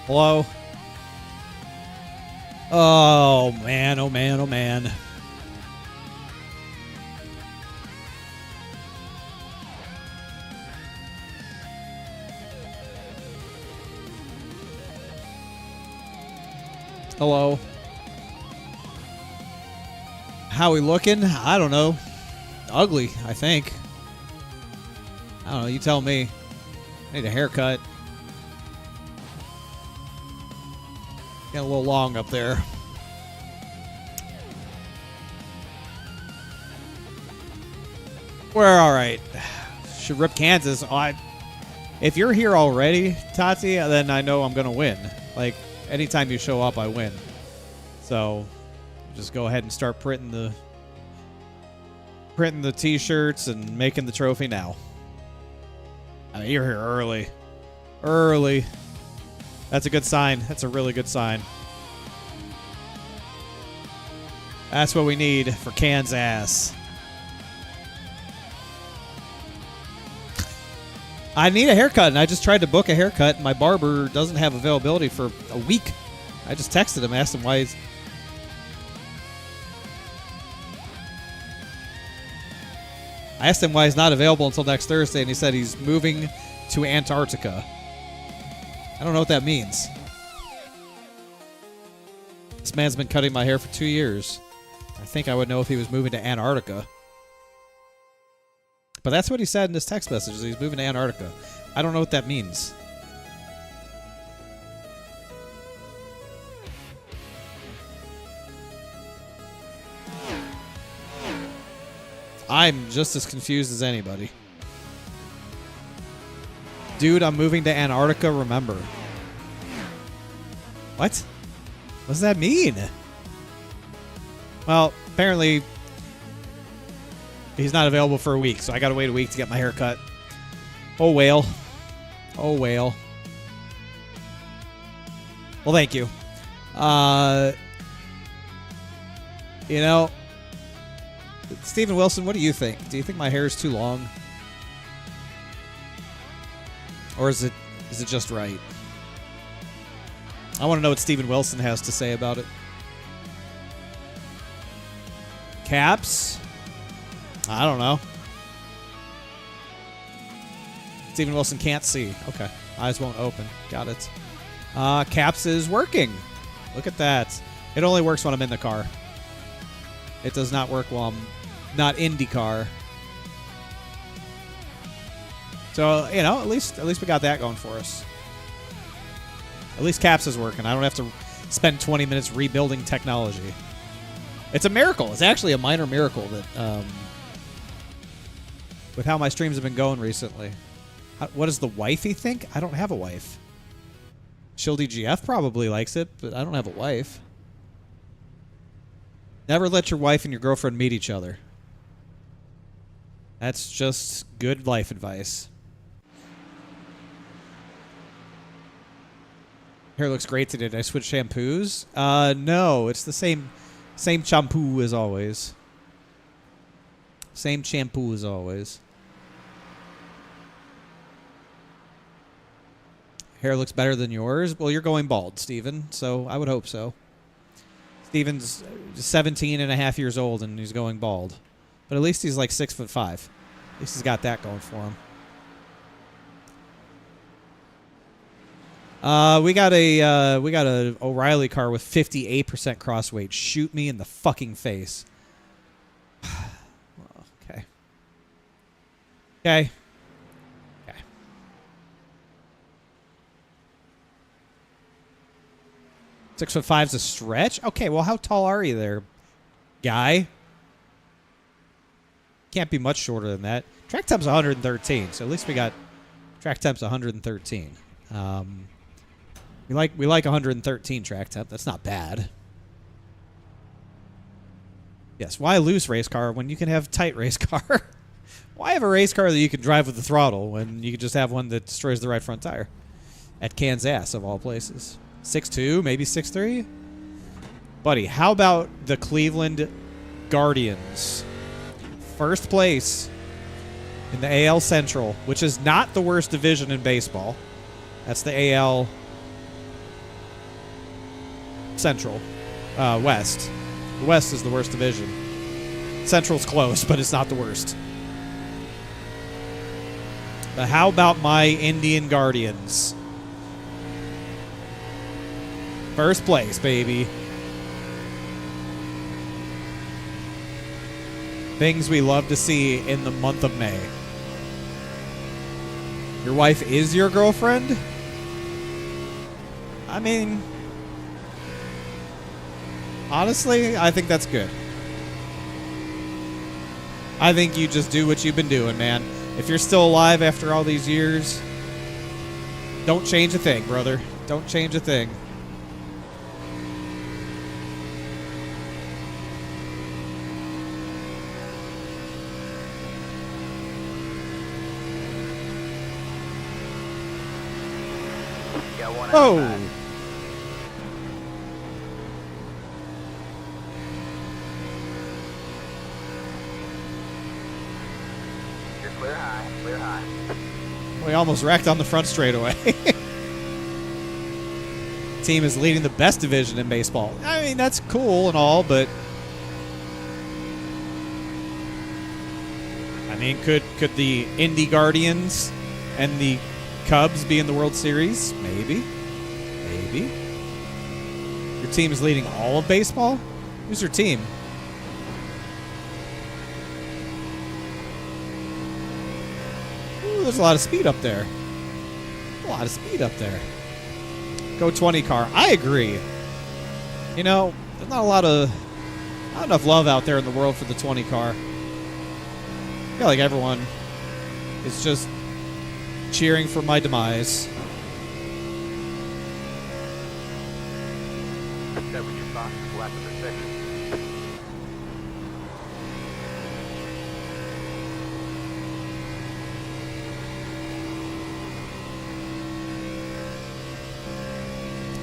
Hello? Oh, man, oh, man, oh, man. Hello? How we looking? I don't know. Ugly, I think. I don't know, you tell me. I need a haircut. Getting a little long up there. We're all right. Should rip Kansas. If you're here already, Tati, then I know I'm going to win. Like, anytime you show up, I win. So, just go ahead and start printing the t-shirts and making the trophy now. I mean, you're here early. Early. That's a good sign. That's a really good sign. That's what we need for Kansas. I need a haircut, and I just tried to book a haircut, and my barber doesn't have availability for a week. I just texted him, asked him why he's... I asked him why he's not available until next Thursday, and he said he's moving to Antarctica. I don't know what that means. This man's been cutting my hair for 2 years. I think I would know if he was moving to Antarctica. But that's what he said in his text messages. He's moving to Antarctica. I don't know what that means. I'm just as confused as anybody. Dude, I'm moving to Antarctica, remember. What? What does that mean? Well, apparently he's not available for a week, so I gotta wait a week to get my hair cut. Oh, whale. Oh, whale. Well, thank you. You know, Steven Wilson, what do you think? Do you think my hair is too long? Or is it just right? I want to know what Steven Wilson has to say about it. Caps? I don't know. Steven Wilson can't see. Okay. Eyes won't open. Got it. Caps is working. Look at that. It only works when I'm in the car. It does not work while I'm not in the car. So, you know, at least we got that going for us. At least Caps is working. I don't have to spend 20 minutes rebuilding technology. It's a miracle. It's actually a minor miracle that, with how my streams have been going recently. What does the wifey think? I don't have a wife. Shildy GF probably likes it, but I don't have a wife. Never let your wife and your girlfriend meet each other. That's just good life advice. Hair looks great today. Did I switch shampoos? No, it's the same shampoo as always. Same shampoo as always. Hair looks better than yours. Well, you're going bald, Steven, so I would hope so. Steven's 17 and a half years old, and he's going bald. But at least he's like 6'5". At least he's got that going for him. We got a O'Reilly car with 58% cross weight. Shoot me in the fucking face. Okay. Okay. Okay. 6'5" a stretch? Okay, well, how tall are you there, guy? Can't be much shorter than that. Track temp's 113, so at least we got track temp's 113. We like 113 track temp. That's not bad. Yes, why loose race car when you can have tight race car? Why have a race car that you can drive with the throttle when you can just have one that destroys the right front tire? At Kansas, of all places. 6'2", maybe 6'3"? Buddy, how about the Cleveland Guardians? First place in the AL Central, which is not the worst division in baseball. That's the AL Central. West. The West is the worst division. Central's close, but it's not the worst. But how about my Indian Guardians? First place, baby. Things we love to see in the month of May. Your wife is your girlfriend? I mean, honestly, I think that's good. I think you just do what you've been doing, man. If you're still alive after all these years, don't change a thing, brother. Don't change a thing. Oh! You're clear high, clear high. We almost wrecked on the front straightaway. Team is leading the best division in baseball. I mean, that's cool and all, but I mean, could the Indy Guardians and the Cubs be in the World Series? Maybe. Maybe. Your team is leading all of baseball? Who's your team? Ooh, there's a lot of speed up there. A lot of speed up there. Go 20 car. I agree. You know, there's not enough love out there in the world for the 20 car. I feel like everyone is just cheering for my demise. That was your spot, left of the section.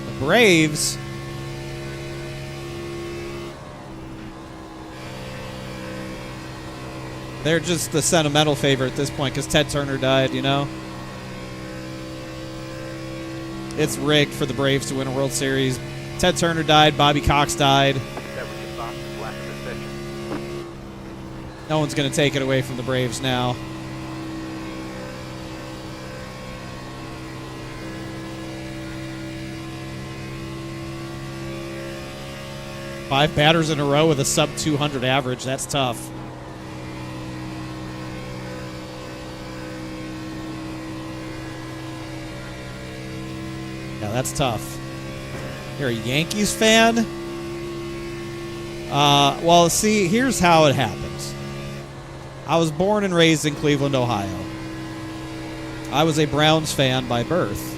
The Braves. They're just the sentimental favorite at this point because Ted Turner died, you know? It's rigged for the Braves to win a World Series. Ted Turner died. Bobby Cox died. That was your spot, left of the section. No one's going to take it away from the Braves now. Five batters in a row with a sub-200 average. That's tough. Yeah, that's tough. You're a Yankees fan? Well, see, here's how it happens. I was born and raised in Cleveland, Ohio. I was a Browns fan by birth.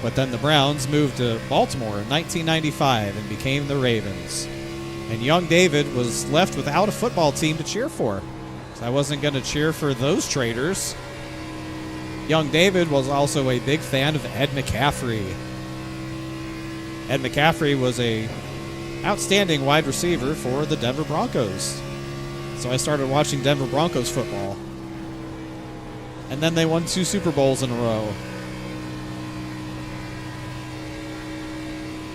But then the Browns moved to Baltimore in 1995 and became the Ravens. And young David was left without a football team to cheer for. So I wasn't going to cheer for those traitors. Young David was also a big fan of Ed McCaffrey. Ed McCaffrey was a outstanding wide receiver for the Denver Broncos. So I started watching Denver Broncos football. And then they won 2 Super Bowls in a row.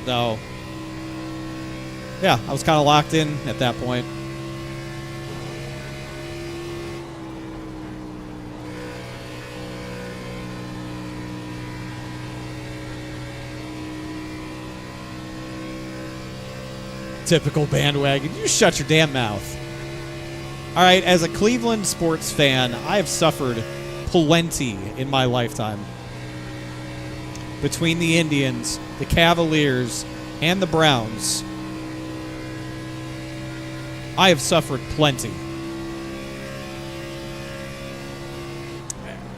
So, yeah, I was kind of locked in at that point. Typical bandwagon. You shut your damn mouth. All right, as a Cleveland sports fan, I have suffered plenty in my lifetime. Between the Indians, the Cavaliers, and the Browns, I have suffered plenty.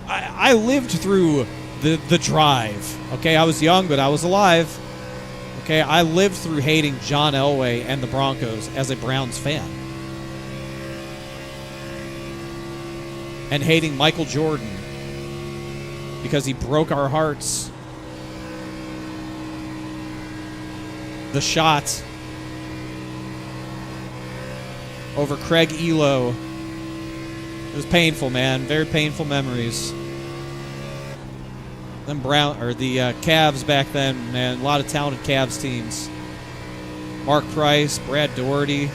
I lived through the drive. Okay, I was young, but I was alive. Okay, I lived through hating John Elway and the Broncos as a Browns fan. And hating Michael Jordan because he broke our hearts. The shot over Craig Elo. It was painful, man. Very painful memories. Them the Cavs back then, man. A lot of talented Cavs teams. Mark Price, Brad Daugherty,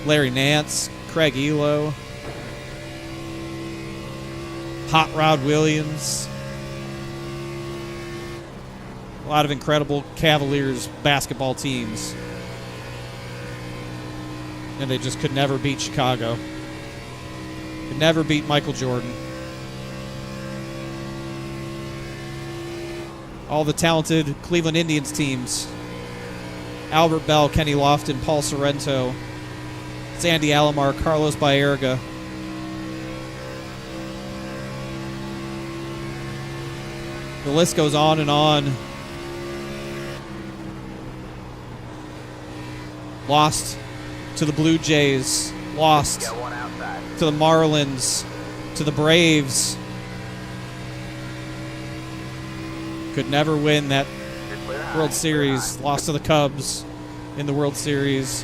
Larry Nance, Craig Elo, Hot Rod Williams. A lot of incredible Cavaliers basketball teams. And they just could never beat Chicago. Could never beat Michael Jordan. All the talented Cleveland Indians teams. Albert Bell, Kenny Lofton, Paul Sorrento, Sandy Alomar, Carlos Baerga. The list goes on and on. Lost to the Blue Jays. Lost Got one outside. to the Marlins. To the Braves. Could never win that You're clear high, World clear Series. high. Lost to the Cubs in the World Series.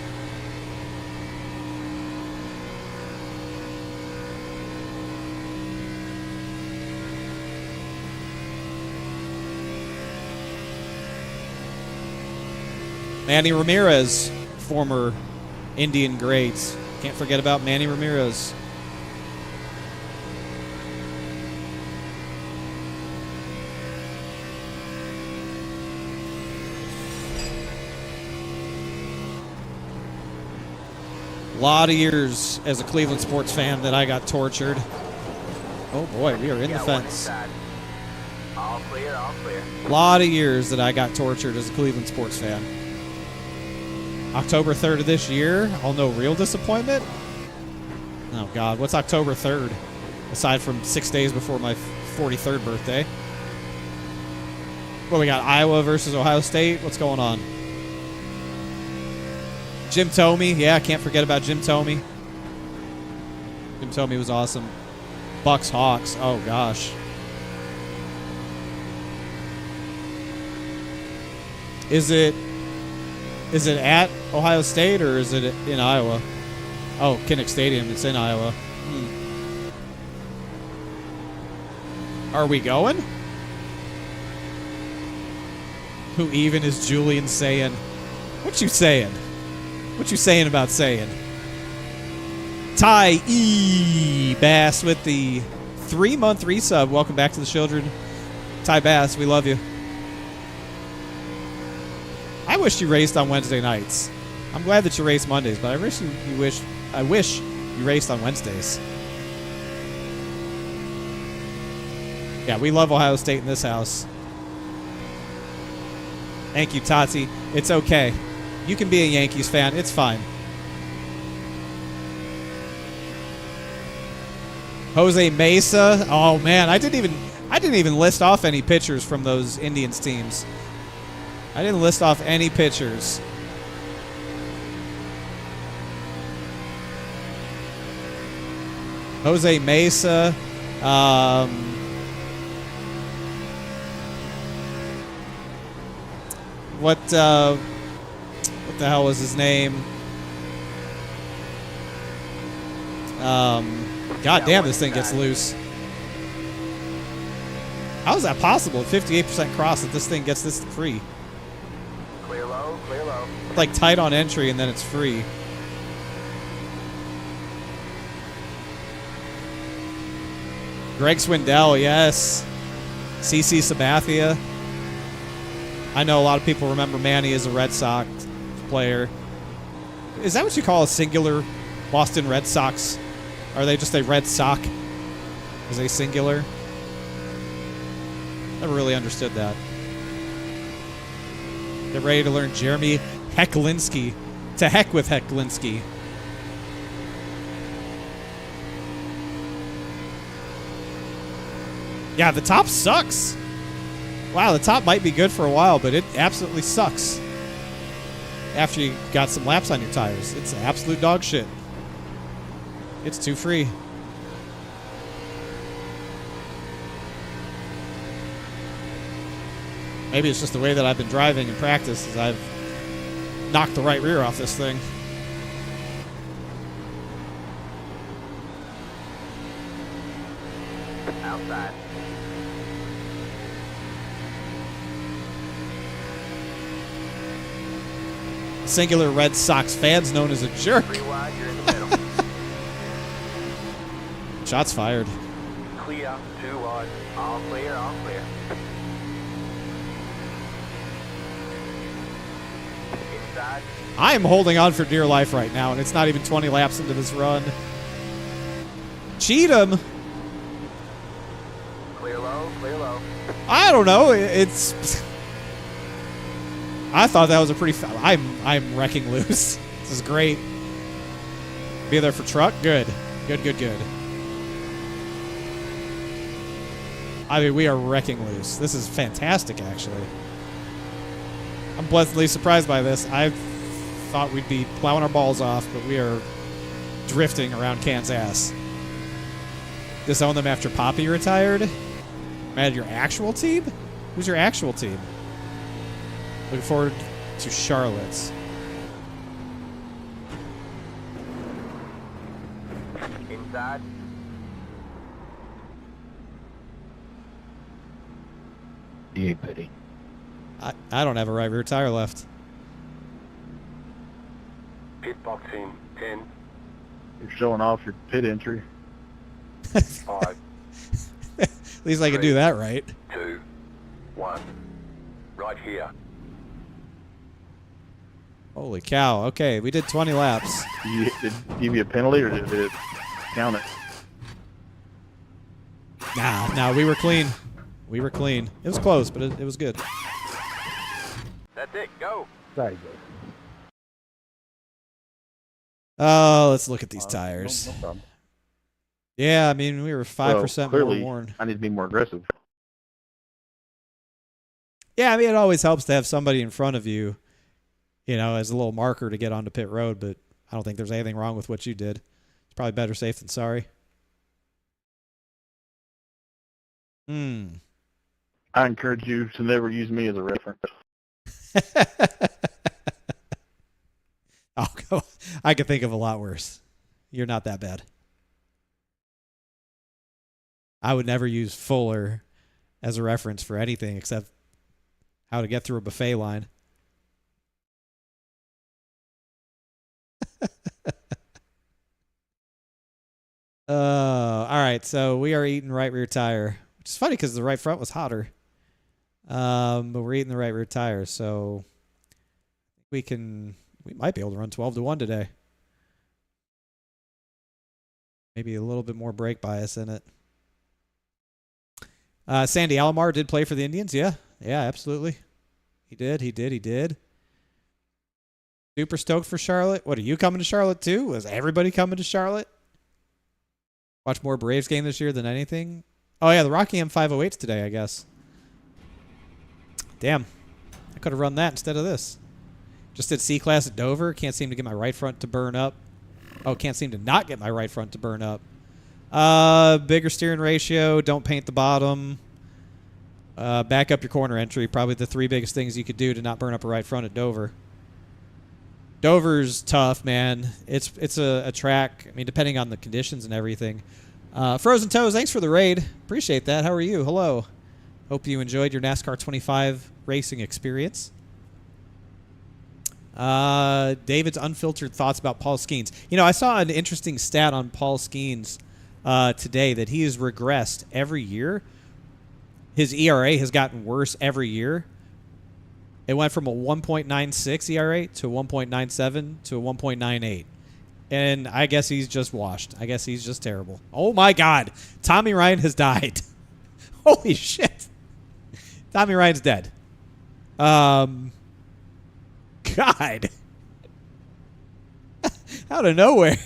Manny Ramirez, former Indian great. Can't forget about Manny Ramirez. A lot of years as a Cleveland sports fan that I got tortured. Oh boy, we are in the Got one fence. inside. All clear, all clear. A lot of years that I got tortured as a Cleveland sports fan. October 3rd of this year, oh no, real disappointment? Oh God, what's October 3rd? Aside from 6 days before my 43rd birthday. Well, we got Iowa versus Ohio State. What's going on? Jim Thome. Yeah, can't forget about Jim Thome. Jim Thome was awesome. Bucks Hawks. Oh gosh. Is it at Ohio State or is it in Iowa? Oh, Kinnick Stadium. It's in Iowa. Are we going? Who even is Julian saying? What you saying? What you saying about saying? Ty E. Bass with the 3-month resub. Welcome back to the children. Ty Bass, we love you. I wish you raced on Wednesday nights. I'm glad that you race Mondays, but I wish you raced on Wednesdays. Yeah, we love Ohio State in this house. Thank you, Tati. It's okay. You can be a Yankees fan. It's fine. Jose Mesa. Oh man, I didn't even list off any pitchers from those Indians teams. I didn't list off any pitchers. Jose Mesa. What the hell was his name? God damn, this thing gets loose. How is that possible? 58% cross that this thing gets this free. Clear low, clear low. Like tight on entry and then it's free. Greg Swindell, yes. CC Sabathia. I know a lot of people remember Manny as a Red Sox player. Is that what you call a singular Boston Red Sox? Are they just a Red Sox? Is they singular? Never really understood that. Get ready to learn Jeremy Hecklinski. To heck with Hecklinski. Yeah, the top sucks. Wow, the top might be good for a while, but it absolutely sucks. After you got some laps on your tires. It's absolute dog shit. It's too free. Maybe it's just the way that I've been driving in practice as I've knocked the right rear off this thing. Outside. Singular Red Sox fans known as a jerk. 3 wide, you're in the middle. Shots fired. Clear, 2 wide. All clear, all clear. Inside. I am holding on for dear life right now, and it's not even 20 laps into this run. Cheatham. Clear low, clear low. I don't know. It's. I thought that was a pretty. I'm wrecking loose. This is great. Be there for truck. Good. Good. Good. Good. I mean, we are wrecking loose. This is fantastic, actually. I'm pleasantly surprised by this. I thought we'd be plowing our balls off, but we are drifting around Kansas. Disown them after Poppy retired? Mad at your actual team? Who's your actual team? Looking forward to Charlotte's. Inside. Yeah, buddy. I don't have a right rear tire left. Pit box in 10, You're showing off your pit entry. 5, At least I can do that right. 2, 1. Right here. Holy cow. Okay, we did 20 laps. Did it give you a penalty or did it count it? Nah, we were clean. We were clean. It was close, but it was good. That's it, go. Sorry, Let's look at these tires. No problem. Yeah, I mean, we were 5% more clearly, worn. I need to be more aggressive. Yeah, I mean, it always helps to have somebody in front of you, you know, as a little marker to get onto pit road, but I don't think there's anything wrong with what you did. It's probably better safe than sorry. I encourage you to never use me as a reference. Oh, go. I could think of a lot worse. You're not that bad. I would never use Fuller as a reference for anything except how to get through a buffet line. All right, so we are eating right rear tire, which is funny because the right front was hotter. But we're eating the right rear tire, so we might be able to run 12-1 today. Maybe a little bit more brake bias in it. Sandy Alomar did play for the Indians. Yeah, absolutely. He did. Super stoked for Charlotte. What, are you coming to Charlotte too? Was everybody coming to Charlotte? Watch more Braves game this year than anything. Oh, yeah, the Rocky M508's today, I guess. Damn. I could have run that instead of this. Just did C-Class at Dover. Can't seem to get my right front to burn up. Oh, can't seem to not get my right front to burn up. Bigger steering ratio. Don't paint the bottom. Back up your corner entry. Probably the 3 biggest things you could do to not burn up a right front at Dover. Dover's tough, man. It's a track. I mean, depending on the conditions and everything. Frozen Toes, thanks for the raid. Appreciate that. How are you? Hello. Hope you enjoyed your NASCAR 25 racing experience. David's unfiltered thoughts about Paul Skeens. You know, I saw an interesting stat on Paul Skeens today that he has regressed every year. His ERA has gotten worse every year. It went from a 1.96 ERA to a 1.97 to a 1.98. And I guess he's just washed. I guess he's just terrible. Oh, my God. Tommy Ryan has died. Holy shit. Tommy Ryan's dead. God. Out of nowhere.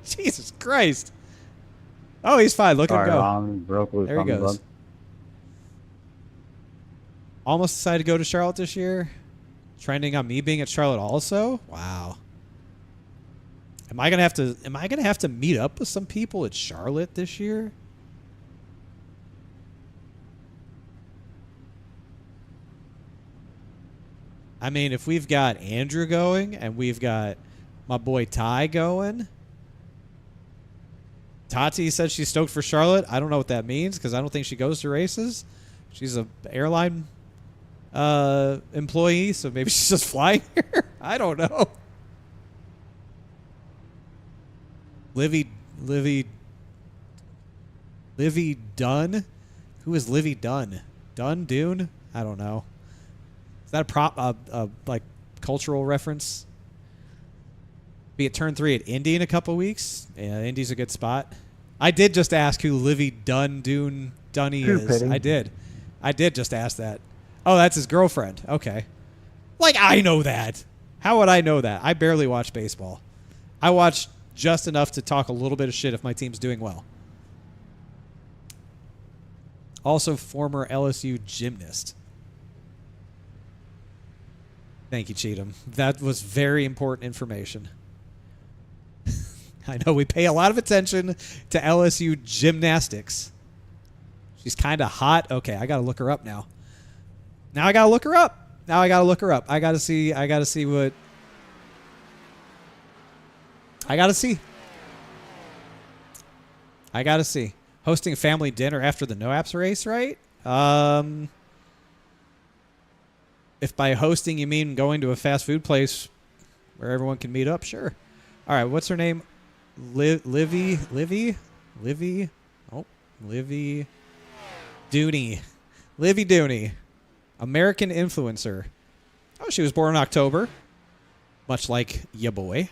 Jesus Christ. Oh, he's fine. Look at him go. Broke loose. There he goes. Almost decided to go to Charlotte this year. Trending on me being at Charlotte also. Wow. Am I gonna have to meet up with some people at Charlotte this year? I mean, if we've got Andrew going and we've got my boy Ty going. Tati said she's stoked for Charlotte. I don't know what that means because I don't think she goes to races. She's an airline employee, so maybe she's just flying here. I don't know. Livy Dunn? Who is Livy Dunn? Dune? I don't know. Is that a like cultural reference? Be at turn 3 at Indy in a couple weeks. Yeah, Indy's a good spot. I did just ask who Livy Dunny is. I did just ask that. Oh, that's his girlfriend. Okay. Like, I know that. How would I know that? I barely watch baseball. I watch just enough to talk a little bit of shit if my team's doing well. Also, former LSU gymnast. Thank you, Cheatham. That was very important information. I know we pay a lot of attention to LSU gymnastics. She's kind of hot. Okay, I got to look her up now. I got to look her up. I got to see what. I got to see. Hosting a family dinner after the No Apps race, right? If by hosting you mean going to a fast food place where everyone can meet up, sure. All right, what's her name? Livy Dooney. Livy Dooney. American influencer. Oh, she was born in October. Much like ya boy.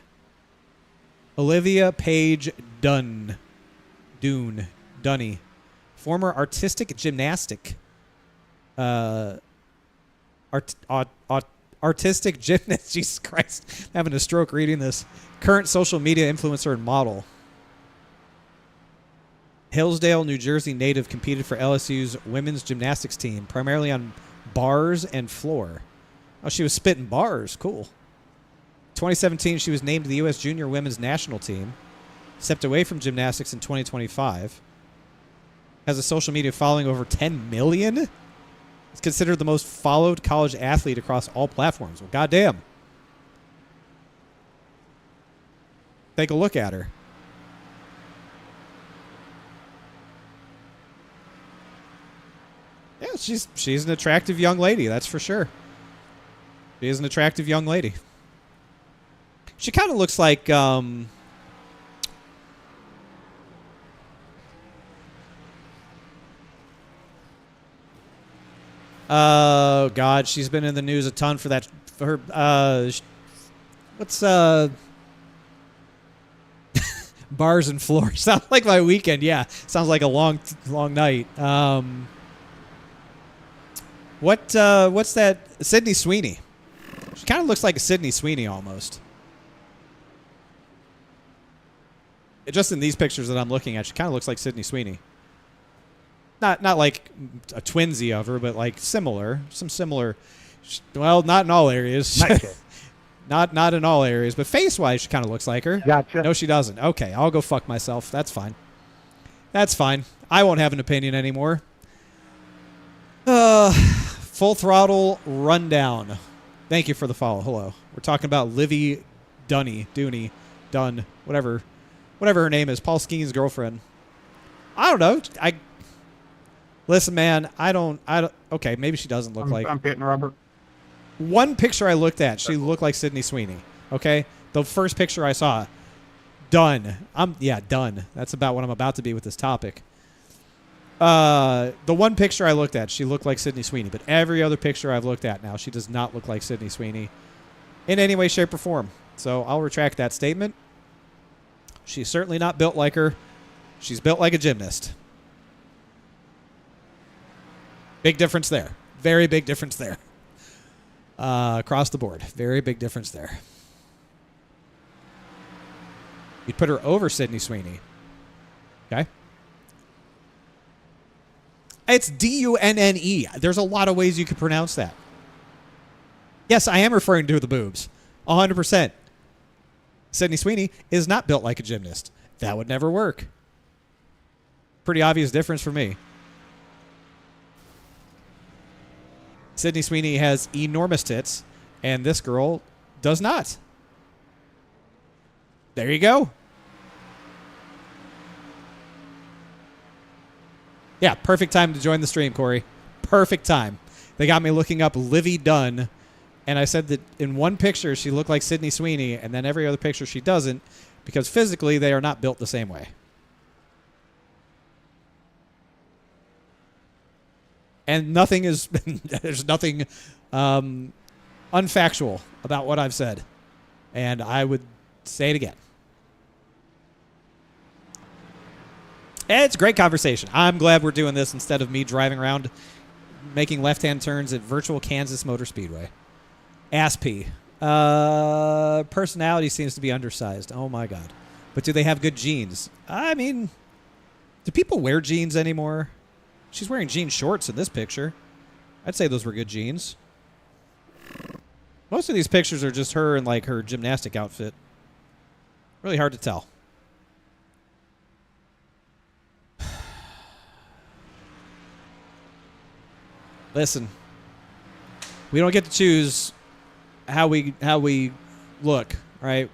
Olivia Page Dunny. Former artistic gymnastic. Artistic gymnast. Jesus Christ. I'm having a stroke reading this. Current social media influencer and model. Hillsdale, New Jersey native, competed for LSU's women's gymnastics team, primarily on bars and floor. Oh, she was spitting bars. Cool. 2017, she was named to the U.S. Junior Women's National Team. Stepped away from gymnastics in 2025. Has a social media following over 10 million. Is considered the most followed college athlete across all platforms. Well, goddamn. Take a look at her. Yeah, she's an attractive young lady, that's for sure. She is an attractive young lady. She kind of looks like oh God, she's been in the news a ton for that. For her, what's bars and floors? Sounds like my weekend. Yeah, sounds like a long night. What's that? Sydney Sweeney. She kind of looks like a Sydney Sweeney almost. Just in these pictures that I'm looking at, she kind of looks like Sydney Sweeney. Not like a twinsy of her, but like similar. Some similar. Well, not in all areas. not in all areas, but face-wise, she kind of looks like her. Gotcha. No, she doesn't. Okay, I'll go fuck myself. That's fine. That's fine. I won't have an opinion anymore. Full Throttle Rundown. Thank you for the follow. Hello. We're talking about Livy Dooney, Dunn, whatever her name is, Paul Skeen's girlfriend. I don't know. Listen, man. I don't. Okay, maybe she doesn't look like. I'm getting Robert. One picture I looked at, she looked like Sydney Sweeney. Okay, the first picture I saw, done. Done. That's about what I'm about to be with this topic. The one picture I looked at, she looked like Sydney Sweeney, but every other picture I've looked at now, she does not look like Sydney Sweeney in any way, shape, or form. So I'll retract that statement. She's certainly not built like her. She's built like a gymnast. Big difference there. Very big difference there. Across the board. Very big difference there. You'd put her over Sydney Sweeney. Okay? It's Dunne. There's a lot of ways you could pronounce that. Yes, I am referring to the boobs. 100%. Sydney Sweeney is not built like a gymnast. That would never work. Pretty obvious difference for me. Sydney Sweeney has enormous tits, and this girl does not. There you go. Yeah, perfect time to join the stream, Corey. Perfect time. They got me looking up Livy Dunn, and I said that in one picture she looked like Sydney Sweeney, and then every other picture she doesn't, because physically they are not built the same way. And nothing is, there's nothing unfactual about what I've said. And I would say it again. And it's a great conversation. I'm glad we're doing this instead of me driving around making left-hand turns at virtual Kansas Motor Speedway. Ass-P. Personality seems to be undersized. Oh, my God. But do they have good jeans? I mean, do people wear jeans anymore? She's wearing jean shorts in this picture. I'd say those were good jeans. Most of these pictures are just her in like her gymnastic outfit. Really hard to tell. Listen, we don't get to choose how we look, right?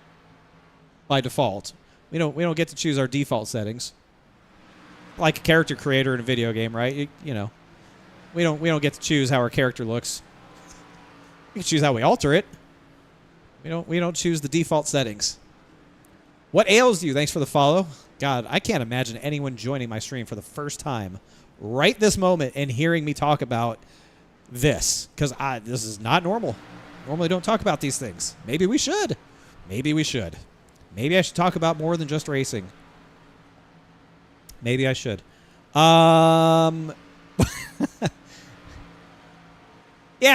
By default, we don't get to choose our default settings. Like a character creator in a video game, right? You know, we don't get to choose how our character looks. We can choose how we alter it. We don't choose the default settings. What ails you? Thanks for the follow. God, I can't imagine anyone joining my stream for the first time right this moment and hearing me talk about this, because this is not normal. Normally don't talk about these things. Maybe we should. Maybe we should. Maybe I should talk about more than just racing. Maybe I should. Yeah,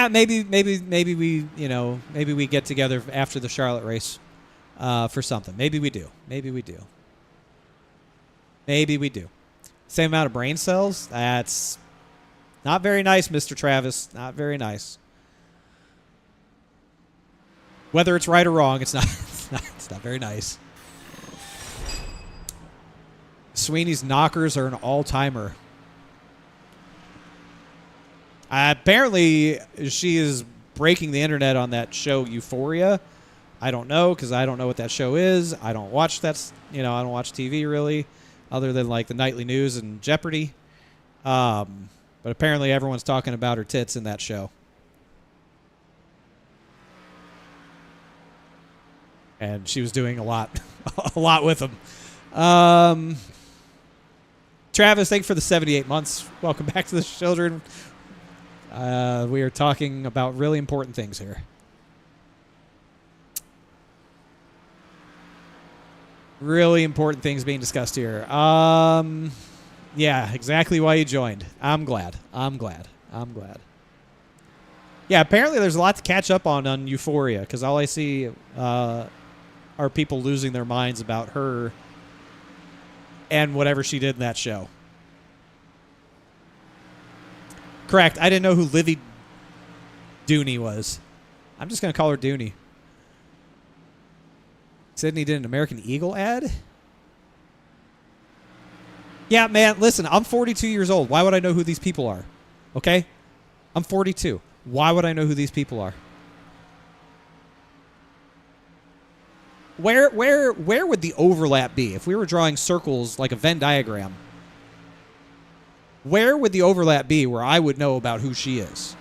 maybe we, maybe we get together after the Charlotte race for something. Maybe we do. Maybe we do. Maybe we do. Same amount of brain cells? That's not very nice, Mr. Travis. Not very nice. Whether it's right or wrong, it's not very nice. Sweeney's knockers are an all-timer. Apparently, she is breaking the internet on that show Euphoria. I don't know, because I don't know what that show is. I don't watch that. I don't watch TV really, other than like the nightly news and Jeopardy. But apparently, everyone's talking about her tits in that show. And she was doing a lot with them. Travis, thank you for the 78 months. Welcome back to the children. We are talking about really important things here. Really important things being discussed here. Yeah, exactly why you joined. I'm glad. Yeah, apparently there's a lot to catch up on Euphoria, because all I see are people losing their minds about her and whatever she did in that show. Correct. I didn't know who Livy Dooney was. I'm just going to call her Dooney. Sydney did an American Eagle ad? Yeah, man, listen, I'm 42 years old. Why would I know who these people are? Okay? I'm 42. Why would I know who these people are? Where would the overlap be if we were drawing circles like a Venn diagram? Where would the overlap be where I would know about who she is?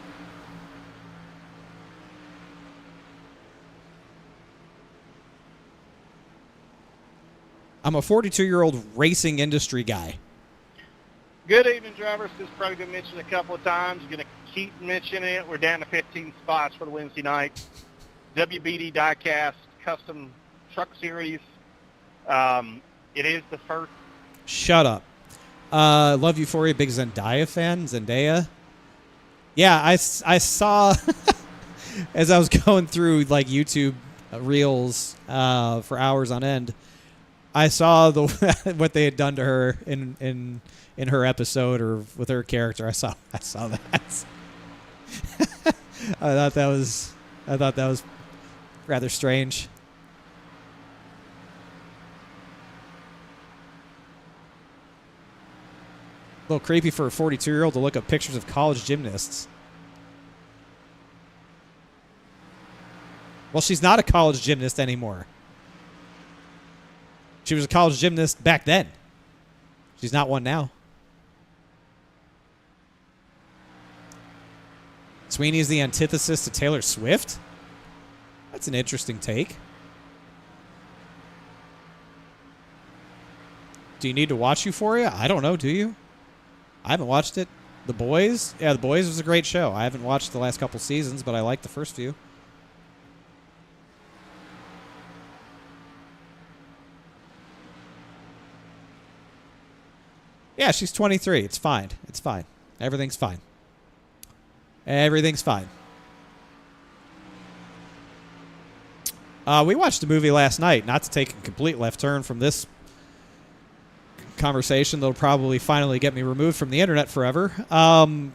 I'm a 42-year-old racing industry guy. Good evening, drivers. This has probably been mentioned a couple of times. Going to keep mentioning it. We're down to 15 spots for the Wednesday night WBD Diecast Custom Truck Series. It is the first. Shut up. Love Euphoria, big Zendaya fan. Zendaya. Yeah, I saw as I was going through like YouTube reels for hours on end. I saw what they had done to her in her episode or with her character. I saw that. I thought that was rather strange. A little creepy for a 42-year-old to look up pictures of college gymnasts. Well, she's not a college gymnast anymore. She was a college gymnast back then. She's not one now. Sweeney is the antithesis to Taylor Swift? That's an interesting take. Do you need to watch Euphoria? I don't know, do you? I haven't watched it. The Boys? Yeah, The Boys was a great show. I haven't watched the last couple seasons, but I liked the first few. Yeah, she's 23. It's fine. It's fine. Everything's fine. Everything's fine. We watched a movie last night, not to take a complete left turn from this conversation that'll probably finally get me removed from the internet forever.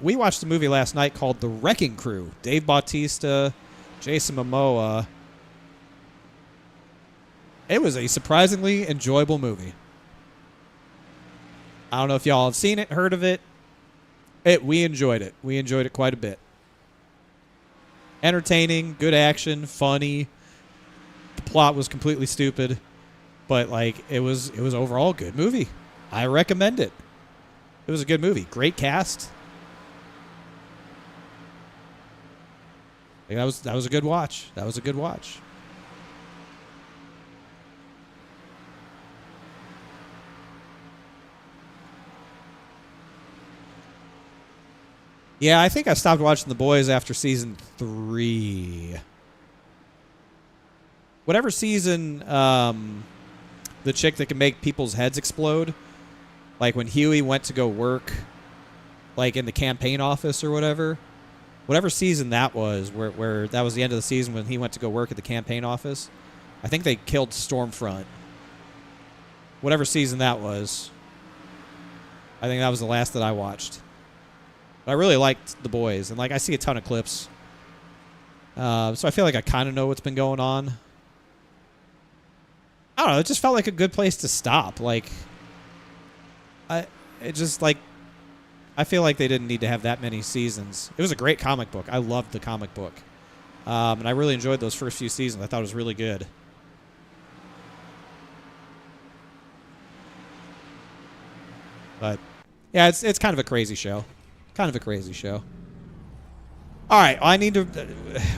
We watched a movie last night called The Wrecking Crew. Dave Bautista, Jason Momoa. It was a surprisingly enjoyable movie. I don't know if y'all have seen it, heard of it. We enjoyed it. We enjoyed it quite a bit. Entertaining, good action, funny. The plot was completely stupid, but like it was overall a good movie. I recommend it. It was a good movie. Great cast. Like, that was a good watch. That was a good watch. Yeah, I think I stopped watching The Boys after season 3. Whatever season, the chick that can make people's heads explode, like when Huey went to go work, like in the campaign office or whatever season that was, where that was the end of the season when he went to go work at the campaign office. I think they killed Stormfront. Whatever season that was, I think that was the last that I watched. I really liked The Boys, and like I see a ton of clips, so I feel like I kind of know what's been going on. I don't know. It just felt like a good place to stop. Like, I feel like they didn't need to have that many seasons. It was a great comic book. I loved the comic book, and I really enjoyed those first few seasons. I thought it was really good. But yeah, it's kind of a crazy show. Kind of a crazy show. All right, I need to.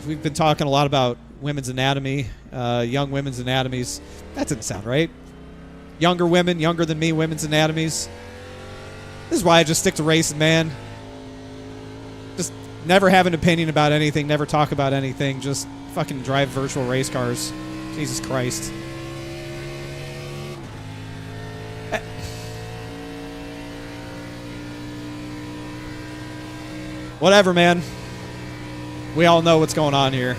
We've been talking a lot about women's anatomy, young women's anatomies. That didn't sound right. Younger women, younger than me, women's anatomies. This is why I just stick to racing, man. Just never have an opinion about anything, never talk about anything, just fucking drive virtual race cars. Jesus Christ. Whatever, man. We all know what's going on here.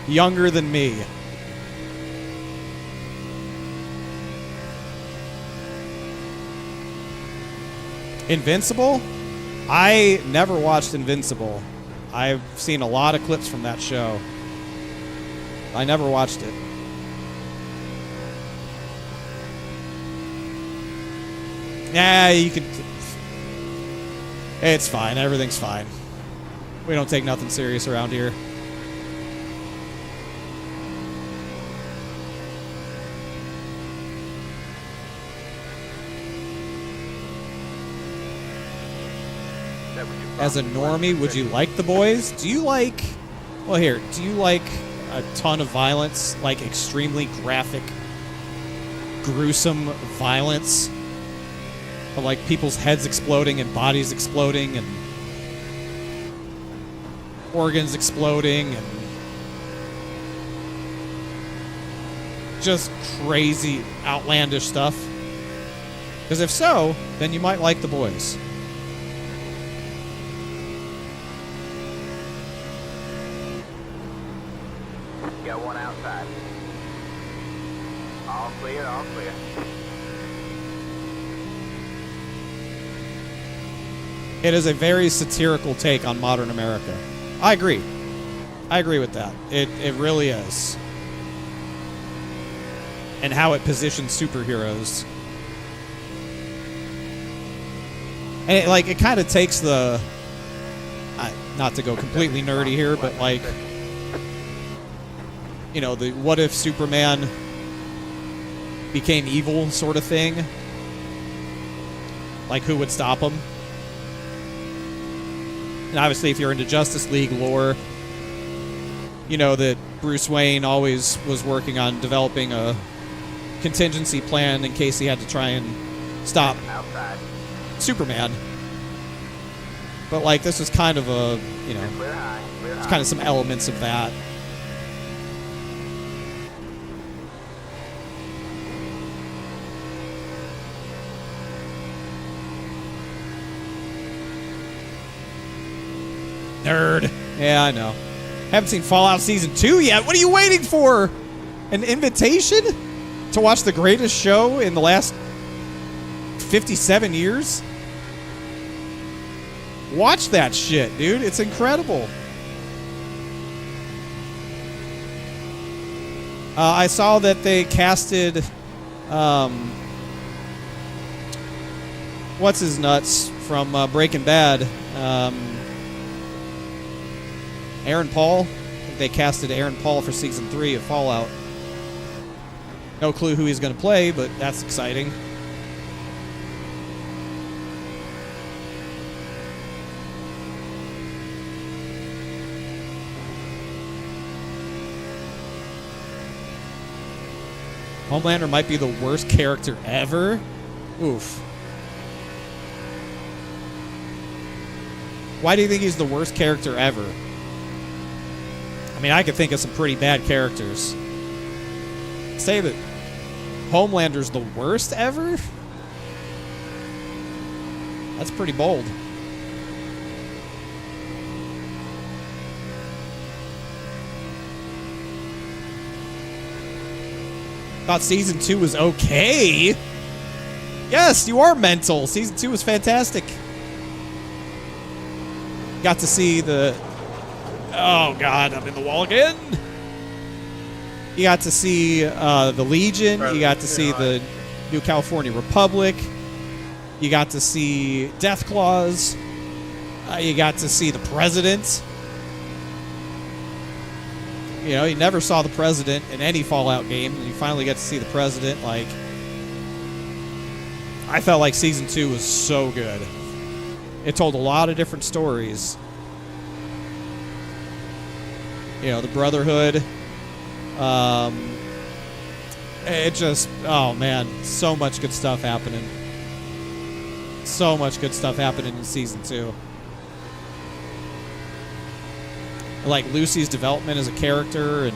Younger than me. Invincible? I never watched Invincible. I've seen a lot of clips from that show. I never watched it. Yeah, you could... It's fine. Everything's fine. We don't take nothing serious around here. as a normie, would you like the boys? Do you like, well here, do you like a ton of violence, like extremely graphic, gruesome violence? Of like people's heads exploding and bodies exploding and organs exploding and just crazy, outlandish stuff? Because if so, then you might like the boys. Got one outside. All clear, all clear. It is a very satirical take on modern America. I agree. I agree with that. It really is. And how it positions superheroes. And it kind of takes the... not to go completely nerdy here, but like... You know, the what if Superman became evil sort of thing. Like, who would stop him? And obviously, if you're into Justice League lore, you know that Bruce Wayne always was working on developing a contingency plan in case he had to try and stop Outside. Superman. But, like, this was kind of a, you know, Clear high, clear it's high. kind of some elements of that. Nerd. Yeah, I know. Haven't seen Fallout Season 2 yet. What are you waiting for? An invitation to watch the greatest show in the last 57 years? Watch that shit, dude. It's incredible. I saw that they casted... what's his nuts from Breaking Bad? Aaron Paul. I think they casted Aaron Paul for Season 3 of Fallout. No clue who he's going to play, but that's exciting. Homelander might be the worst character ever. Oof. Why do you think he's the worst character ever? I mean, I could think of some pretty bad characters. Say that Homelander's the worst ever? That's pretty bold. Thought Season 2 was okay. Yes, you are mental. Season 2 was fantastic. Got to see the... Oh, God, I'm in the wall again. You got to see the Legion. You got to see the New California Republic. You got to see Death Claws. You got to see the President. You know, you never saw the President in any Fallout game. And you finally get to see the President. Like, I felt like Season 2 was so good. It told a lot of different stories. You know, the Brotherhood. It just, oh man, so much good stuff happening. So much good stuff happening in Season 2. Like Lucy's development as a character and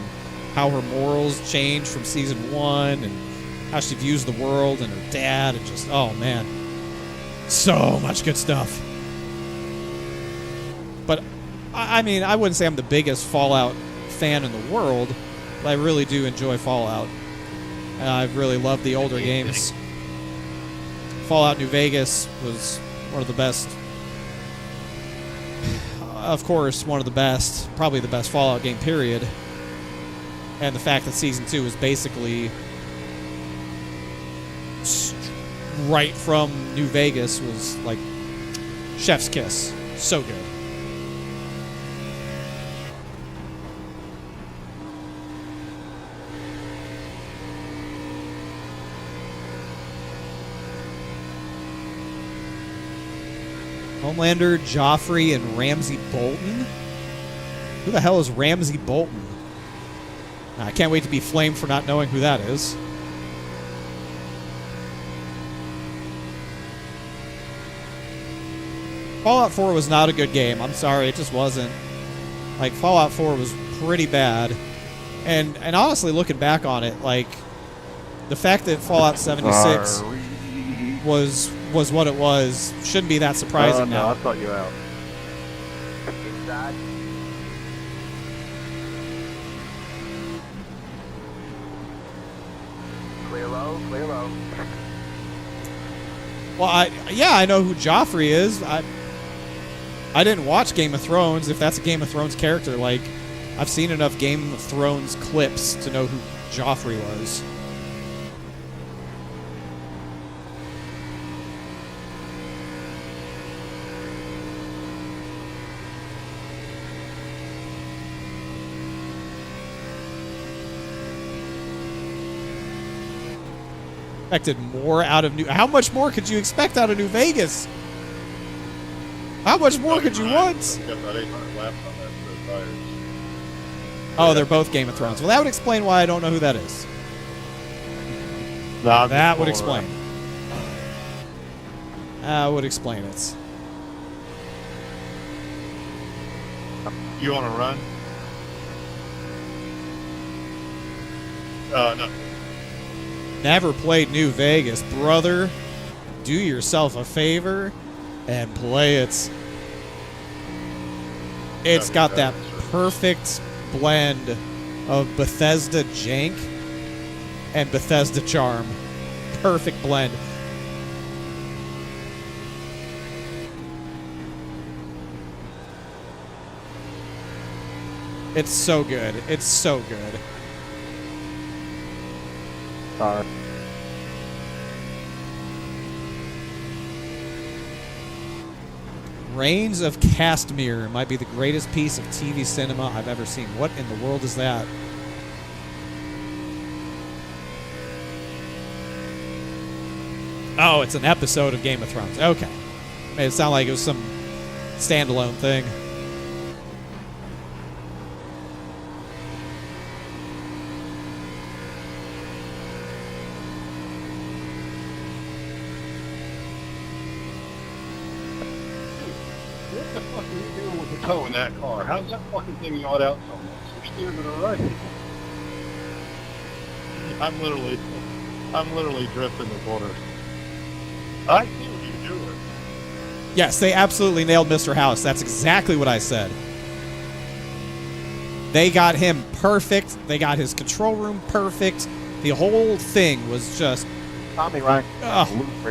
how her morals change from Season 1 and how she views the world and her dad and just, oh man, so much good stuff. But, I mean, I wouldn't say I'm the biggest Fallout fan in the world, but I really do enjoy Fallout. And I've really loved the older games. Fallout New Vegas was one of the best. Of course, one of the best, probably the best Fallout game, period. And the fact that Season 2 was basically right from New Vegas was like chef's kiss. So good. Homelander, Joffrey, and Ramsey Bolton? Who the hell is Ramsey Bolton? I can't wait to be flamed for not knowing who that is. Fallout 4 was not a good game. I'm sorry, it just wasn't. Like, Fallout 4 was pretty bad. And honestly, looking back on it, like, the fact that Fallout 76 was what it was shouldn't be that surprising no, now. I thought you out. Inside. Clear low, clear low. Well, I know who Joffrey is. I didn't watch Game of Thrones. If that's a Game of Thrones character, like, I've seen enough Game of Thrones clips to know who Joffrey was. Expected more out of New. How much more could you expect out of New Vegas? How much more could you want? Got about 800 laps on that tires. Oh, they're both Game of Thrones. Well, that would explain why I don't know who that is. No, That would explain. That would explain it. You want to run? No. Never played New Vegas, brother. Do yourself a favor and play it. It's got that perfect blend of Bethesda jank and Bethesda charm. Perfect blend. It's so good. It's so good. Sorry. Reigns of Castmere might be the greatest piece of TV cinema I've ever seen. What in the world is that? Oh, it's an episode of Game of Thrones. Okay. Made it sound like it was some standalone thing. What the fuck are you doing with the toe in that car? How's that fucking thing yawed out so much? You're steering to the right. I'm literally drifting the corner. I see what you're doing. Yes, they absolutely nailed Mr. House. That's exactly what I said. They got him perfect. They got his control room perfect. The whole thing was just Tommy Ryan.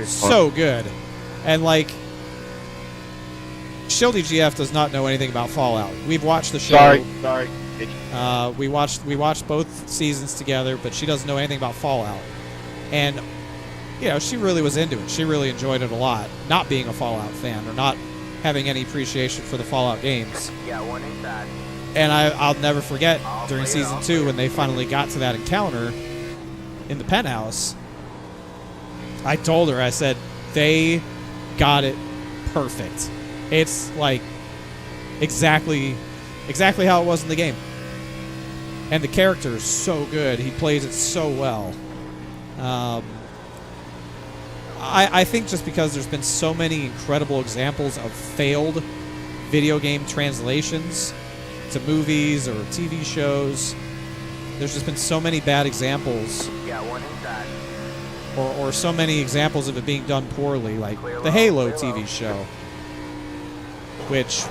so good. And like, Shildy GF does not know anything about Fallout. We've watched the show. Sorry. We watched both seasons together, but she doesn't know anything about Fallout. And you know, she really was into it. She really enjoyed it a lot. Not being a Fallout fan or not having any appreciation for the Fallout games. Yeah, one inside. And I'll never forget during season 2 when they finally got to that encounter in the penthouse. I told her, I said, they got it perfect. It's like exactly how it was in the game. And the character is so good. He plays it so well. I think just because there's been so many incredible examples of failed video game translations to movies or TV shows, there's just been so many bad examples, Yeah, one inside. or so many examples of it being done poorly, like Clear the low, Halo clear low. TV show, which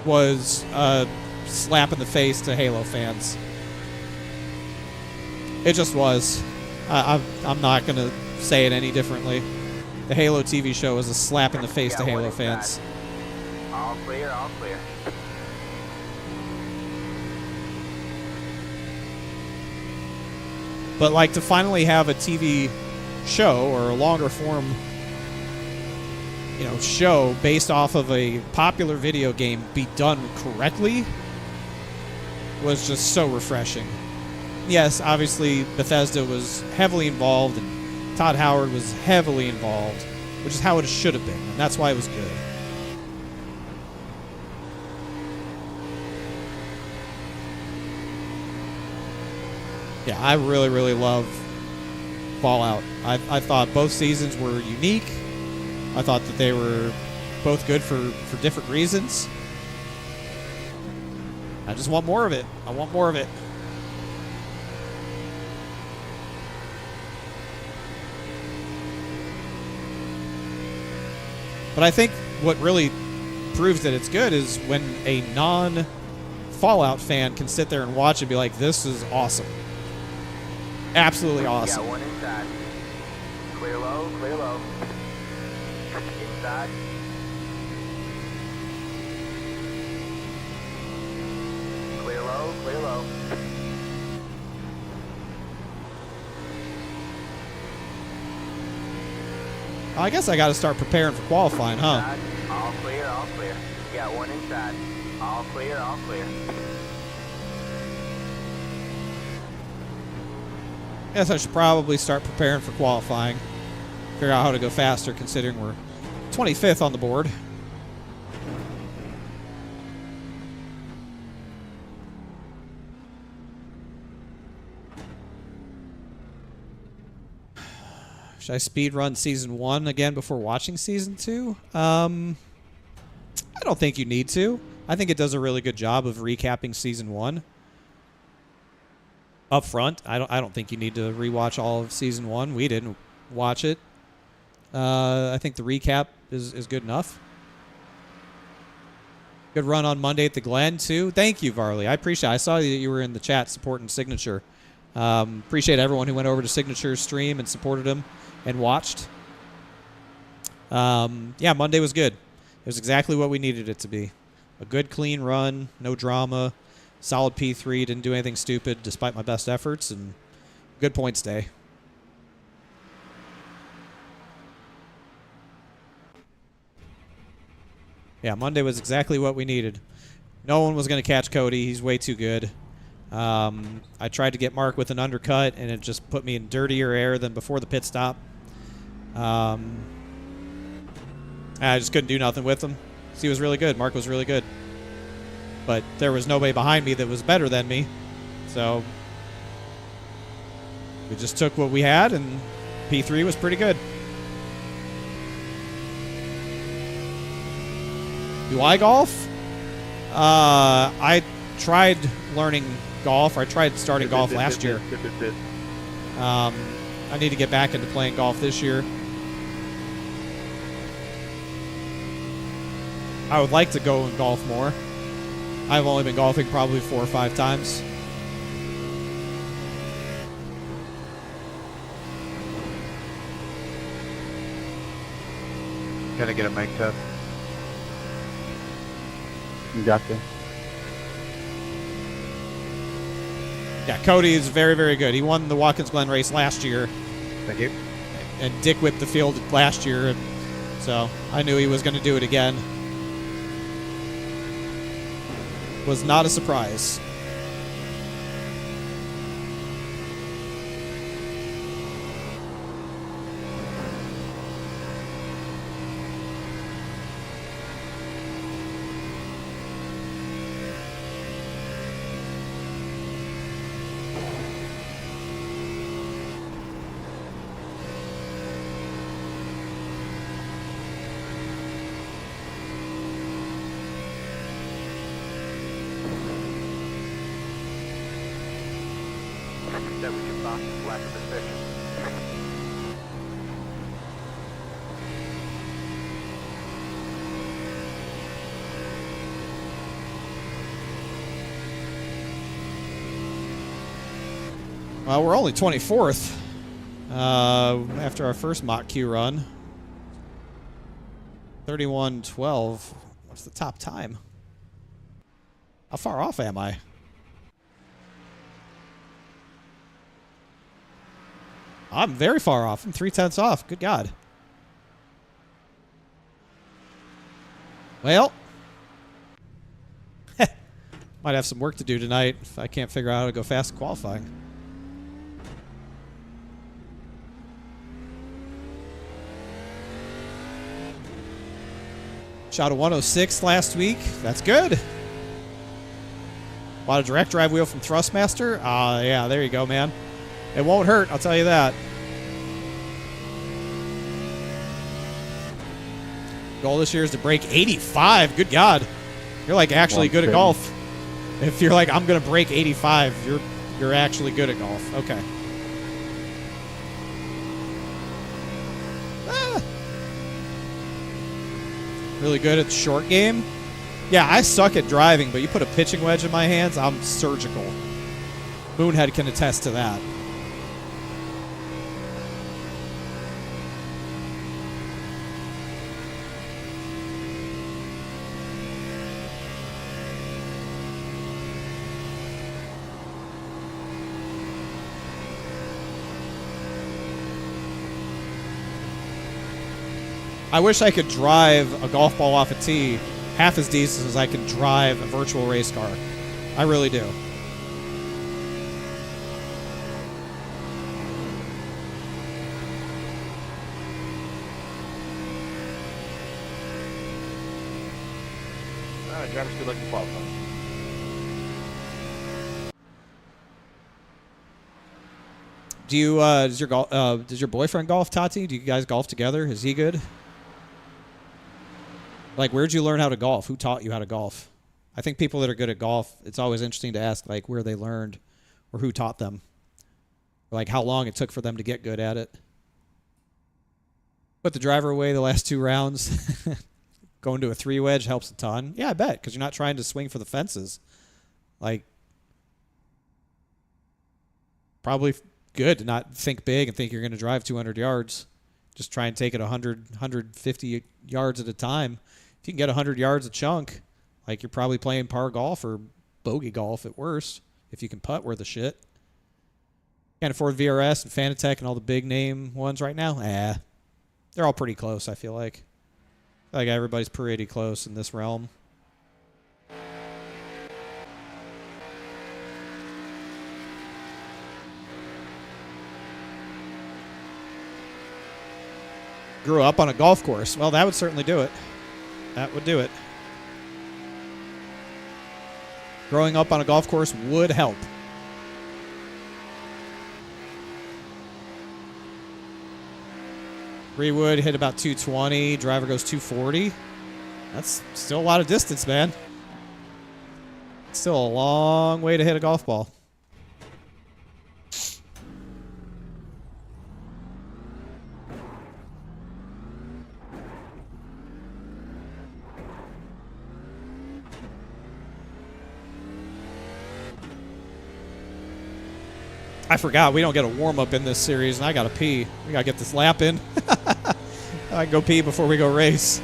was a slap in the face to Halo fans. It just was. I'm not going to say it any differently. The Halo TV show was a slap in the face to Yeah, one Halo inside. fans. All clear, all clear. But like to finally have a TV show or a longer form, you know, show based off of a popular video game be done correctly was just so refreshing. Yes, obviously Bethesda was heavily involved and Todd Howard was heavily involved, which is how it should have been, and that's why it was good. Yeah, I really, really love Fallout. I thought both seasons were unique. I thought that they were both good for different reasons. I just want more of it. I want more of it. But I think what really proves that it's good is when a non-Fallout fan can sit there and watch and be like, this is awesome. Absolutely awesome. Got one inside. Clear low, clear low. Inside. Clear low, clear low. I guess I got to start preparing for qualifying, huh? Inside. All clear, all clear. Got one inside. All clear, all clear. Guess I should probably start preparing for qualifying. Figure out how to go faster, considering we're 25th on the board. Should I speed run season 1 again before watching season 2? I don't think you need to. I think it does a really good job of recapping season 1. Up front, I don't think you need to rewatch all of season 1. We didn't watch it. I think the recap is good enough. Good run on Monday at the Glen too. Thank you, Varley. I appreciate it. I saw that you were in the chat supporting Signature. Appreciate everyone who went over to Signature's stream and supported him and watched. Yeah, Monday was good. It was exactly what we needed it to be. A good, clean run, no drama, solid P3, didn't do anything stupid despite my best efforts, and good points day. Yeah, Monday was exactly what we needed. No one was going to catch Cody. He's way too good. I tried to get Mark with an undercut, and it just put me in dirtier air than before the pit stop. I just couldn't do nothing with him. So he was really good. Mark was really good. But there was nobody behind me that was better than me. So we just took what we had, and P3 was pretty good. Do I golf? I tried learning golf. I tried starting golf last year. I need to get back into playing golf this year. I would like to go and golf more. I've only been golfing probably 4 or 5 times. Gotta get a make test. Gotcha. Yeah, Cody is very, very good. He won the Watkins Glen race last year. Thank you. And Dick whipped the field last year. And so I knew he was going to do it again. Was not a surprise. That we can box lack of precision. Well, we're only 24th after our first Mach Q run. 31:12. What's the top time? How far off am I? I'm very far off. I'm 3/10 off. Good God. Well, might have some work to do tonight if I can't figure out how to go fast at qualifying. Shot a 106 last week. That's good. Bought a direct drive wheel from Thrustmaster. Yeah, there you go, man. It won't hurt, I'll tell you that. Goal this year is to break 85. Good God. You're like actually good at golf. If you're like, I'm going to break 85, you're actually good at golf. Okay. Really good at the short game. Yeah, I suck at driving, but you put a pitching wedge in my hands, I'm surgical. Moonhead can attest to that. I wish I could drive a golf ball off a tee half as decent as I can drive a virtual race car. I really do. All right, drivers, good luck in qualifying. Do you does your boyfriend golf, Tati? Do you guys golf together? Is he good? Like, where'd you learn how to golf? Who taught you how to golf? I think people that are good at golf, it's always interesting to ask, like, where they learned or who taught them. Like, how long it took for them to get good at it. Put the driver away the last 2 rounds. Going to a 3 wedge helps a ton. Yeah, I bet, because you're not trying to swing for the fences. Like, probably good to not think big and think you're going to drive 200 yards. Just try and take it 100, 150 yards at a time. If you can get 100 yards a chunk, like, you're probably playing par golf or bogey golf at worst, if you can putt worth a shit. Can't afford VRS and Fanatec and all the big name ones right now? They're all pretty close, I feel like. Like, everybody's pretty close in this realm. Grew up on a golf course. Well, that would certainly do it. That would do it. Growing up on a golf course would help. Rewood hit about 220. Driver goes 240. That's still a lot of distance, man. Still a long way to hit a golf ball. I forgot we don't get a warm-up in this series, and I gotta pee. We gotta get this lap in. I can go pee before we go race.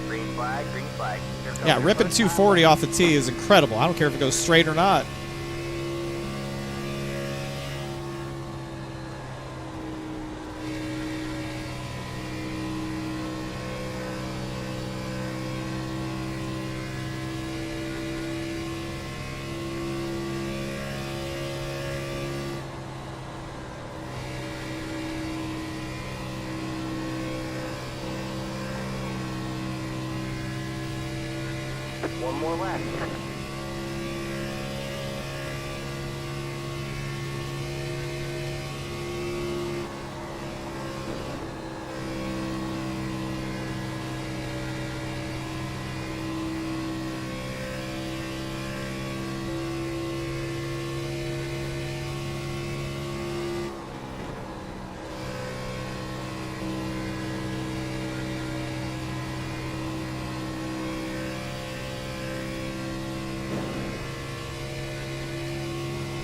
Green flag, green flag. Here comes Yeah, your ripping first 240 off the tee is incredible. I don't care if it goes straight or not. One more lap.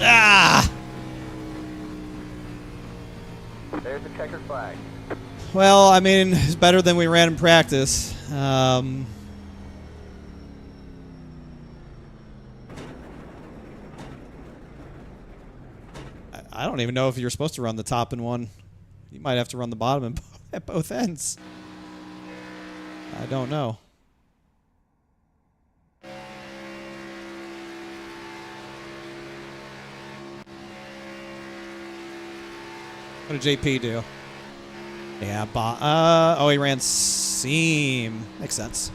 Ah! There's the checkered flag. Well, I mean, it's better than we ran in practice. I don't even know if you're supposed to run the top in one. You might have to run the bottom at both ends. I don't know. What did JP do? Yeah, oh, he ran seam. Makes sense.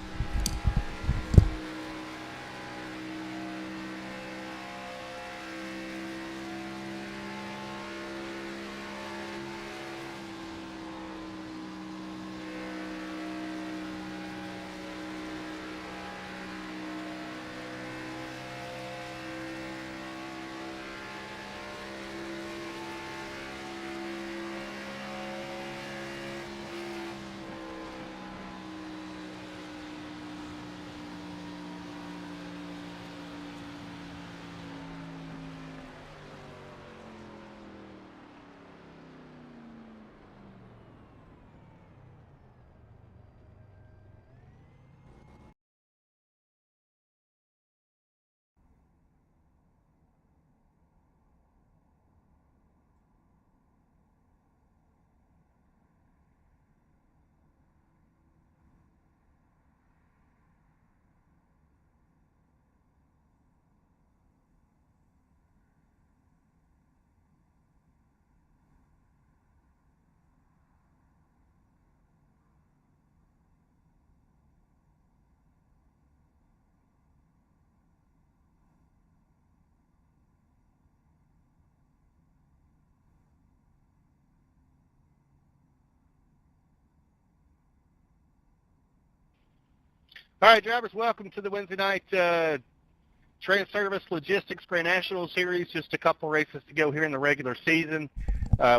All right, drivers, welcome to the Wednesday night Trans Service Logistics Grand National Series. Just a couple races to go here in the regular season.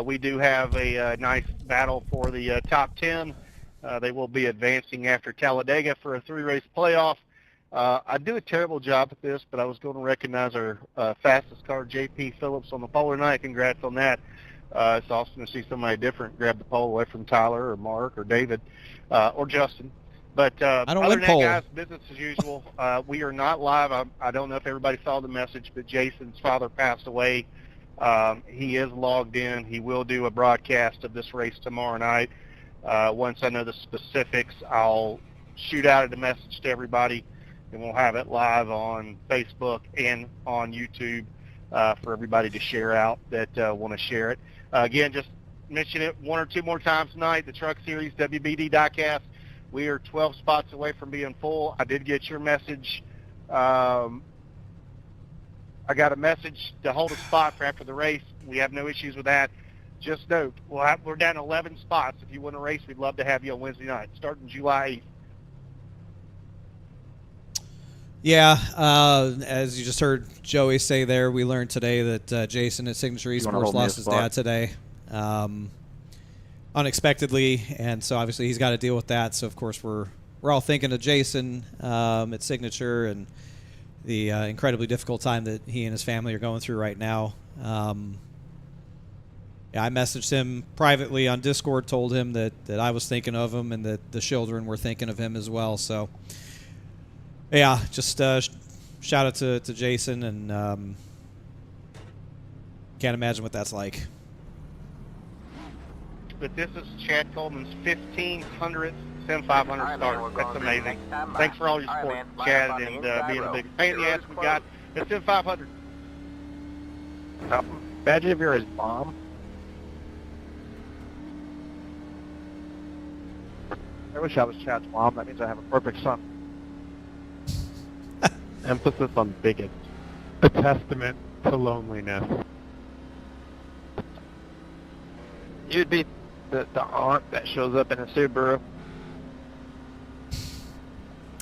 We do have a nice battle for the top 10. They will be advancing after Talladega for a 3-race playoff. I do a terrible job at this, but I was going to recognize our fastest car, JP Phillips, on the pole tonight. Congrats on that. It's awesome to see somebody different grab the pole away from Tyler or Mark or David or Justin. But I don't other win than pole. that, guys, business as usual. We are not live. I don't know if everybody saw the message, but Jason's father passed away. He is logged in. He will do a broadcast of this race tomorrow night. Once I know the specifics, I'll shoot out a message to everybody, and we'll have it live on Facebook and on YouTube for everybody to share out that want to share it. Again, just mention it one or two more times tonight, the Truck Series WBD diecast. We are 12 spots away from being full. I did get your message. I got a message to hold a spot for after the race. We have no issues with that. Just note, we're down 11 spots. If you want to race, we'd love to have you on Wednesday night, starting July 8th. Yeah, as you just heard Joey say there, we learned today that Jason at Signature Esports lost his dad today. Unexpectedly, and so obviously he's got to deal with that. So of course we're all thinking of Jason at Signature and the incredibly difficult time that he and his family are going through right now. Yeah, I messaged him privately on Discord, told him that I was thinking of him and that the children were thinking of him as well. So yeah, just shout out to Jason, and can't imagine what that's like. But this is Chad Coleman's 1,500th SIM500 start. That's amazing. Thanks for all your support, Chad, and being a big pain in the ass we got. It's SIM500. Imagine if you're his mom. I wish I was Chad's mom. That means I have a perfect son. Emphasis on bigot. A testament to loneliness. You'd be the aunt that shows up in a Subaru.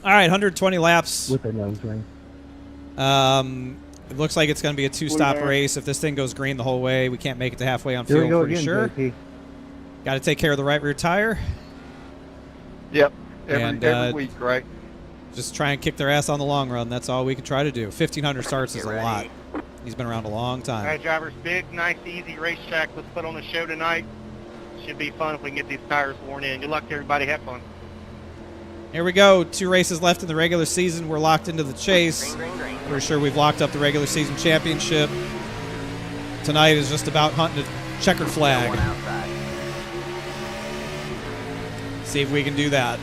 All right, 120 laps. With a nose ring. It looks like it's going to be a two-stop race. If this thing goes green the whole way, we can't make it to halfway on field, pretty sure. Got to take care of the right rear tire. Yep. Every week, right? Just try and kick their ass on the long run. That's all we can try to do. 1,500 starts is a lot. He's been around a long time. All right, drivers, big, nice, easy racetrack. Let's put on a show tonight. Should be fun if we can get these tires worn in. Good luck to everybody. Have fun. Here we go. 2 races left in the regular season. We're locked into the chase. Pretty sure we've locked up the regular season championship. Tonight is just about hunting a checkered flag. See if we can do that.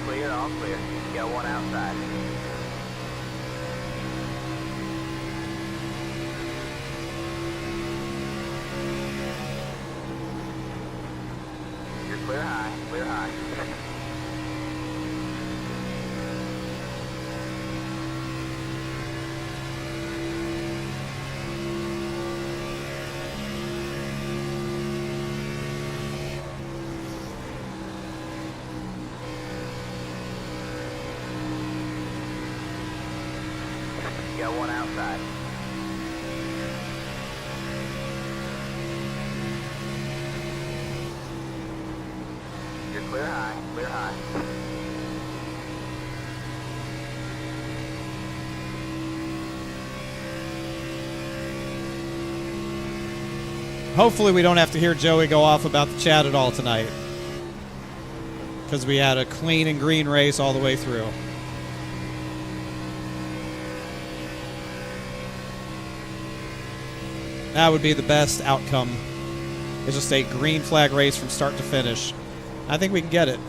clear, all clear. Got one outside. You're clear high, clear high. Got one outside. You're clear high, clear high. Hopefully we don't have to hear Joey go off about the chat at all tonight. Because we had a clean and green race all the way through. That would be the best outcome. It's just a green flag race from start to finish. I think we can get it.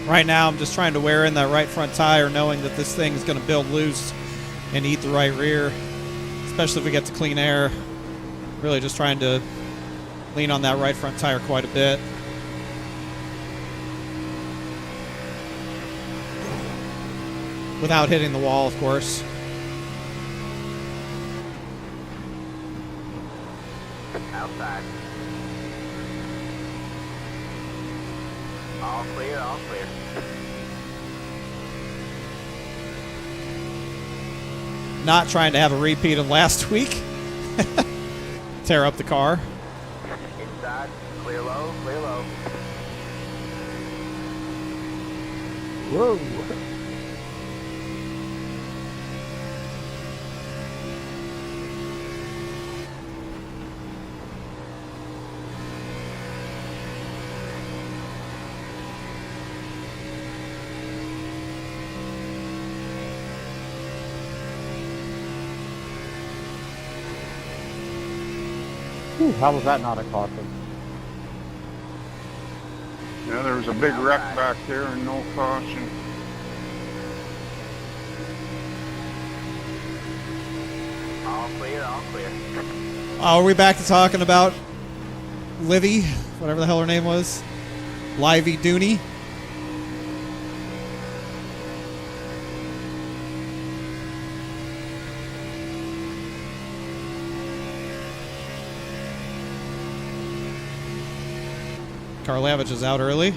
Right now, I'm just trying to wear in that right front tire, knowing that this thing is going to build loose and eat the right rear, especially if we get to clean air. Really just trying to lean on that right front tire quite a bit. Without hitting the wall, of course. Outside. All clear, all clear. Not trying to have a repeat of last week. Tear up the car. Inside, clear low, clear low. Whoa. Whew, how was that not a caution? Yeah, there was a big wreck back there and no caution. All clear, all clear. Oh, are we back to talking about Livy, whatever the hell her name was? Livy Dooney? Karlavich is out early.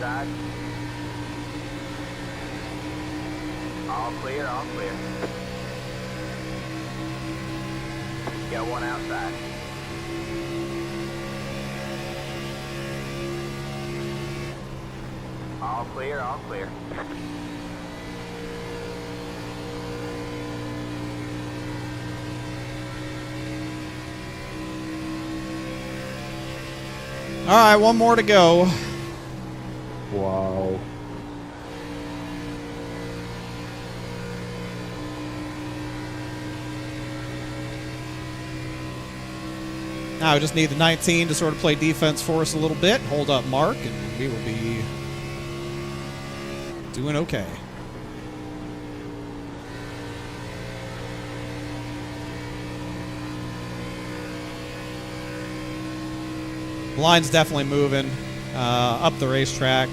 inside. All clear, all clear. Got one outside. All clear, all clear. All right, one more to go. Wow. Now we just need the 19 to sort of play defense for us a little bit, hold up Mark, and we will be doing okay. The line's definitely moving up the racetrack.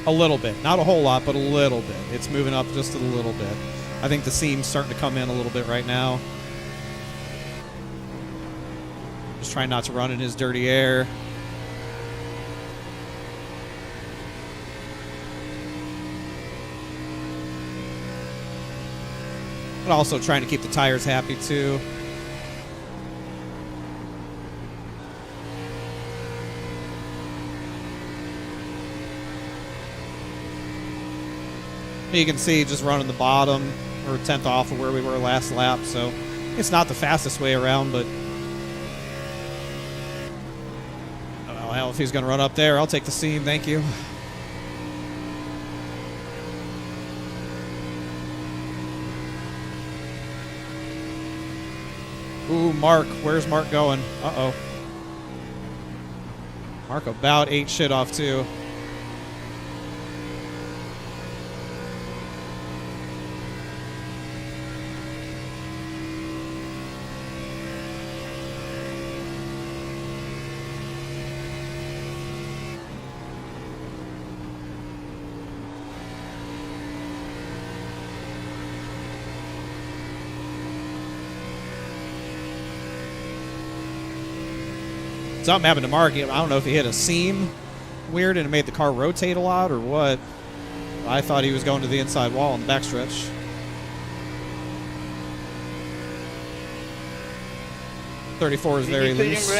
A little bit. Not a whole lot, but a little bit. It's moving up just a little bit. I think the seam's starting to come in a little bit right now. Just trying not to run in his dirty air. But also trying to keep the tires happy too. You can see just running the bottom or 10th off of where we were last lap, so it's not the fastest way around, but oh, hell, if he's going to run up there, I'll take the seam, thank you. Ooh, Mark, where's Mark going? Uh-oh. Mark about ate shit off too. Something happened to Mark. I don't know if he hit a seam weird and it made the car rotate a lot or what. I thought he was going to the inside wall on the backstretch. .34 is very loose.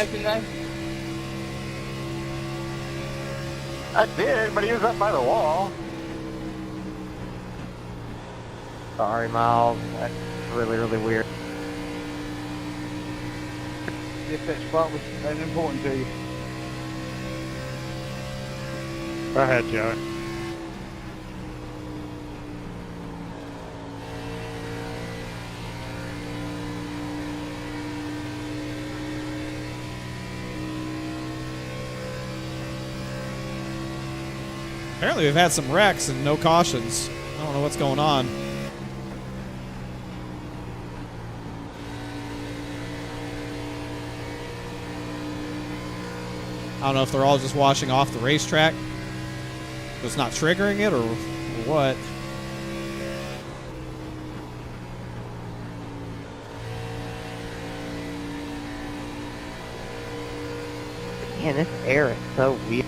I did, but he was up by the wall. Sorry, Miles. That's really, really weird. If that spot was that important to you. Go ahead, Joey. Apparently we've had some wrecks and no cautions. I don't know what's going on. I don't know if they're all just washing off the racetrack. It's not triggering it or what. Man, this air is so weird.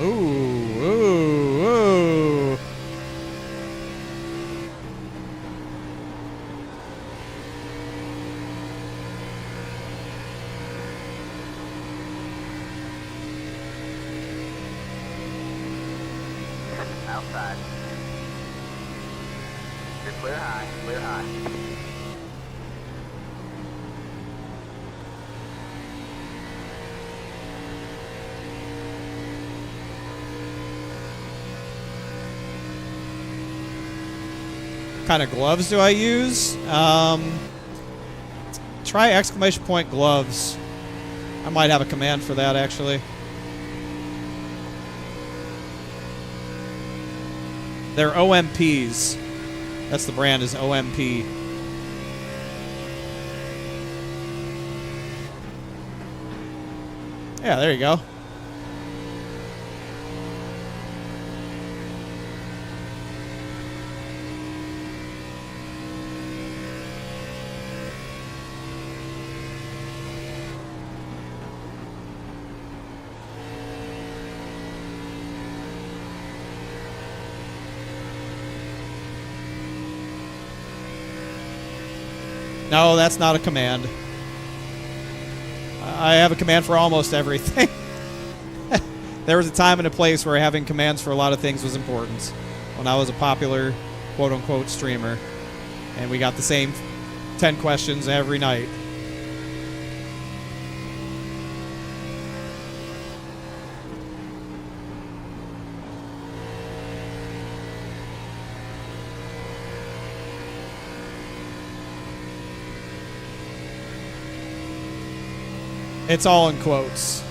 Ooh, ooh, ooh. outside. You're clear high, clear high. What kind of gloves do I use? Try exclamation point gloves. I might have a command for that, actually. They're OMPs. That's the brand, is OMP. Yeah, there you go. No, that's not a command. I have a command for almost everything. There was a time and a place where having commands for a lot of things was important. When I was a popular, quote-unquote, streamer. And we got the same 10 questions every night. It's all in quotes.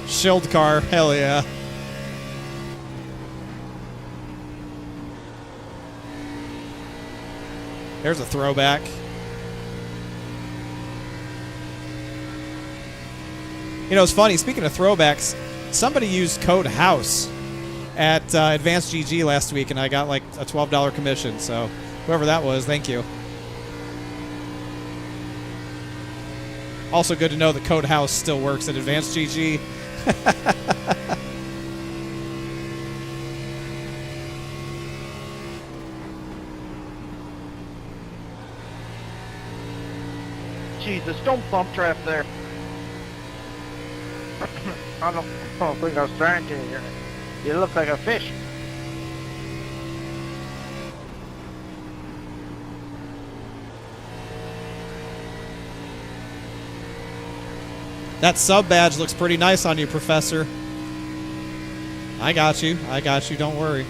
Shield car, hell yeah. There's a throwback. You know, it's funny, speaking of throwbacks, somebody used code HOUSE at Advanced GG last week, and I got like a $12 commission, so whoever that was, thank you. Also good to know that code HOUSE still works at Advanced GG. Jesus, don't bump trap there. I don't think I was trying to. You look like a fish. That sub badge looks pretty nice on you, Professor. I got you. I got you. Don't worry.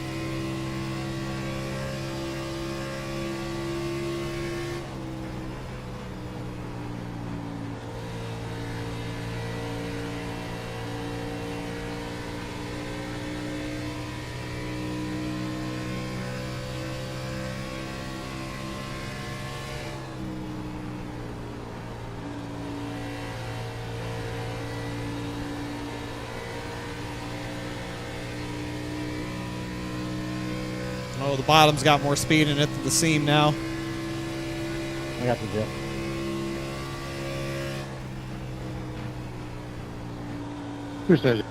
Oh, the bottom's got more speed in it than the seam now. I got the jet. Who said it?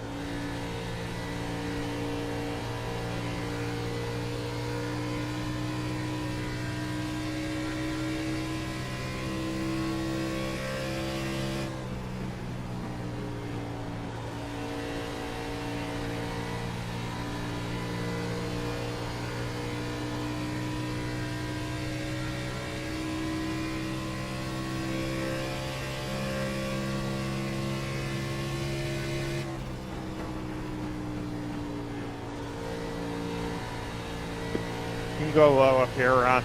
You can go low up here, Ron.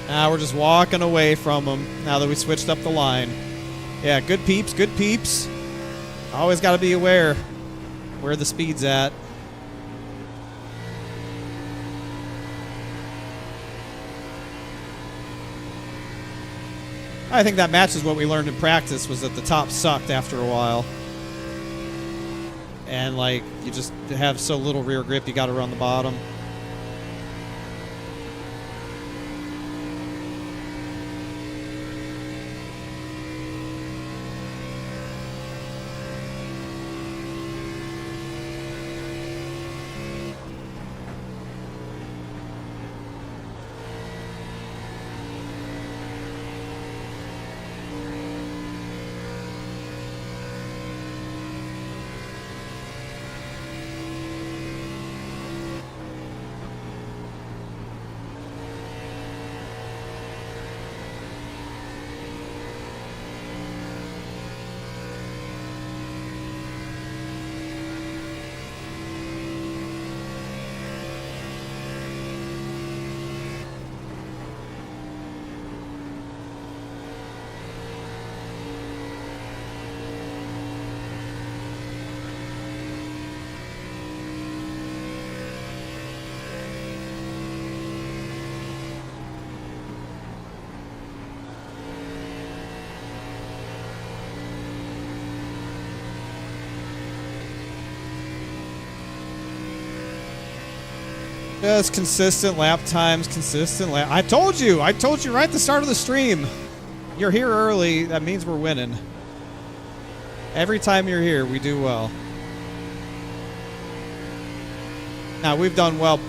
Now we're just walking away from them now that we switched up the line. Yeah, good peeps, good peeps. Always got to be aware where the speed's at. I think that matches what we learned in practice, was that the top sucked after a while. And, like, you just have so little rear grip, you got to run the bottom. Just consistent lap times, consistent lap. I told you right at the start of the stream. You're here early, that means we're winning. Every time you're here, we do well. Now, we've done well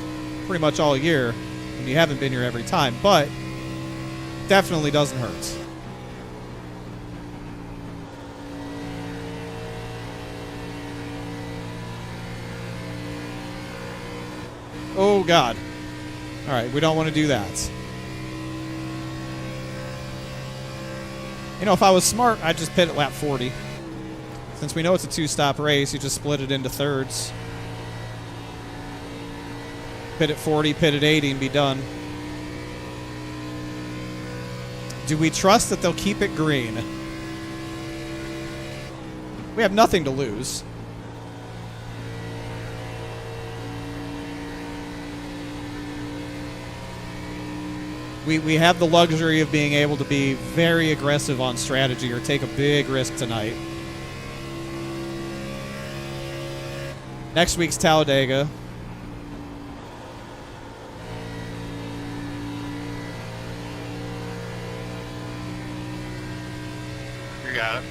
pretty much all year, and you haven't been here every time, but definitely doesn't hurt. Oh, God. All right, we don't want to do that. You know, if I was smart, I'd just pit at lap 40. Since we know it's a two-stop race, you just split it into thirds. Pit at 40, pit at 80, and be done. Do we trust that they'll keep it green? We have nothing to lose. We have the luxury of being able to be very aggressive on strategy or take a big risk tonight. Next week's Talladega. You got it.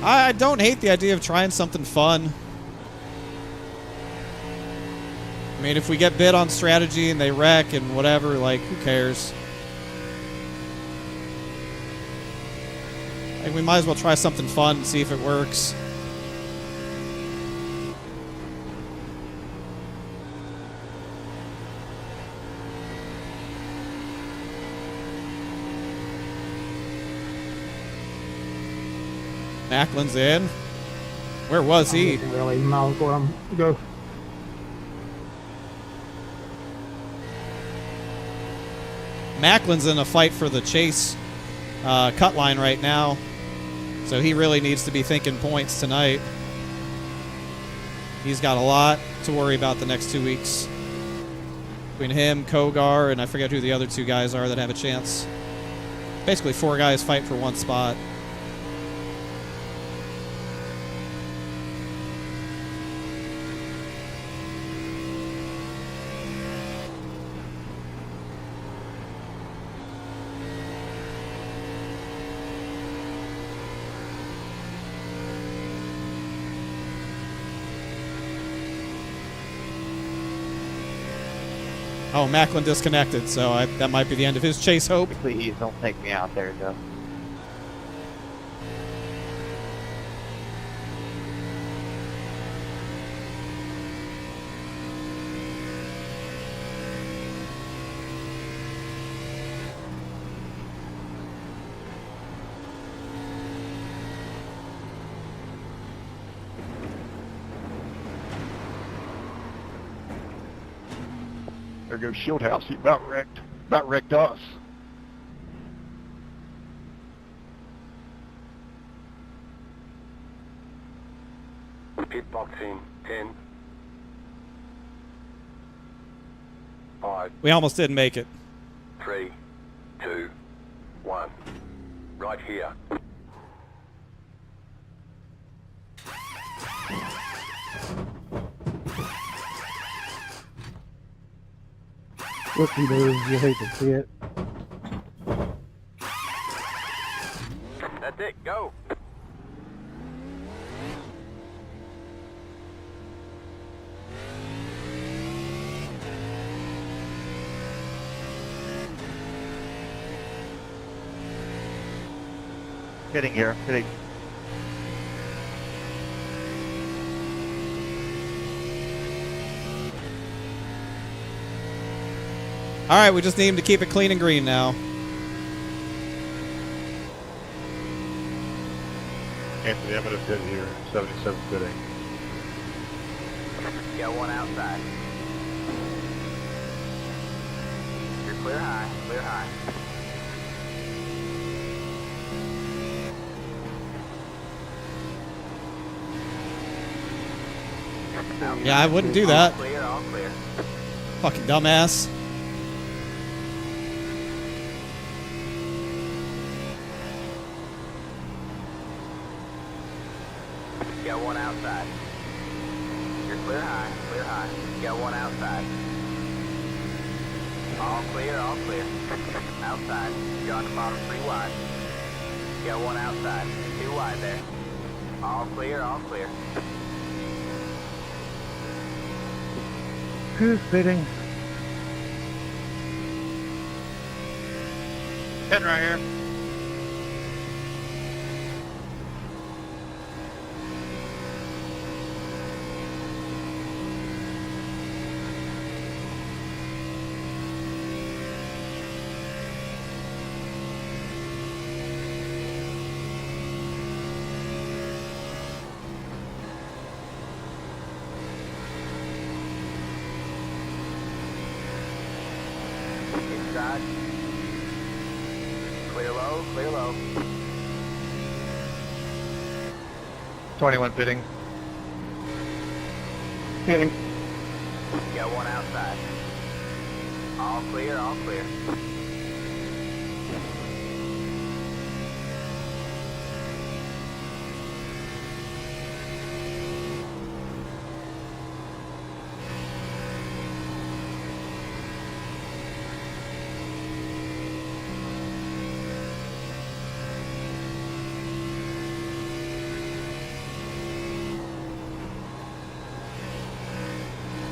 I don't hate the idea of trying something fun. I mean, if we get bid on strategy and they wreck and whatever, like, who cares? Like, we might as well try something fun and see if it works. Macklin's in. Where was he? Really know where I'm go. Macklin's in a fight for the chase cut line right now, so he really needs to be thinking points tonight. He's got a lot to worry about the next 2 weeks. Between him, Kogar, and I forget who the other two guys are that have a chance. Basically 4 guys fight for one spot. Oh, Macklin disconnected, so that might be the end of his chase hope. Please don't take me out there, though. There goes Shieldhouse. He about wrecked us. Pit box in 10, 5, We almost didn't make it. 3, 2, 1. Right here. Rookie moves, you hate to see it. That's it. Go. Hitting here. Hitting. All right, we just need him to keep it clean and green now. Anthony, I'm going to pit here. 77 pitting. Got one outside. You're clear high. Clear high. Yeah, I wouldn't do All that. clear. All clear. Fucking dumbass. Got one outside. You're clear high. Clear high. Got one outside. All clear. All clear. Outside. You're on the bottom 3 wide. Got one outside. 2 wide there. All clear. All clear. Who's pitting? Heading right here. Inside. Clear low. Clear low. 21 pitting. Hitting. Got one outside. All clear. All clear.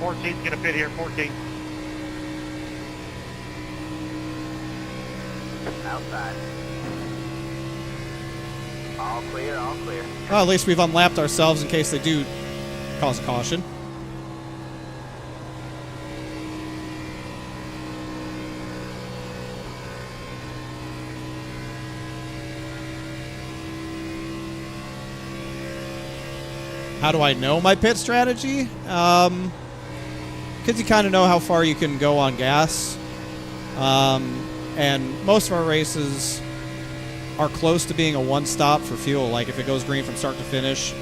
Fourteen's gonna fit here. 14. Outside. All clear. All clear. Well, at least we've unlapped ourselves in case they do cause a caution. How do I know my pit strategy? Because you kind of know how far you can go on gas. And most of our races are close to being a one-stop for fuel. Like if it goes green from start to finish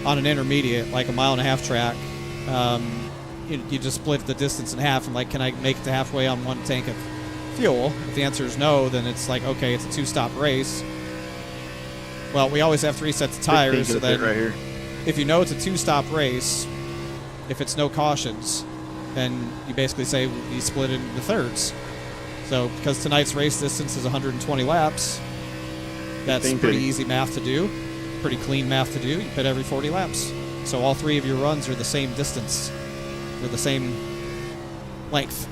on an intermediate, like a 1.5 mile track, you just split the distance in half and like, can I make it to halfway on one tank of fuel? If the answer is no, then it's like, okay, it's a 2-stop race. Well, we always have 3 sets of tires, so then right here. if you know it's a 2-stop race, if it's no cautions, then you basically say you split it into thirds. So because tonight's race distance is 120 laps, that's pretty easy math to do, pretty clean math to do. You pit every 40 laps. So all 3 of your runs are the same distance, or the same length.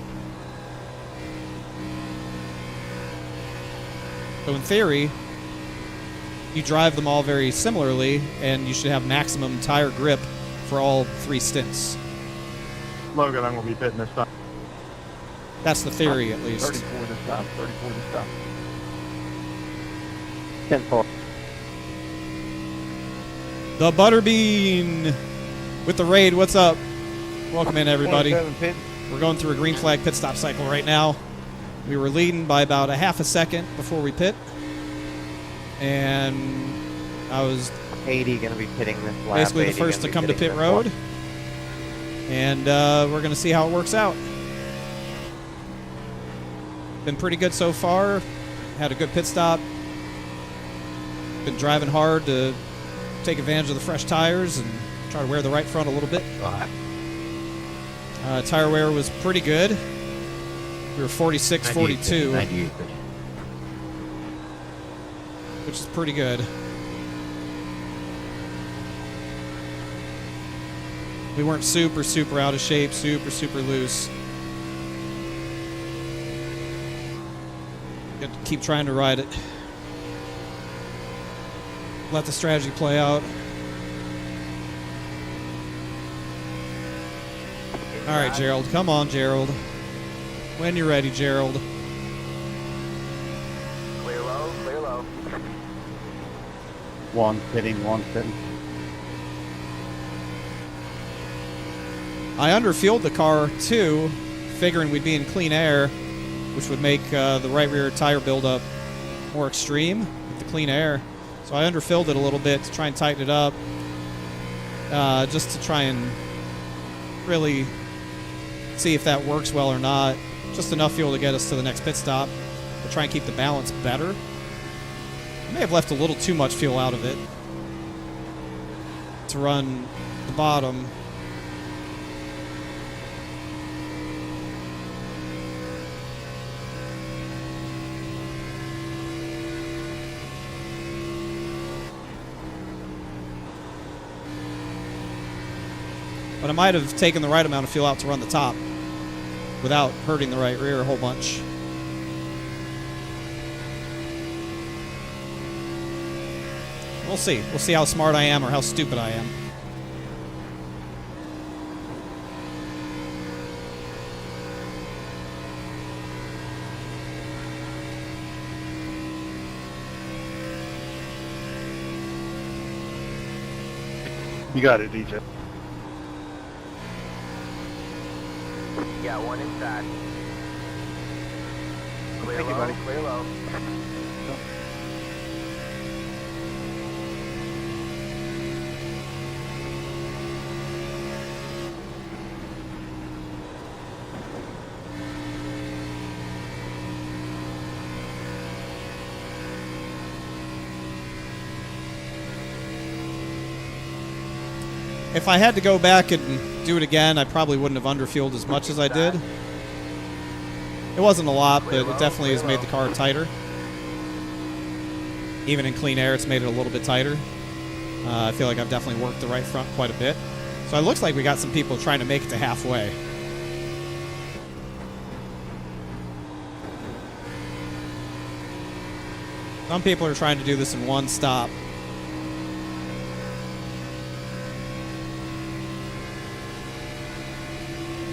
So in theory, you drive them all very similarly, and you should have maximum tire grip for all 3 stints. Logan, I'm going to be pitting this time. That's the theory, at least. 34 this time. 34 this time. 10-4. The Butterbean with the raid. What's up? Welcome in, everybody. 27 pit. We're going through a green flag pit stop cycle right now. We were leading by about a half a second before we pit. And I was 80 going to be pitting this lap. basically the 80 first to gonna be come to pitting pit this road. lap. And we're going to see how it works out. Been pretty good so far. Had a good pit stop. Been driving hard to take advantage of the fresh tires and try to wear the right front a little bit. Tire wear was pretty good. We were 46, 42, which is pretty good. We weren't super, super out of shape, super, super loose. Got to keep trying to ride it. Let the strategy play out. All right, Gerald. Come on, Gerald. When you're ready, Gerald. Clear low, clear low. One pitting, one pitting. I underfueled the car, too, figuring we'd be in clean air, which would make the right rear tire buildup more extreme with the clean air. So I underfilled it a little bit to try and tighten it up, just to try and really see if that works well or not. Just enough fuel to get us to the next pit stop, to try and keep the balance better. I may have left a little too much fuel out of it to run the bottom. But I might have taken the right amount of fuel out to run the top without hurting the right rear a whole bunch. We'll see. We'll see how smart I am or how stupid I am. You got it, DJ. You got one inside. Clear Thank you, low, buddy. clear low. If I had to go back and do it again, I probably wouldn't have underfueled as much as I did. It wasn't a lot, but it definitely has made the car tighter. Even in clean air, it's made it a little bit tighter. I feel like I've definitely worked the right front quite a bit. So it looks like we got some people trying to make it to halfway. Some people are trying to do this in one stop.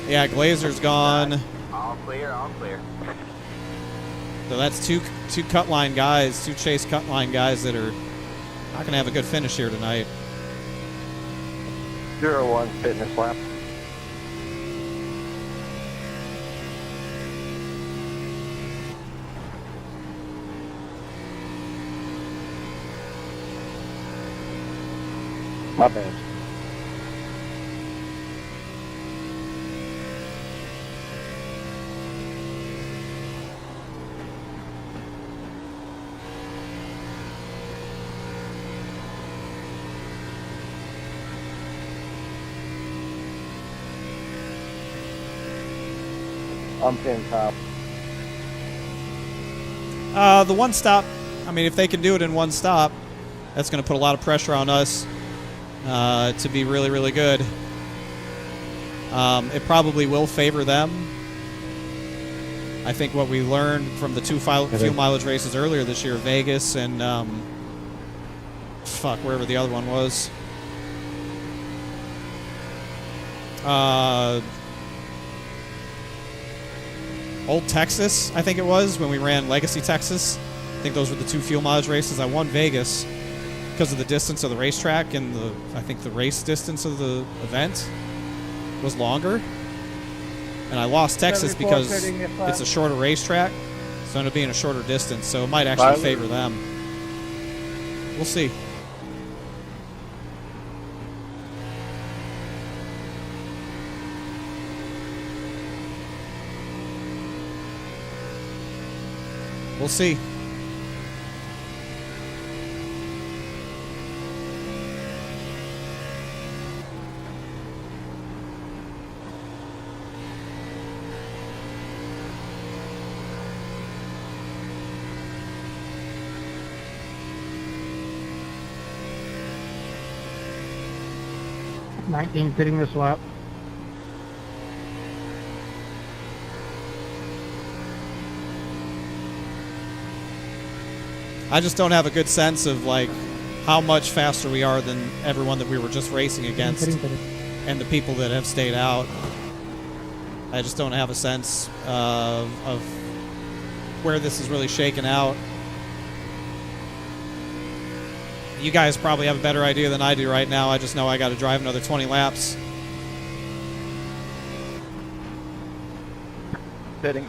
Yeah, Glazer's gone. All clear, all clear. So that's two cut line guys, two chase cut line guys that are not going to have a good finish here tonight. 0-1 fitness lap. My bad. I'm pin top. The one stop, I mean, if they can do it in one stop, that's going to put a lot of pressure on us to be really, really good. It probably will favor them I think what we learned from the two fuel mileage races earlier this year, Vegas and wherever the other one was. Old Texas, I think it was, when we ran Legacy Texas. I think those were the two fuel mileage races. I won Vegas because of the distance of the racetrack, and I think the race distance of the event was longer. And I lost Texas because it's a shorter racetrack, so it ended up being a shorter distance, so it might actually favor them. We'll see. We'll see. Nineteen pitting this lap. I just don't have a good sense of like how much faster we are than everyone that we were just racing against and the people that have stayed out. I just don't have a sense of where this is really shaken out. You guys probably have a better idea than I do right now. I just know I got to drive another 20 laps. Pitting.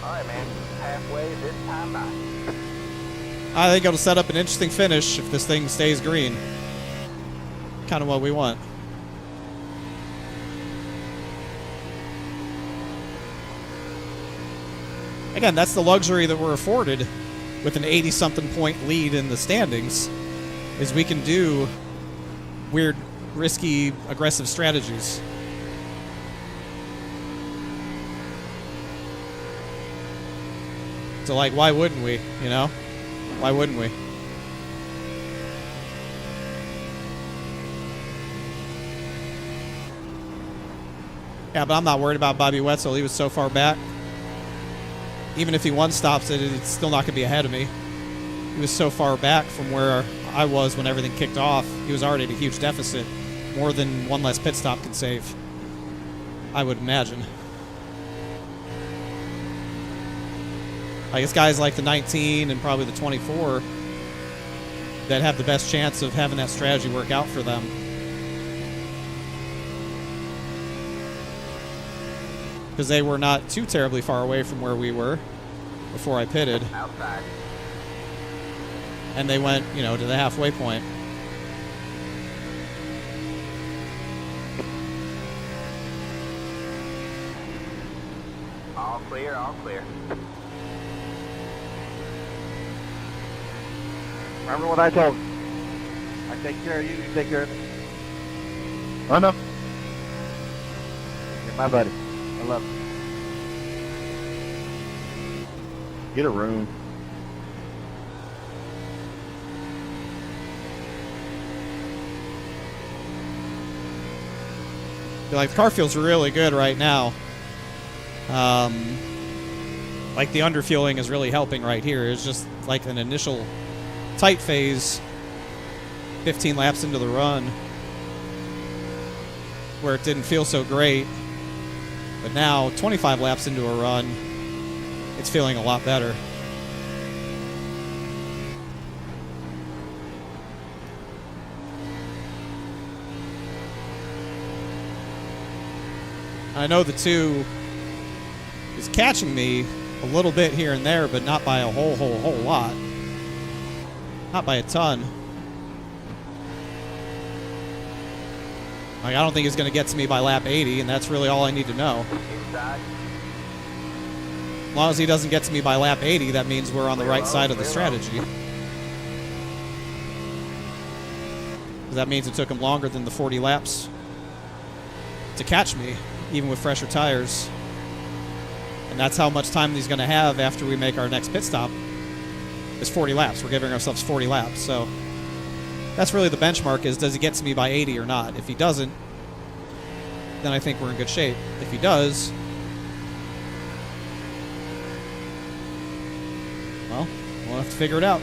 All right, man. Halfway this time by. I think it'll set up an interesting finish if this thing stays green. Kind of what we want. Again, that's the luxury that we're afforded with an 80-something point lead in the standings, is we can do weird, risky, aggressive strategies. So, like, why wouldn't we, you know? Why wouldn't we? Yeah, but I'm not worried about Bobby Wetzel. He was so far back. Even if he one-stops it, it's still not going to be ahead of me. He was so far back from where I was when everything kicked off. He was already at a huge deficit. More than one less pit stop can save, I would imagine. I guess guys like the 19 and probably the 24 that have the best chance of having that strategy work out for them. Because they were not too terribly far away from where we were before I pitted. Outside. And they went, you know, to the halfway point. All clear, all clear. Remember what I told you. I take care of you, you take care of me. I know. You're my buddy. I love you. Get a room. Like, the car feels really good right now. Like, the underfueling is really helping right here. It's just like an initial tight phase 15 laps into the run where it didn't feel so great. But now, 25 laps into a run, it's feeling a lot better. I know the 2 is catching me a little bit here and there, but not by a whole lot. Not by a ton. Like, I don't think he's going to get to me by lap 80, and that's really all I need to know. Inside. As long as he doesn't get to me by lap 80, that means we're on the right side of the strategy. 'Cause that means it took him longer than the 40 laps to catch me, even with fresher tires. And that's how much time he's going to have after we make our next pit stop. Is 40 laps. We're giving ourselves 40 laps. So that's really the benchmark, is does he get to me by 80 or not? If he doesn't, then I think we're in good shape. If he does, well, we'll have to figure it out.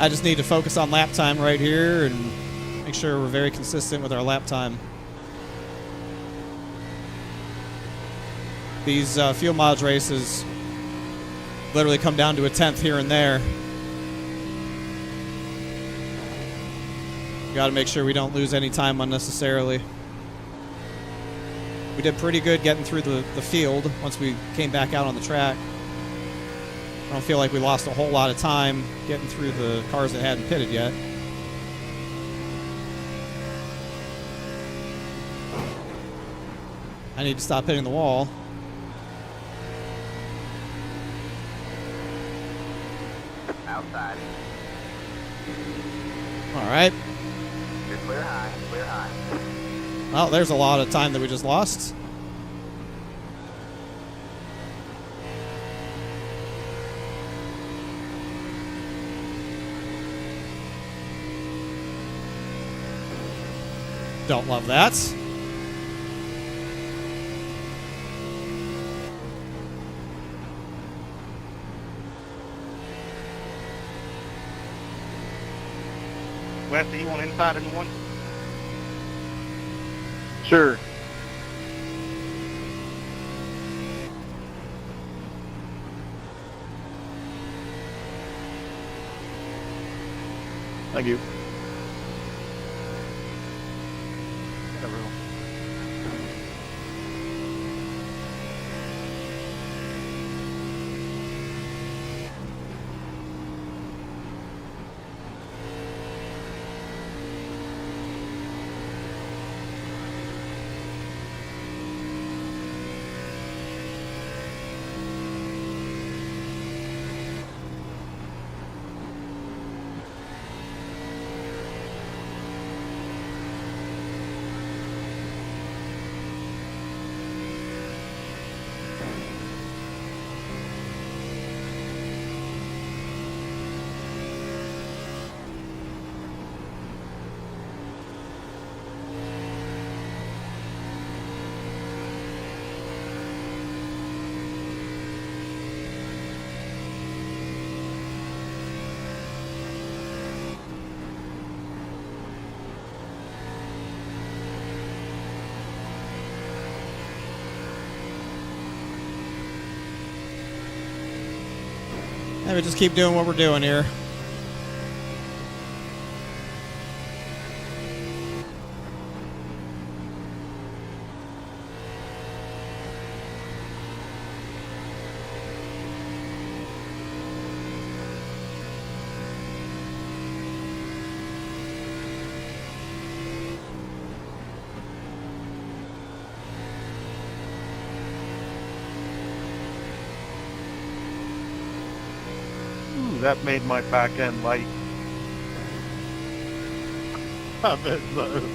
I just need to focus on lap time right here and make sure we're very consistent with our lap time. These fuel mileage races literally come down to a tenth here and there. Got to make sure we don't lose any time unnecessarily. We did pretty good getting through the field once we came back out on the track. I don't feel like we lost a whole lot of time getting through the cars that hadn't pitted yet. I need to stop hitting the wall. Outside. All right. You're clear high. Clear high. Well, there's a lot of time that we just lost. Don't love that. Westy, you want inside anyone? Sure. Thank you. Maybe just keep doing what we're doing here. that made my back end light. I bet so.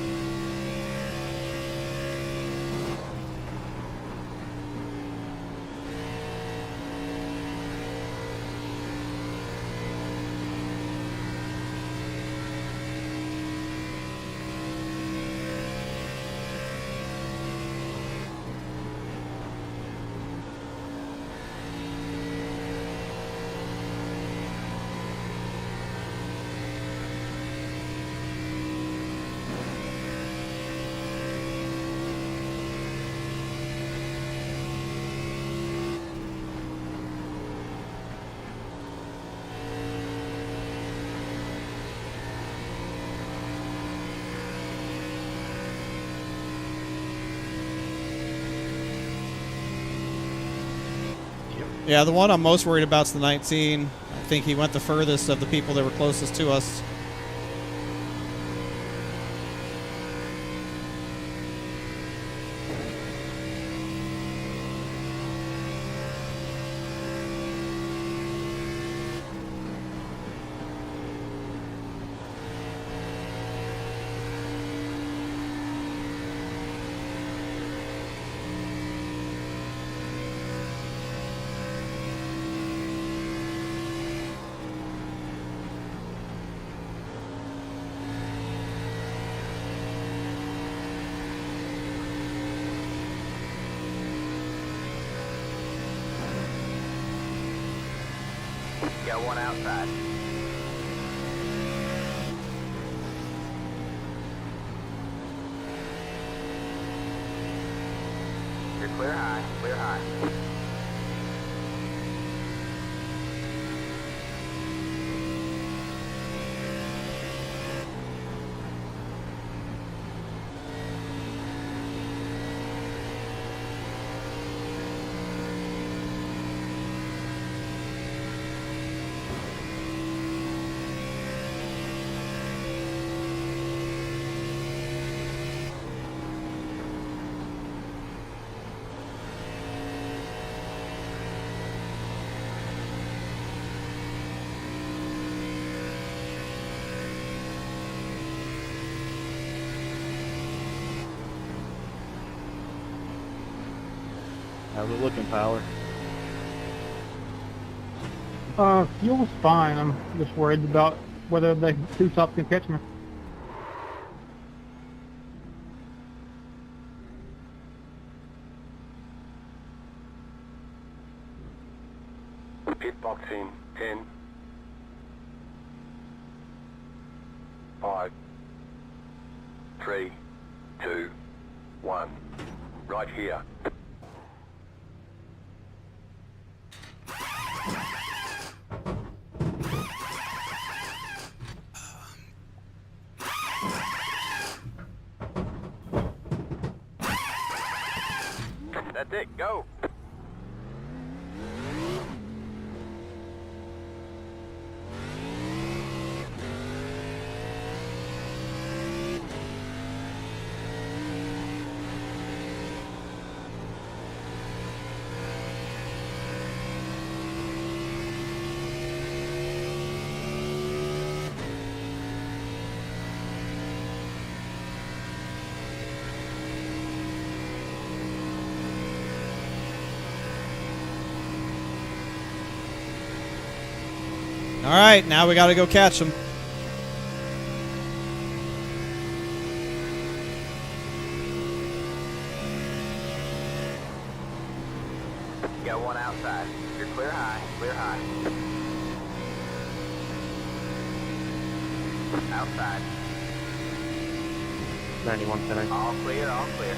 Yeah, the one I'm most worried about is the 19. I think he went the furthest of the people that were closest to us. Got one outside. You're clear high, clear high. How's it looking, Tyler? Fuel's fine. I'm just worried about whether the two stops can catch me. Pit box in 10, 5, 3, 2, 1. Right here. That's it, go. All right, now we got to go catch him. Got one outside. You're clear high, clear high. Outside. 91 center. All clear, all clear.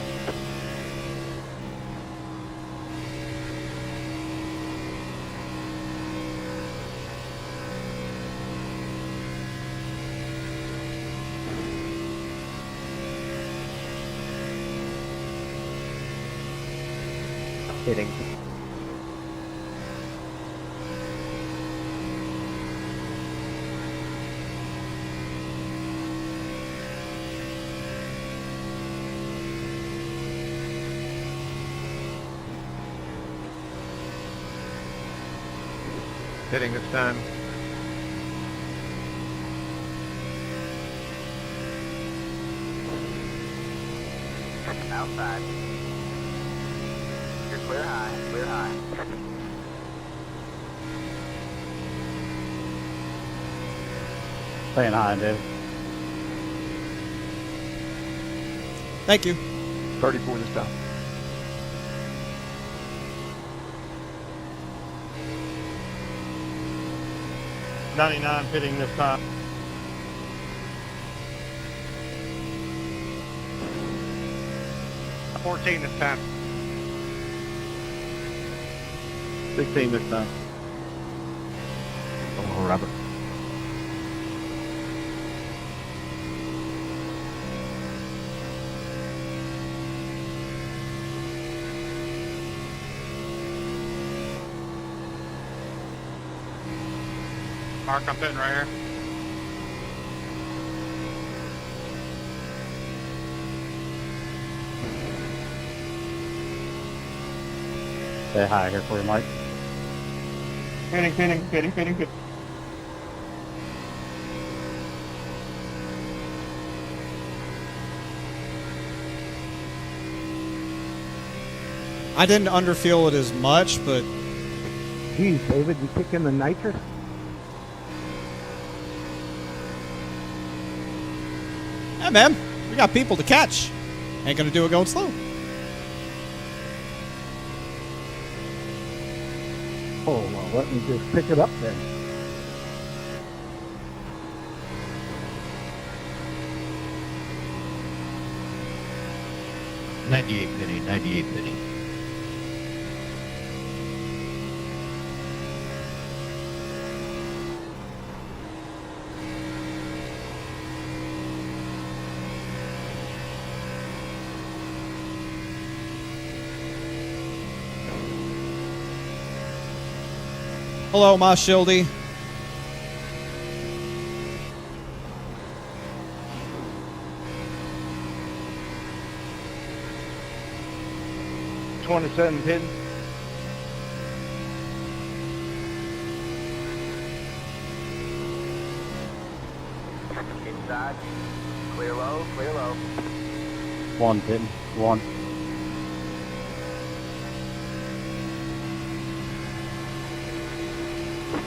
Hitting. Hitting this time. Outside. You're clear high, clear high. Staying high, Dave. Thank you. 34 this time. '99 pitting this time. A 14 this time. 16 this time. Oh, Robert. Mark, I'm putting right here. Stay high here for you, Mike. Pitting. I didn't underfuel it as much, but Geez, David, you kick in the nitrous? yeah, man, we got people to catch. Ain't gonna do it going slow. Oh, well, let me just pick it up then. '98 penny. Hello, Ma Shildy. '27 pitting. Inside. Clear low, clear low. 1 pitting. 1.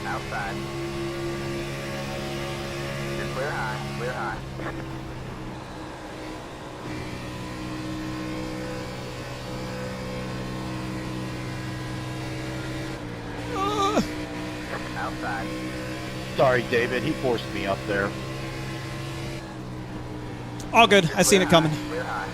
Outside. You're clear high, clear high. Outside. Sorry, David. He forced me up there. All good. I seen it coming. Clear high.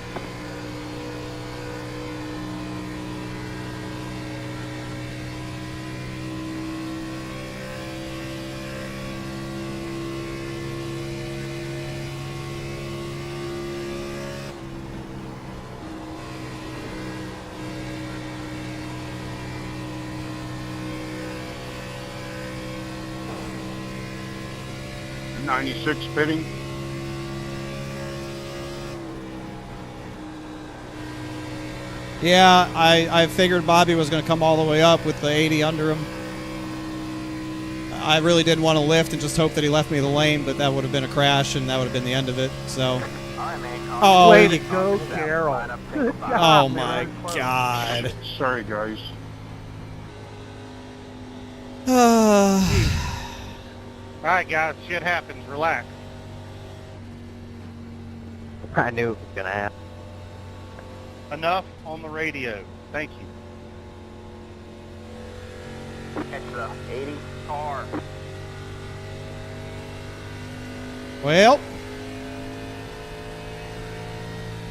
'96 pitting. Yeah, I figured Bobby was going to come all the way up with the 80 under him. I really didn't want to lift and just hope that he left me the lane, but that would have been a crash and that would have been the end of it. So, All right, man. oh, Way to go, Carol. Good oh job, my man. God. Sorry, guys. All right, guys. Shit happens. Relax. I knew it was gonna happen. Enough on the radio. Thank you. It's the 80 car. Well,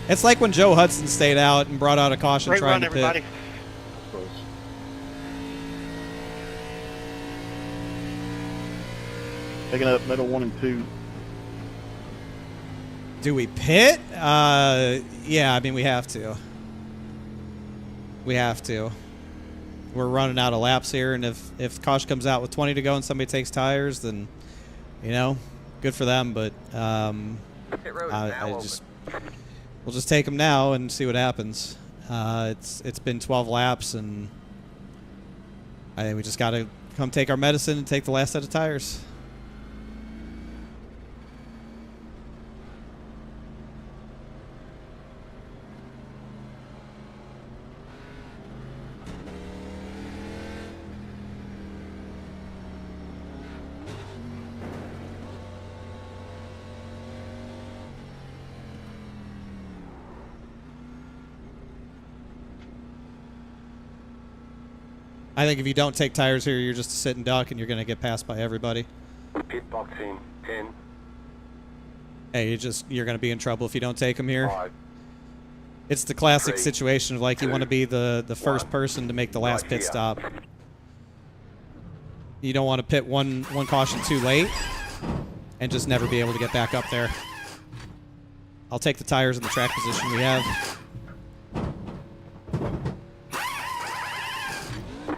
it's like when Joe Hudson stayed out and brought out a caution Great trying run, to pit. everybody. Picking up middle 1 and 2. Do we pit? Yeah, I mean, we have to. We have to. We're running out of laps here, and if caution comes out with 20 to go and somebody takes tires, then, you know, good for them. But Pit road is now we'll just take them now and see what happens. It's been 12 laps, and I think we just got to come take our medicine and take the last set of tires. I think if you don't take tires here, you're just a sit and duck, and you're going to get passed by everybody. Pit box in 10, Hey, you're going to be in trouble if you don't take them here. 5, It's the classic 3, situation of like you want to 2, be the first 1. person to make the last Right pit here. stop. You don't want to pit one caution too late and just never be able to get back up there. I'll take the tires in the track position we have.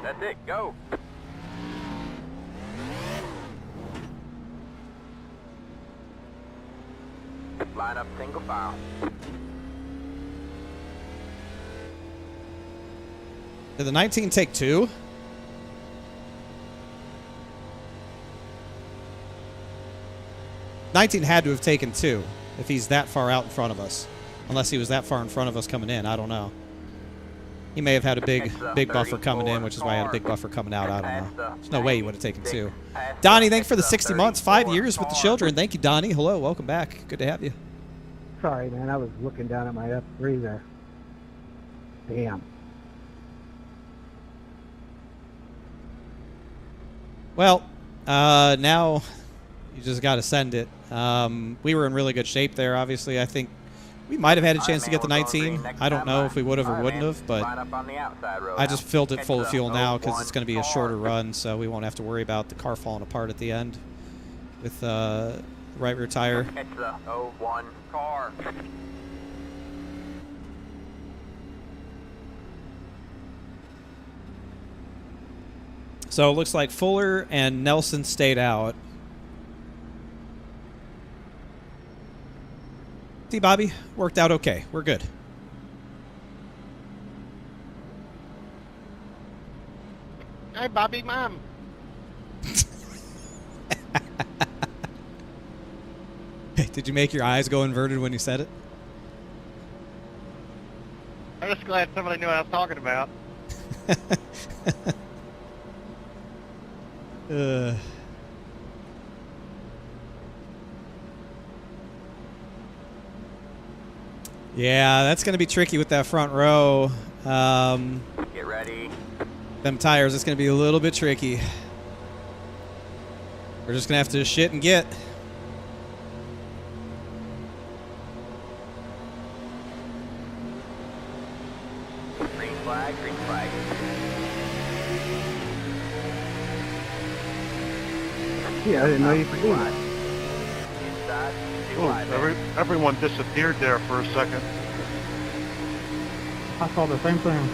That's it. Go. Line up single file. Did the 19 take 2? '19 had to have taken 2 if he's that far out in front of us. Unless he was that far in front of us coming in. I don't know. He may have had a big buffer coming in, which is why I had a big buffer coming out. I don't know. There's no way he would have taken 2. Donnie, thanks for the 60 months. 5 years with the children. Thank you, Donnie. Hello. Welcome back. Good to have you. Sorry, man. I was looking down at my F3 there. Damn. Well, now you just got to send it. We were in really good shape there, obviously. I think we might have had a chance to get the 19. I don't know if we would have or wouldn't have, but I just filled it full of fuel now because it's going to be a shorter run, so we won't have to worry about the car falling apart at the end with right rear tire. Catch the 01 car. So it looks like Fuller and Nelson stayed out. See, Bobby, worked out okay. We're good. Hey, Bobby, Mom. Did you make your eyes go inverted when you said it? I'm just glad somebody knew what I was talking about. Yeah, that's going to be tricky with that front row. Get ready. Them tires, it's going to be a little bit tricky. We're just going to have to shit and get. Green flag, green flag. Yeah, I didn't know you could do that. Inside, too Oh, wide there. everyone disappeared there for a second. I saw the same thing.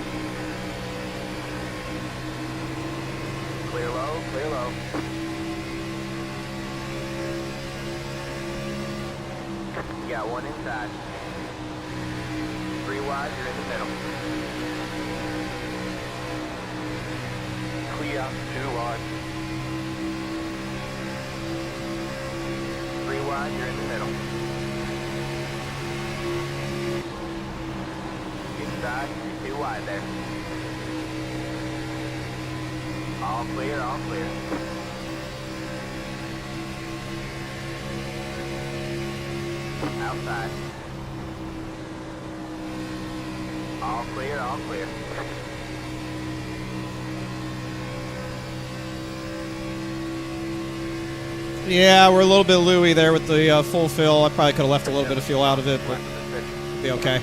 Clear low, clear low. You got one inside. 3 wide, you're in the middle. clear 2 wide. 3 wide, you're in the middle. Inside, 2 wide there. All clear, all clear. Outside. All clear, all clear. Yeah, we're a little bit Louie there with the full fill. I probably could have left a little bit of fuel out of it, but be okay.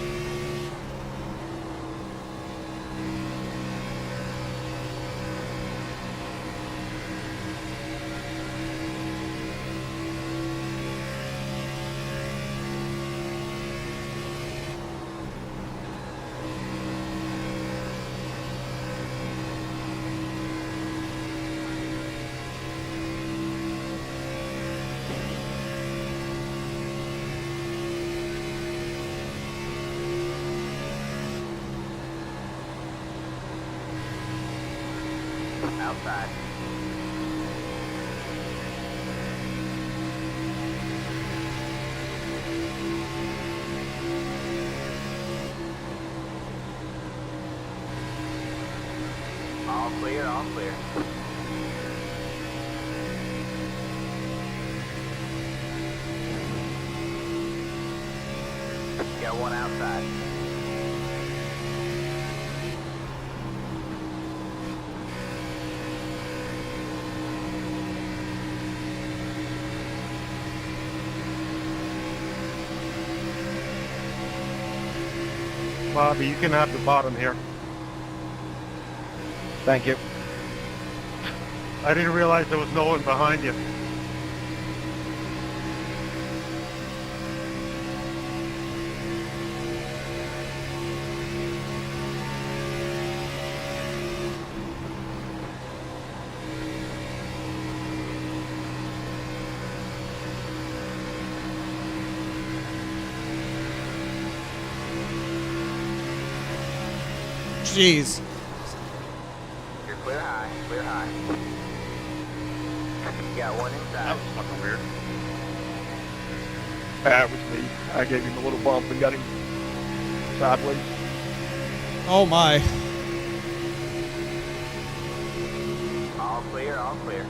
Outside. All clear, all clear. Got one outside. Bobby, you can have the bottom here. Thank you. I didn't realize there was no one behind you. Jeez. You're clear high, clear high. You got one That inside. was fucking weird. That was me. I gave him a little bump and got him sideways. Oh my. All clear, all clear.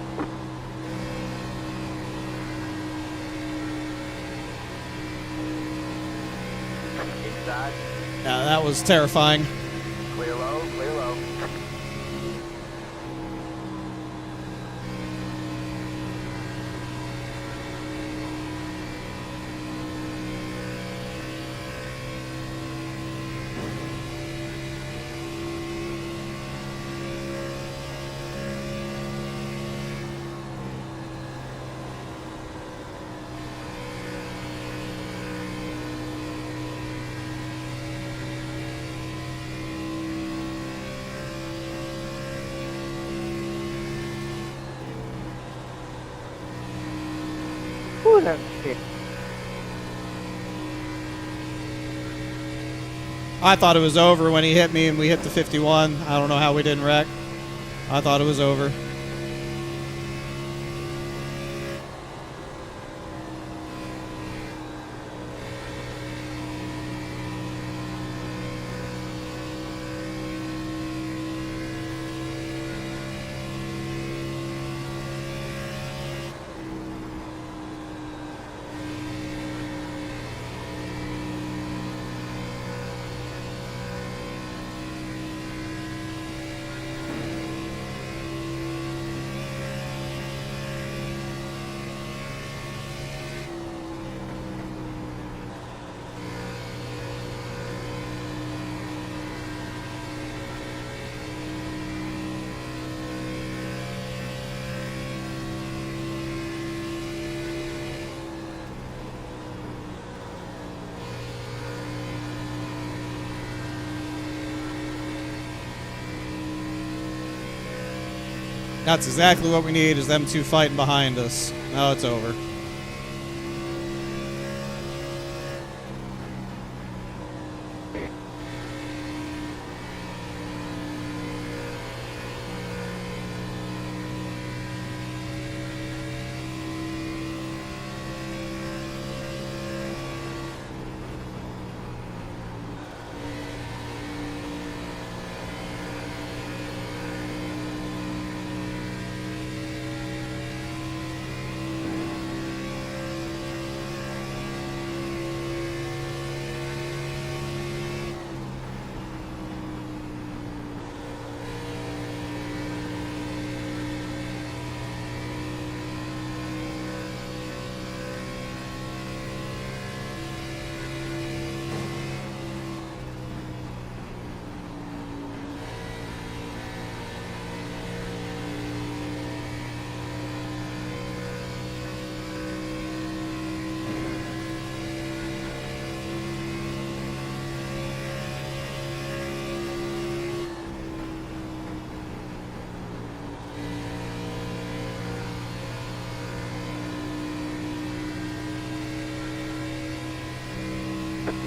Inside, Yeah, that was terrifying. clear low, clear low. Ooh, that was sick. I thought it was over when he hit me and we hit the 51. I don't know how we didn't wreck. I thought it was over. That's exactly what we need, is them two fighting behind us. Now it's over.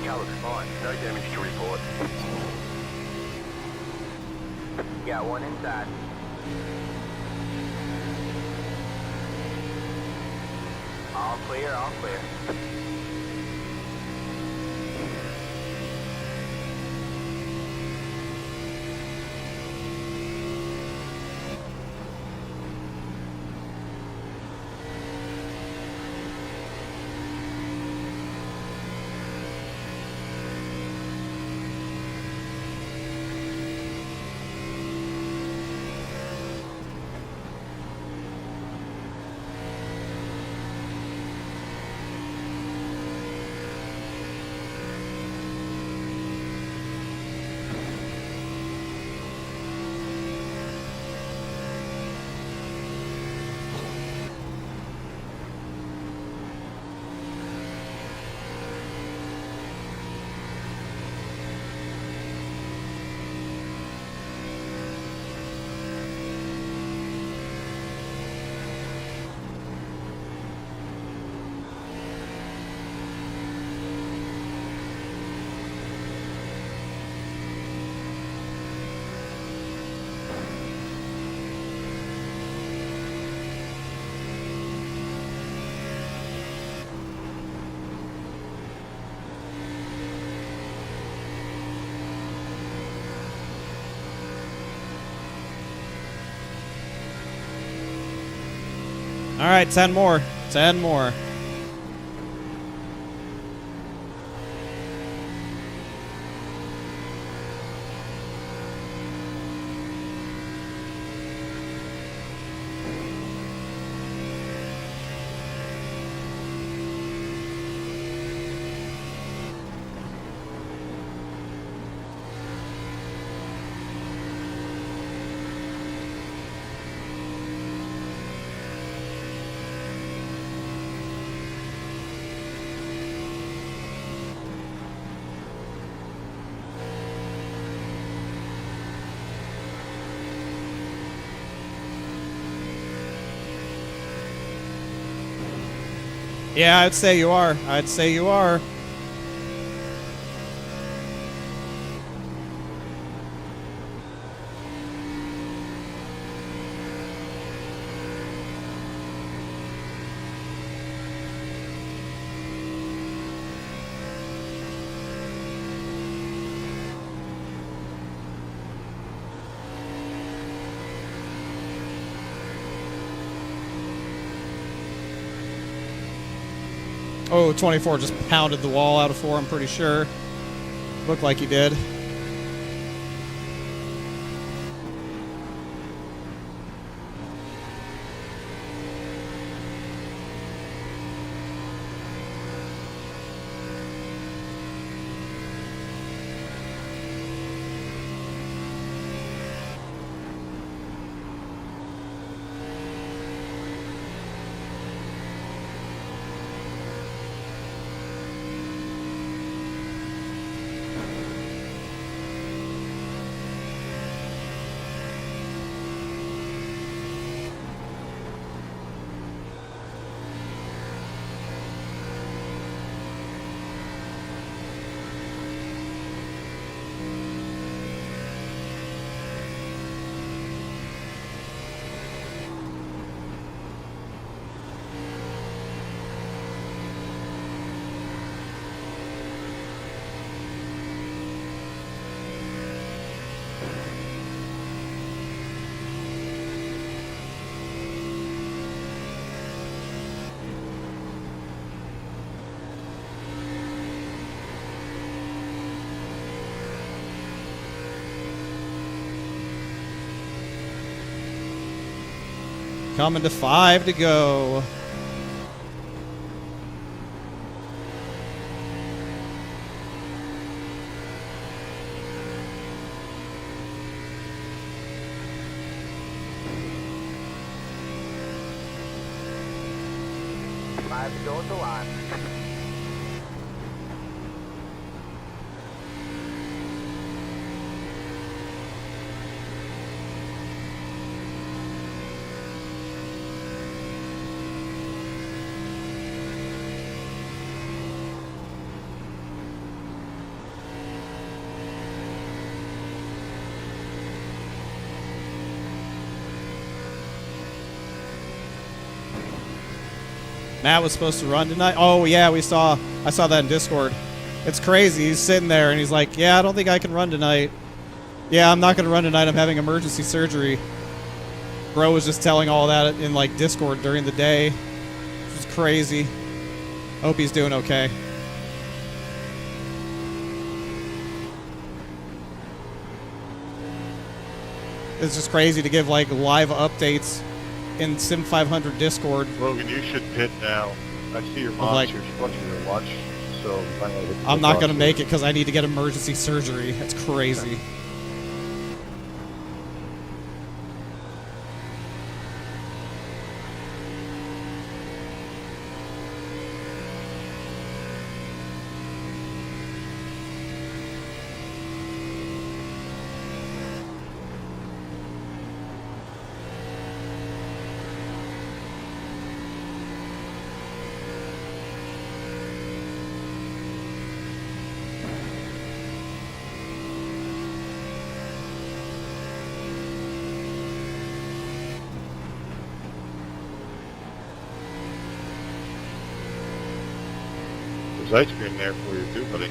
Car looks fine. No damage to report. You got one inside. All clear, all clear. All right, 10 more. 10 more. Yeah, I'd say you are. I'd say you are. Oh, 24 just pounded the wall out of 4, I'm pretty sure. Looked like he did. Coming to 5 to go. Five to go at the line. Matt was supposed to run tonight. Oh yeah, I saw that in Discord. It's crazy. He's sitting there and he's like, yeah, I don't think I can run tonight. Yeah, I'm not gonna run tonight. I'm having emergency surgery. Bro was just telling all that in like Discord during the day. It was crazy. Hope he's doing okay. It's just crazy to give like live updates in SIM500 Discord. Logan, you should pit now. I see your monitor. You're watching your watch, so you might want to hit the I'm not going to box make here. it because I need to get emergency surgery. That's crazy. There's ice cream there for you too, buddy.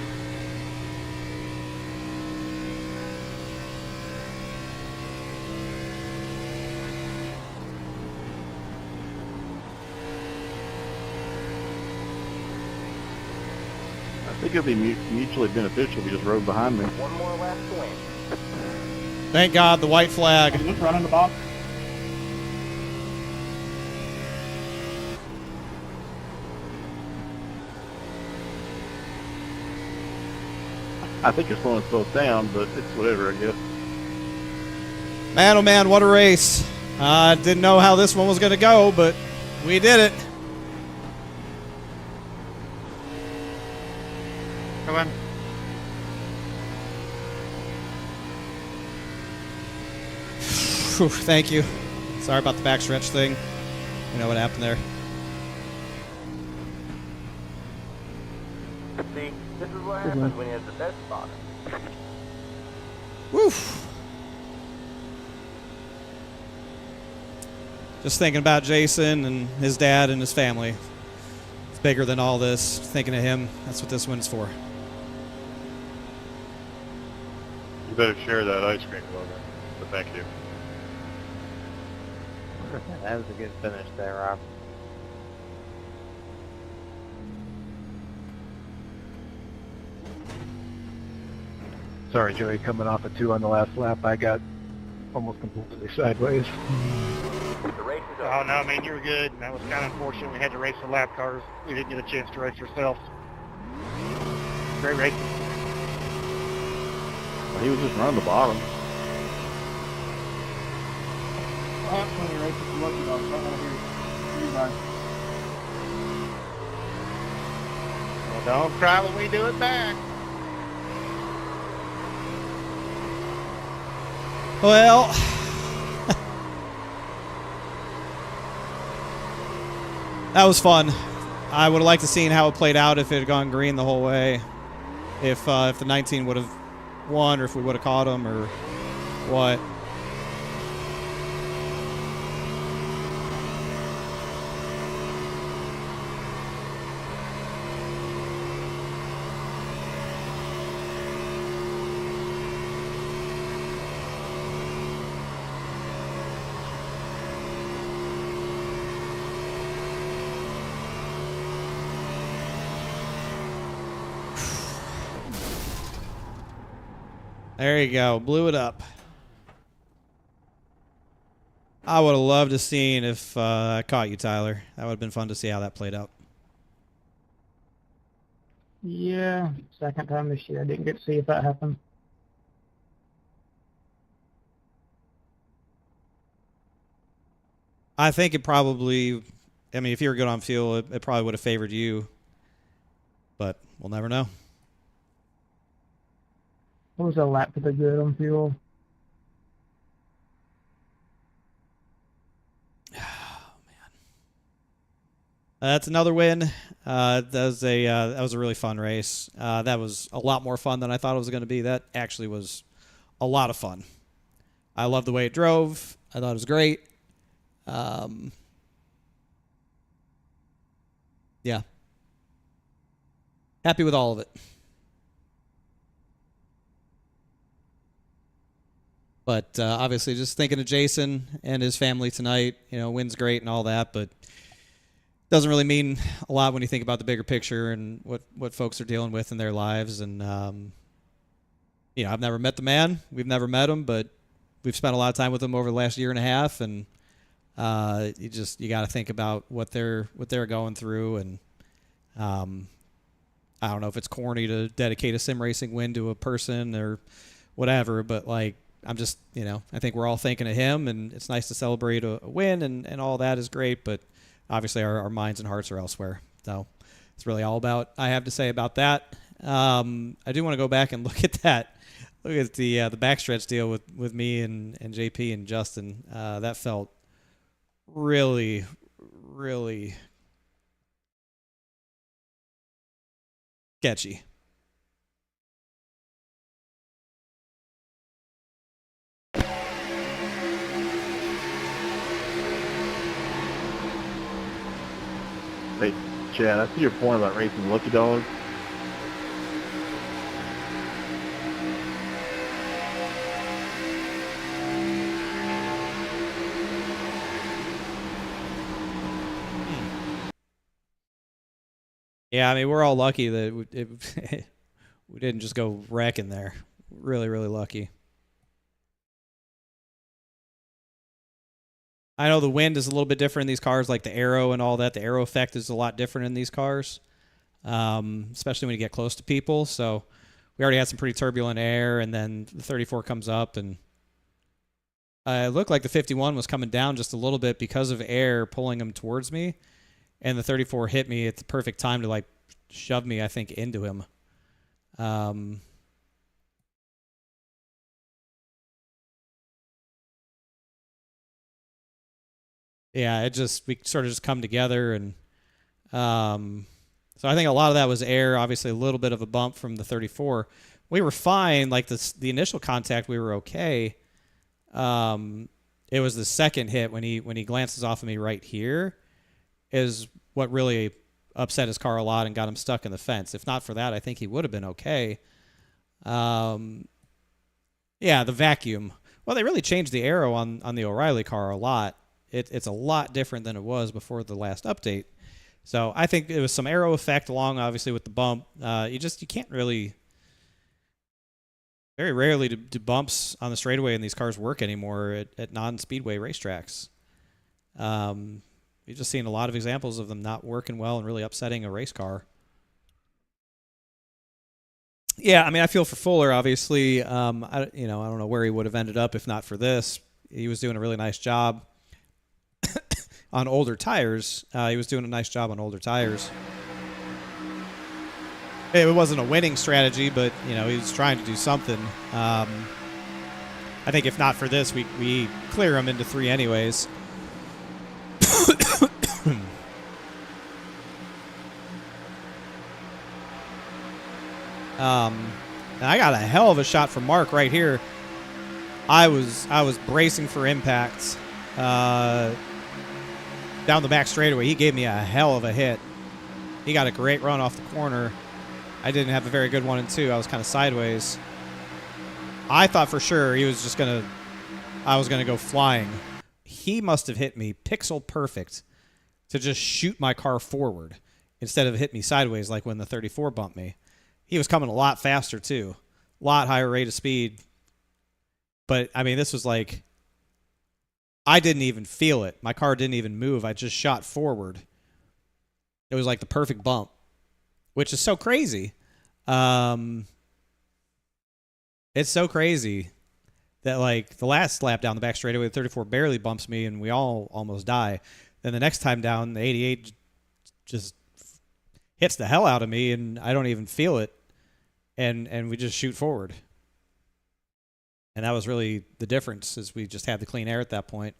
think it'd be mutually beneficial if you just rode behind me. One more lap to win. Thank God, the white flag. Just running the box. I think you're slowing stuff down, but it's whatever, I guess. Man, oh man, what a race. I didn't know how this one was going to go, but we did it. Come on. Whew, thank you. Sorry about the backstretch thing. You know what happened there. See, this is what happens when you have the best spotter. Woof. Just thinking about Jason and his dad and his family. It's bigger than all this. Thinking of him, that's what this one's for. You better share that ice cream, Logan. But thank you. That was a good finish there, Rob. Sorry, Joey, coming off a 2 on the last lap, I got almost completely sideways. The race is over. Oh, no, man, you were good. That was kind of unfortunate. We had to race the lap cars. We didn't get a chance to race ourselves. Great racing. He was just running the bottom. What happens when you race with the lucky dogs? I don't want to hear you guys. Well, don't cry when we do it back. Well, that was fun. I would have liked to seen how it played out if it had gone green the whole way. If the 19 would have won, or if we would have caught him, or what. There you go. Blew it up. I would have loved to seen if I caught you, Tyler. That would have been fun to see how that played out. Yeah, second time this year. I didn't get to see if that happened. I think it probably, I mean, if you were good on fuel, it probably would have favored you. But we'll never know. What was a lap to the good on fuel? That's another win. That was a really fun race. That was a lot more fun than I thought it was going to be. That actually was a lot of fun. I loved the way it drove. I thought it was great. Yeah. Happy with all of it. But obviously, just thinking of Jason and his family tonight. You know, win's great and all that, but doesn't really mean a lot when you think about the bigger picture and what folks are dealing with in their lives. And you know, I've never met the man. We've never met him, but we've spent a lot of time with him over the last year and a half. And you got to think about what they're going through. And I don't know if it's corny to dedicate a sim racing win to a person or whatever, but like, I'm just, you know, I think we're all thinking of him, and it's nice to celebrate a win, and all that is great, but obviously our minds and hearts are elsewhere. So it's really all about I have to say about that. I do want to go back and look at that. Look at the backstretch deal with me and JP and Justin. That felt really, really sketchy. Hey, Chad, I see your point about racing lucky dogs. Yeah, I mean, we're all lucky that we didn't just go wrecking there. Really, really lucky. I know the wind is a little bit different in these cars, like the aero and all that. The aero effect is a lot different in these cars, especially when you get close to people. So we already had some pretty turbulent air, and then the 34 comes up, and it looked like the 51 was coming down just a little bit because of air pulling him towards me, and the 34 hit me at the perfect time to like shove me, I think, into him. Yeah, we sort of just come together, and so I think a lot of that was air. Obviously, a little bit of a bump from the 34. We were fine. Like the initial contact, we were okay. It was the second hit when he glances off of me right here is what really upset his car a lot and got him stuck in the fence. If not for that, I think he would have been okay. Yeah, the vacuum. Well, they really changed the aero on the O'Reilly car a lot. It's a lot different than it was before the last update. So I think it was some aero effect along, obviously, with the bump. You can't really... Very rarely do bumps on the straightaway in these cars work anymore at non-speedway racetracks. You've just seen a lot of examples of them not working well and really upsetting a race car. Yeah, I mean, I feel for Fuller, obviously. I don't know where he would have ended up if not for this. He was doing a really nice job on older tires. It wasn't a winning strategy, but he was trying to do something. I think if not for this, we clear him into 3 anyways. And I got a hell of a shot from Mark right here. I was bracing for impact down the back straightaway. He gave me a hell of a hit. He got a great run off the corner. I didn't have a very good 1 and 2. I was kind of sideways. I thought for sure I was gonna go flying. He must have hit me pixel perfect to just shoot my car forward instead of hit me sideways like when the 34 bumped me. He was coming a lot faster too, a lot higher rate of speed. But I mean, this was like, I didn't even feel it. My car didn't even move. I just shot forward. It was like the perfect bump, which is so crazy. It's so crazy that like the last lap down the back straightaway, the 34 barely bumps me and we all almost die. Then the next time down, the 88 just hits the hell out of me and I don't even feel it. And we just shoot forward. And that was really the difference, is we just had the clean air at that point.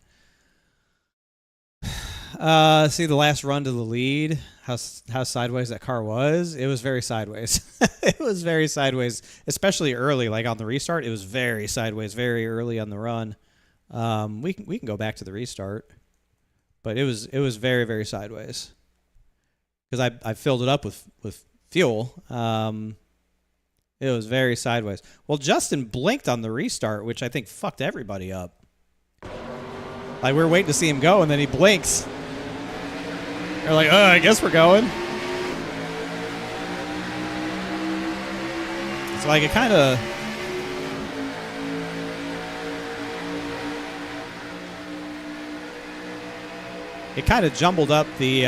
See the last run to the lead, how sideways that car was. It was very sideways. It was very sideways, especially early, like on the restart. It was very sideways, very early on the run. We can go back to the restart, but it was very, very sideways because I filled it up with fuel. It was very sideways. Well, Justin blinked on the restart, which I think fucked everybody up. Like, we were waiting to see him go, and then he blinks. They're like, I guess we're going. It's like it kind of... It kind of jumbled up the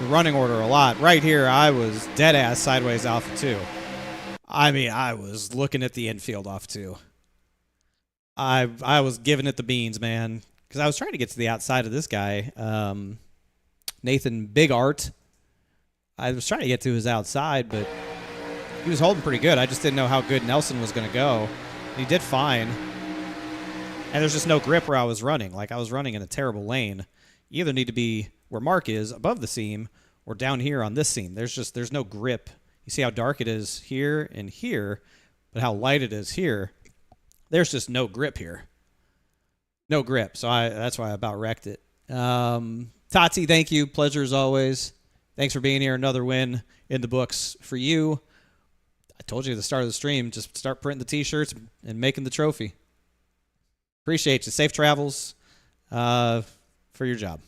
running order a lot. Right here, I was dead-ass sideways Alpha 2. I mean, I was looking at the infield off 2. I was giving it the beans, man, because I was trying to get to the outside of this guy, Nathan Big Art. I was trying to get to his outside, but he was holding pretty good. I just didn't know how good Nelson was going to go. He did fine. And there's just no grip where I was running. Like, I was running in a terrible lane. You either need to be where Mark is, above the seam, or down here on this seam. There's no grip. You see how dark it is here and here, but how light it is here. There's just no grip here. No grip. So that's why I about wrecked it. Tati, thank you. Pleasure as always. Thanks for being here. Another win in the books for you. I told you at the start of the stream, just start printing the T-shirts and making the trophy. Appreciate you. Safe travels for your job.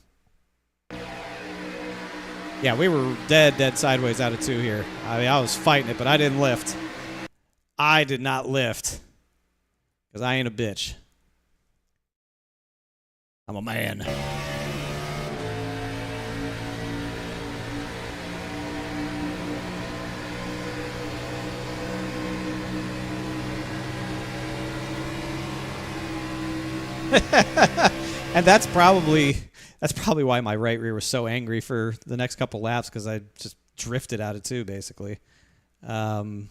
Yeah, we were dead sideways out of 2 here. I mean, I was fighting it, but I didn't lift. I did not lift. Because I ain't a bitch. I'm a man. And that's probably why my right rear was so angry for the next couple laps, because I just drifted out of 2 basically. Yeah,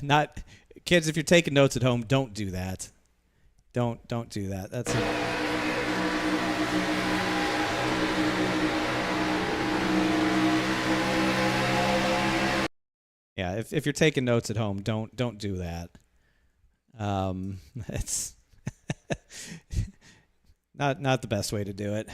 not kids. If you're taking notes at home, don't do that. Don't do that. That's it. Yeah, if you're taking notes at home, don't do that. It's not the best way to do it.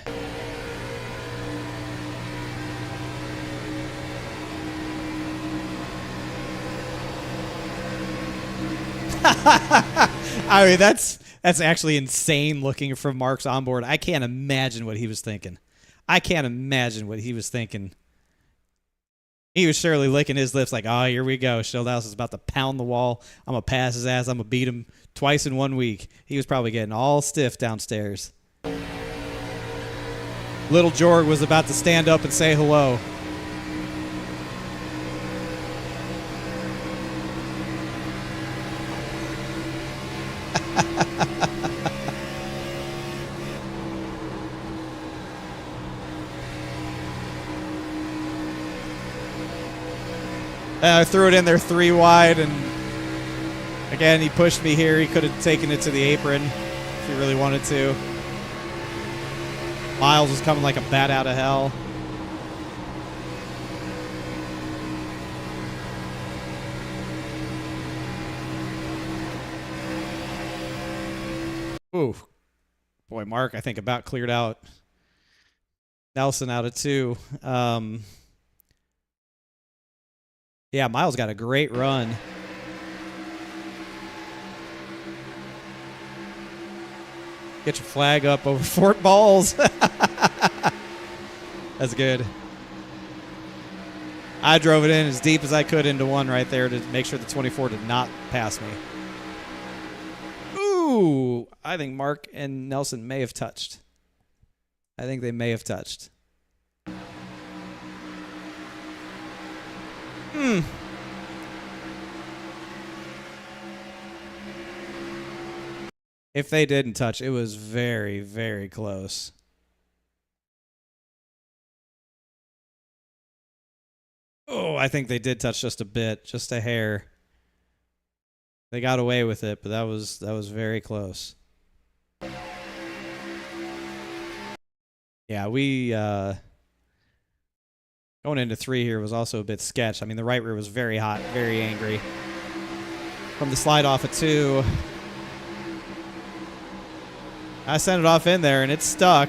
I mean, that's actually insane looking from Mark's onboard. I can't imagine what he was thinking. He was surely licking his lips like, oh, here we go. Schildhaus is about to pound the wall. I'm going to pass his ass. I'm going to beat him twice in 1 week. He was probably getting all stiff downstairs. Little Jorg was about to stand up and say hello. I threw it in there 3 wide, and again, he pushed me here. He could have taken it to the apron if he really wanted to. Miles was coming like a bat out of hell. Ooh. Boy, Mark, I think about cleared out Nelson out of 2. Yeah, Miles got a great run. Get your flag up over Fort Balls. That's good. I drove it in as deep as I could into 1 right there to make sure the 24 did not pass me. Ooh, I think Mark and Nelson may have touched. I think they may have touched. If they didn't touch, it was very, very close. Oh, I think they did touch just a bit, just a hair. They got away with it, but that was very close. Yeah, we going into 3 here was also a bit sketch. I mean, the right rear was very hot, very angry. From the slide off at 2. I sent it off in there, and it stuck.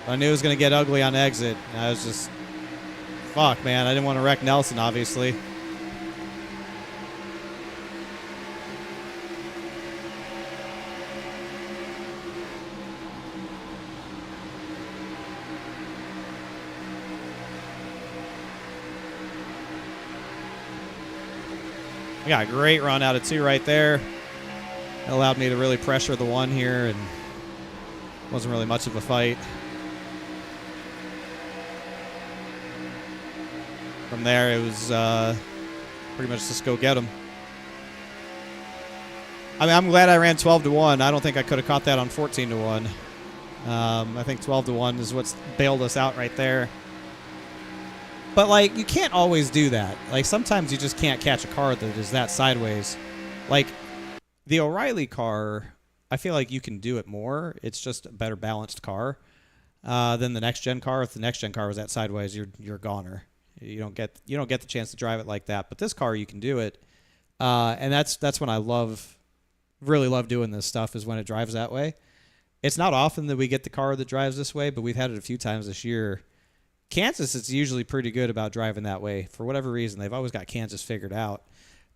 I knew it was going to get ugly on exit. I was just, fuck, man. I didn't want to wreck Nelson, obviously. I got a great run out of 2 right there. It allowed me to really pressure the 1 here, and wasn't really much of a fight. From there, it was pretty much just go get him. I mean, I'm glad I ran 12-1. I don't think I could have caught that on 14-1. I think 12-1 is what's bailed us out right there. But, like, you can't always do that. Like, sometimes you just can't catch a car that is that sideways. Like, the O'Reilly car, I feel like you can do it more. It's just a better balanced car than the next-gen car. If the next-gen car was that sideways, you're a goner. You don't get the chance to drive it like that. But this car, you can do it. And that's when I really love doing this stuff, is when it drives that way. It's not often that we get the car that drives this way, but we've had it a few times this year. Kansas is usually pretty good about driving that way. For whatever reason, they've always got Kansas figured out.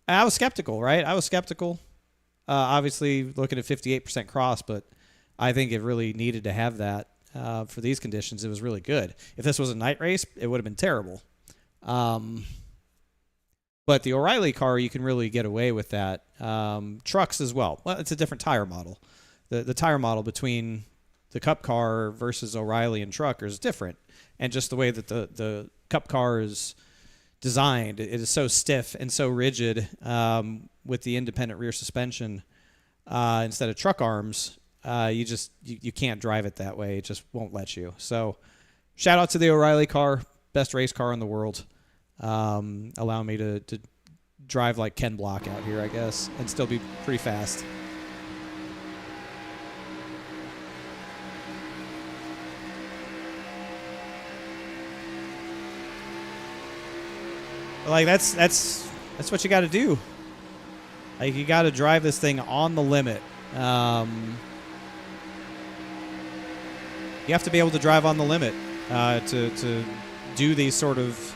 And I was skeptical, right? I was skeptical. Obviously, looking at 58% cross, but I think it really needed to have that. for these conditions, it was really good. If this was a night race, it would have been terrible. But the O'Reilly car, you can really get away with that. Trucks as well. Well, it's a different tire model. The tire model between the Cup car versus O'Reilly and truck is different. And just the way that the Cup car is designed, it is so stiff and so rigid with the independent rear suspension instead of truck arms. You can't drive it that way. It just won't let you. So shout out to the O'Reilly car, best race car in the world. Allow me to drive like Ken Block out here, I guess, and still be pretty fast. Like that's what you got to do. Like you got to drive this thing on the limit. You have to be able to drive on the limit to do these sort of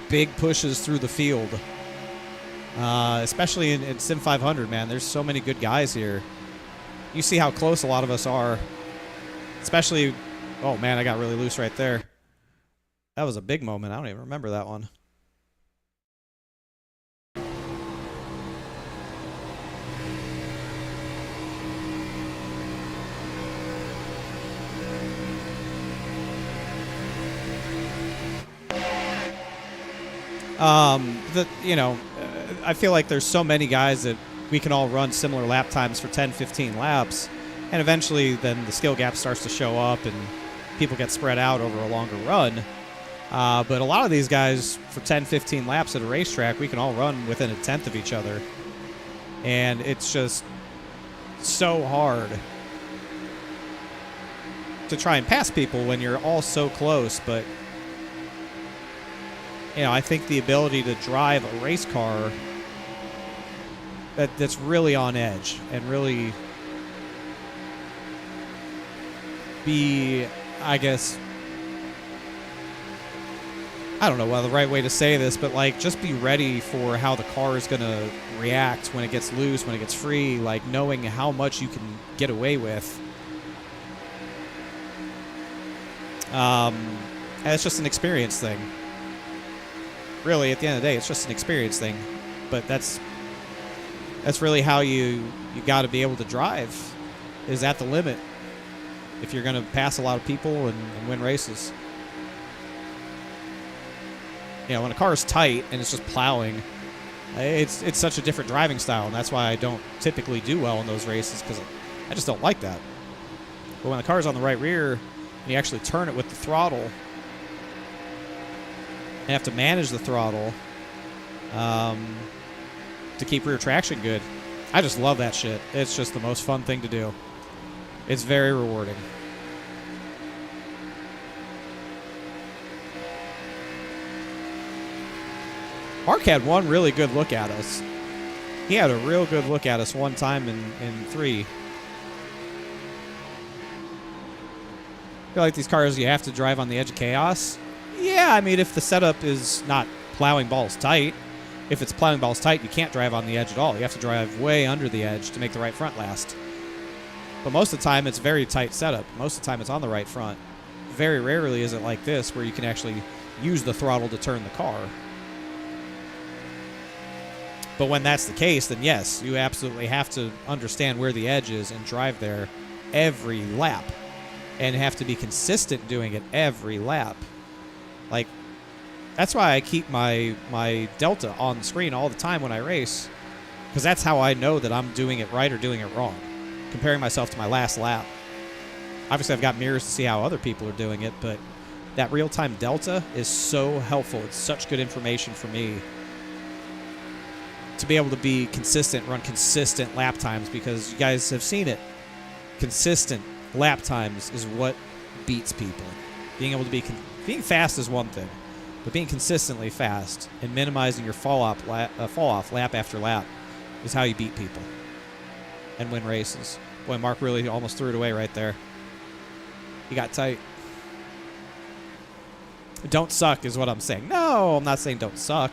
big pushes through the field. Especially in SIM500, man. There's so many good guys here. You see how close a lot of us are. Especially, oh man, I got really loose right there. That was a big moment. I don't even remember that one. I feel like there's so many guys that we can all run similar lap times for 10, 15 laps, and eventually then the skill gap starts to show up and people get spread out over a longer run. But a lot of these guys, for 10, 15 laps at a racetrack, we can all run within a tenth of each other. And it's just so hard to try and pass people when you're all so close, but I think the ability to drive a race car that's really on edge and really be, I guess, I don't know the right way to say this, but like just be ready for how the car is going to react when it gets loose, when it gets free, like knowing how much you can get away with. And it's just an experience thing. Really, at the end of the day, it's just an experience thing. But that's really how you got to be able to drive, is at the limit, if you're going to pass a lot of people and win races. When a car is tight and it's just plowing, it's such a different driving style, and that's why I don't typically do well in those races, because I just don't like that. But when the car's on the right rear and you actually turn it with the throttle, and have to manage the throttle to keep rear traction good. I just love that shit. It's just the most fun thing to do. It's very rewarding. Mark had one really good look at us. He had a real good look at us one time in 3. I feel like these cars, you have to drive on the edge of chaos. Yeah, I mean, if the setup is not plowing balls tight, if it's plowing balls tight, you can't drive on the edge at all. You have to drive way under the edge to make the right front last. But most of the time, it's very tight setup. Most of the time, it's on the right front. Very rarely is it like this, where you can actually use the throttle to turn the car. But when that's the case, then yes, you absolutely have to understand where the edge is and drive there every lap. And have to be consistent doing it every lap. Like, that's why I keep my delta on the screen all the time when I race, because that's how I know that I'm doing it right or doing it wrong, comparing myself to my last lap. Obviously, I've got mirrors to see how other people are doing it, but that real-time delta is so helpful. It's such good information for me to be able to be consistent, run consistent lap times, because you guys have seen it. Consistent lap times is what beats people. Being able to being fast is one thing, but being consistently fast and minimizing your fall off lap after lap is how you beat people and win races. Boy, Mark really almost threw it away right there. He got tight. Don't suck is what I'm saying. No, I'm not saying don't suck.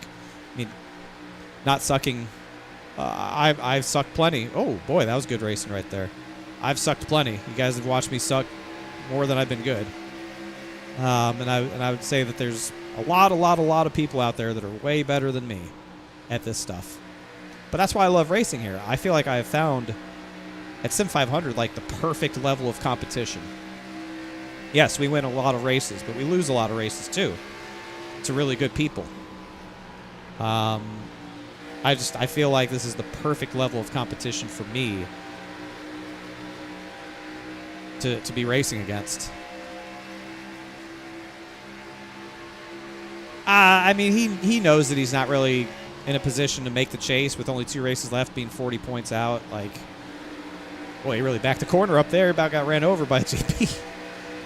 I mean, not sucking. I've sucked plenty. Oh boy, that was good racing right there. I've sucked plenty. You guys have watched me suck more than I've been good. And I would say that there's a lot of people out there that are way better than me at this stuff. But that's why I love racing here. I feel like I have found at SIM500 like the perfect level of competition. Yes, we win a lot of races, but we lose a lot of races too to really good people. I feel like this is the perfect level of competition for me to be racing against. I mean, he knows that he's not really in a position to make the chase with only 2 races left, being 40 points out. Like, boy, he really backed the corner up there. About got ran over by JP.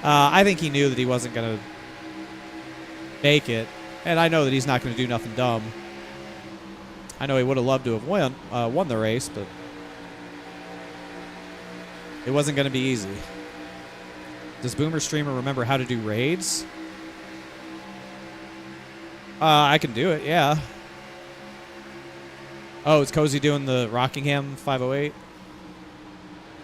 I think he knew that he wasn't going to make it, and I know that he's not going to do nothing dumb. I know he would have loved to have won the race, but it wasn't going to be easy. Does Boomer Streamer remember how to do raids? I can do it, yeah. Oh, is Cozy doing the Rockingham 508?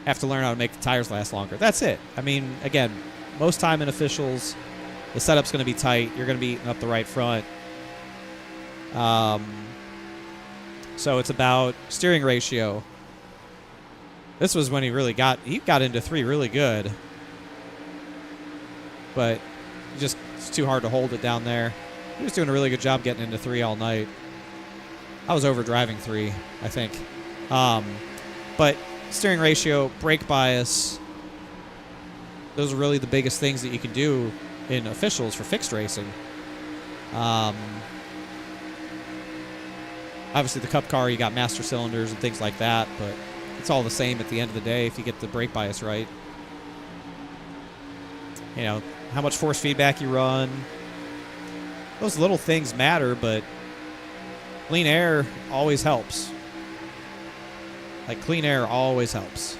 Have to learn how to make the tires last longer. That's it. I mean, again, most time in officials, the setup's going to be tight. You're going to be eating up the right front. So it's about steering ratio. This was when he got into 3 really good. But just it's too hard to hold it down there. He was doing a really good job getting into 3 all night. I was overdriving 3, I think. But steering ratio, brake bias, those are really the biggest things that you can do in officials for fixed racing. Obviously, the Cup car, you got master cylinders and things like that, but it's all the same at the end of the day if you get the brake bias right. You know, how much force feedback you run. Those little things matter, but clean air always helps. Like, clean air always helps.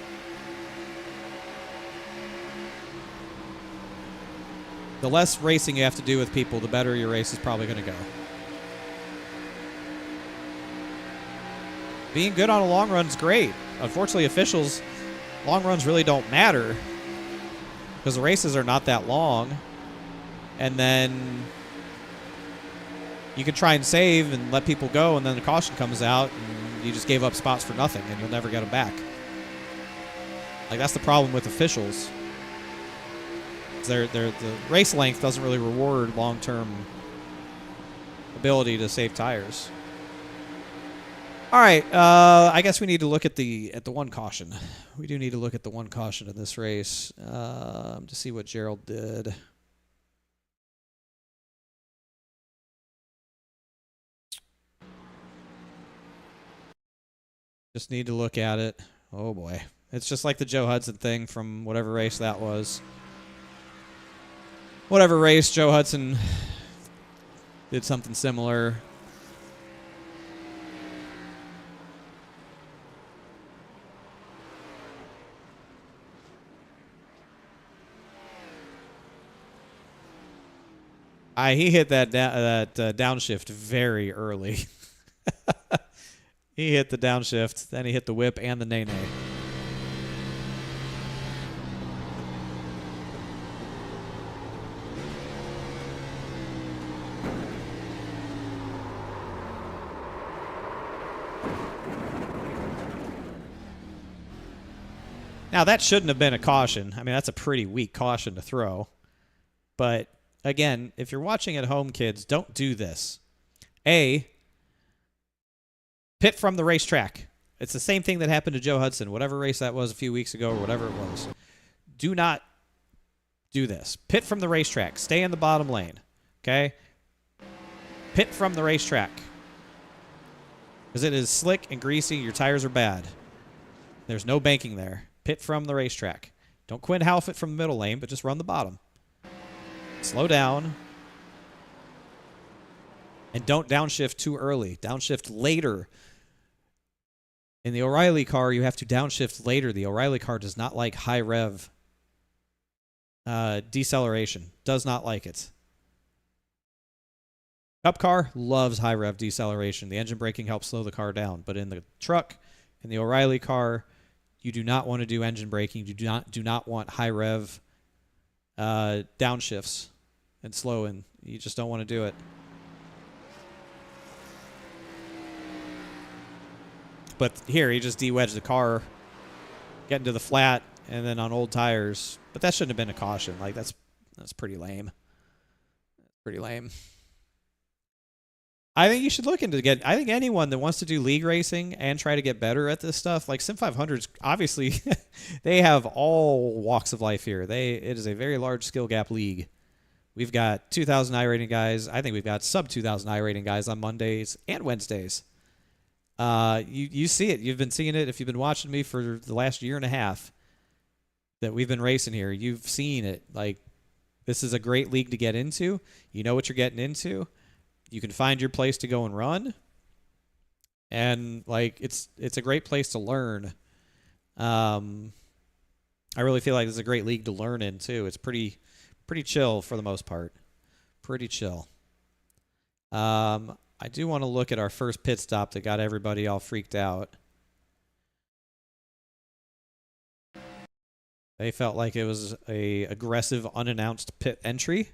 The less racing you have to do with people, the better your race is probably going to go. Being good on a long run is great. Unfortunately, officials, long runs really don't matter because the races are not that long. And then you can try and save and let people go, and then the caution comes out, and you just gave up spots for nothing, and you'll never get them back. Like, that's the problem with officials. The race length doesn't really reward long-term ability to save tires. All right, I guess we need to look at the one caution. We do need to look at the one caution in this race to see what Gerald did. Just need to look at it. Oh boy, it's just like the Joe Hudson thing from whatever race that was. Whatever race, Joe Hudson did something similar. He hit that downshift very early. He hit the downshift, then he hit the whip and the nay-nay. Now, that shouldn't have been a caution. I mean, that's a pretty weak caution to throw. But again, if you're watching at home, kids, don't do this. Pit from the racetrack. It's the same thing that happened to Joe Hudson, whatever race that was a few weeks ago or whatever it was. Do not do this. Pit from the racetrack. Stay in the bottom lane. Okay? Pit from the racetrack. Because it is slick and greasy. Your tires are bad. There's no banking there. Pit from the racetrack. Don't Quinn Half it from the middle lane, but just run the bottom. Slow down. And don't downshift too early. Downshift later. In the O'Reilly car, you have to downshift later. The O'Reilly car does not like high rev deceleration. Does not like it. Cup car loves high rev deceleration. The engine braking helps slow the car down. But in the truck, in the O'Reilly car, you do not want to do engine braking. You do not want high rev downshifts and slowing. You just don't want to do it. But here, he just de-wedged the car, getting to the flat, and then on old tires. But that shouldn't have been a caution. Like, that's pretty lame. Pretty lame. I think you should look into I think anyone that wants to do league racing and try to get better at this stuff, like SIM500s, obviously, they have all walks of life here. It is a very large skill gap league. We've got 2,000 iRating guys. I think we've got sub 2,000 iRating guys on Mondays and Wednesdays. You see it. You've been seeing it if you've been watching me for the last year and a half that we've been racing here. You've seen it. Like, this is a great league to get into. You know what you're getting into. You can find your place to go and run. And, like, it's a great place to learn. I really feel like it's a great league to learn in, too. It's pretty chill for the most part. Pretty chill. I do want to look at our first pit stop that got everybody all freaked out. They felt like it was a aggressive, unannounced pit entry.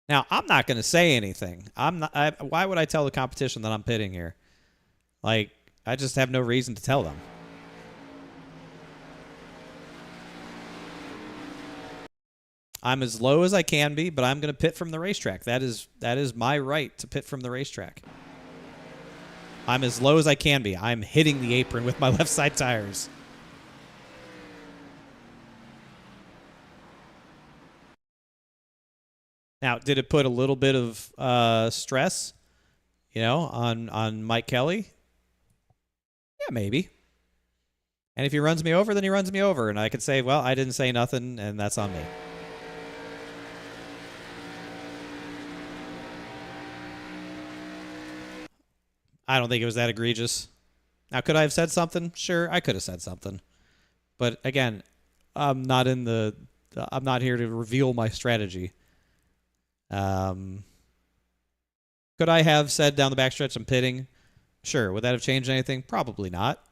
Now, I'm not going to say anything. Why would I tell the competition that I'm pitting here? Like, I just have no reason to tell them. I'm as low as I can be, but I'm going to pit from the racetrack. That is my right to pit from the racetrack. I'm as low as I can be. I'm hitting the apron with my left side tires. Now, did it put a little bit of stress, on Mike Kelly? Yeah, maybe. And if he runs me over, then he runs me over. And I could say, well, I didn't say nothing, and that's on me. I don't think it was that egregious. Now, could I have said something? Sure, I could have said something. But again, I'm not here to reveal my strategy. Could I have said down the backstretch I'm pitting? Sure. Would that have changed anything? Probably not.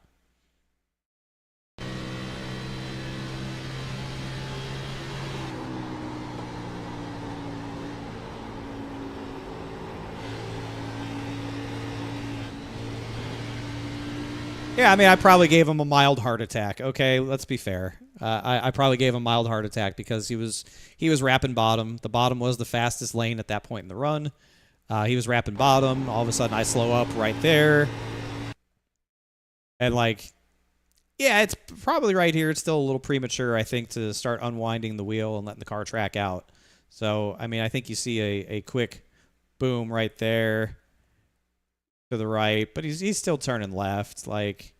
Yeah, I mean, I probably gave him a mild heart attack. Okay, let's be fair. I probably gave him a mild heart attack because he was wrapping bottom. The bottom was the fastest lane at that point in the run. He was wrapping bottom. All of a sudden, I slow up right there. And, yeah, it's probably right here. It's still a little premature, I think, to start unwinding the wheel and letting the car track out. So, I mean, I think you see a quick boom right there to the right, but he's still turning left. Probably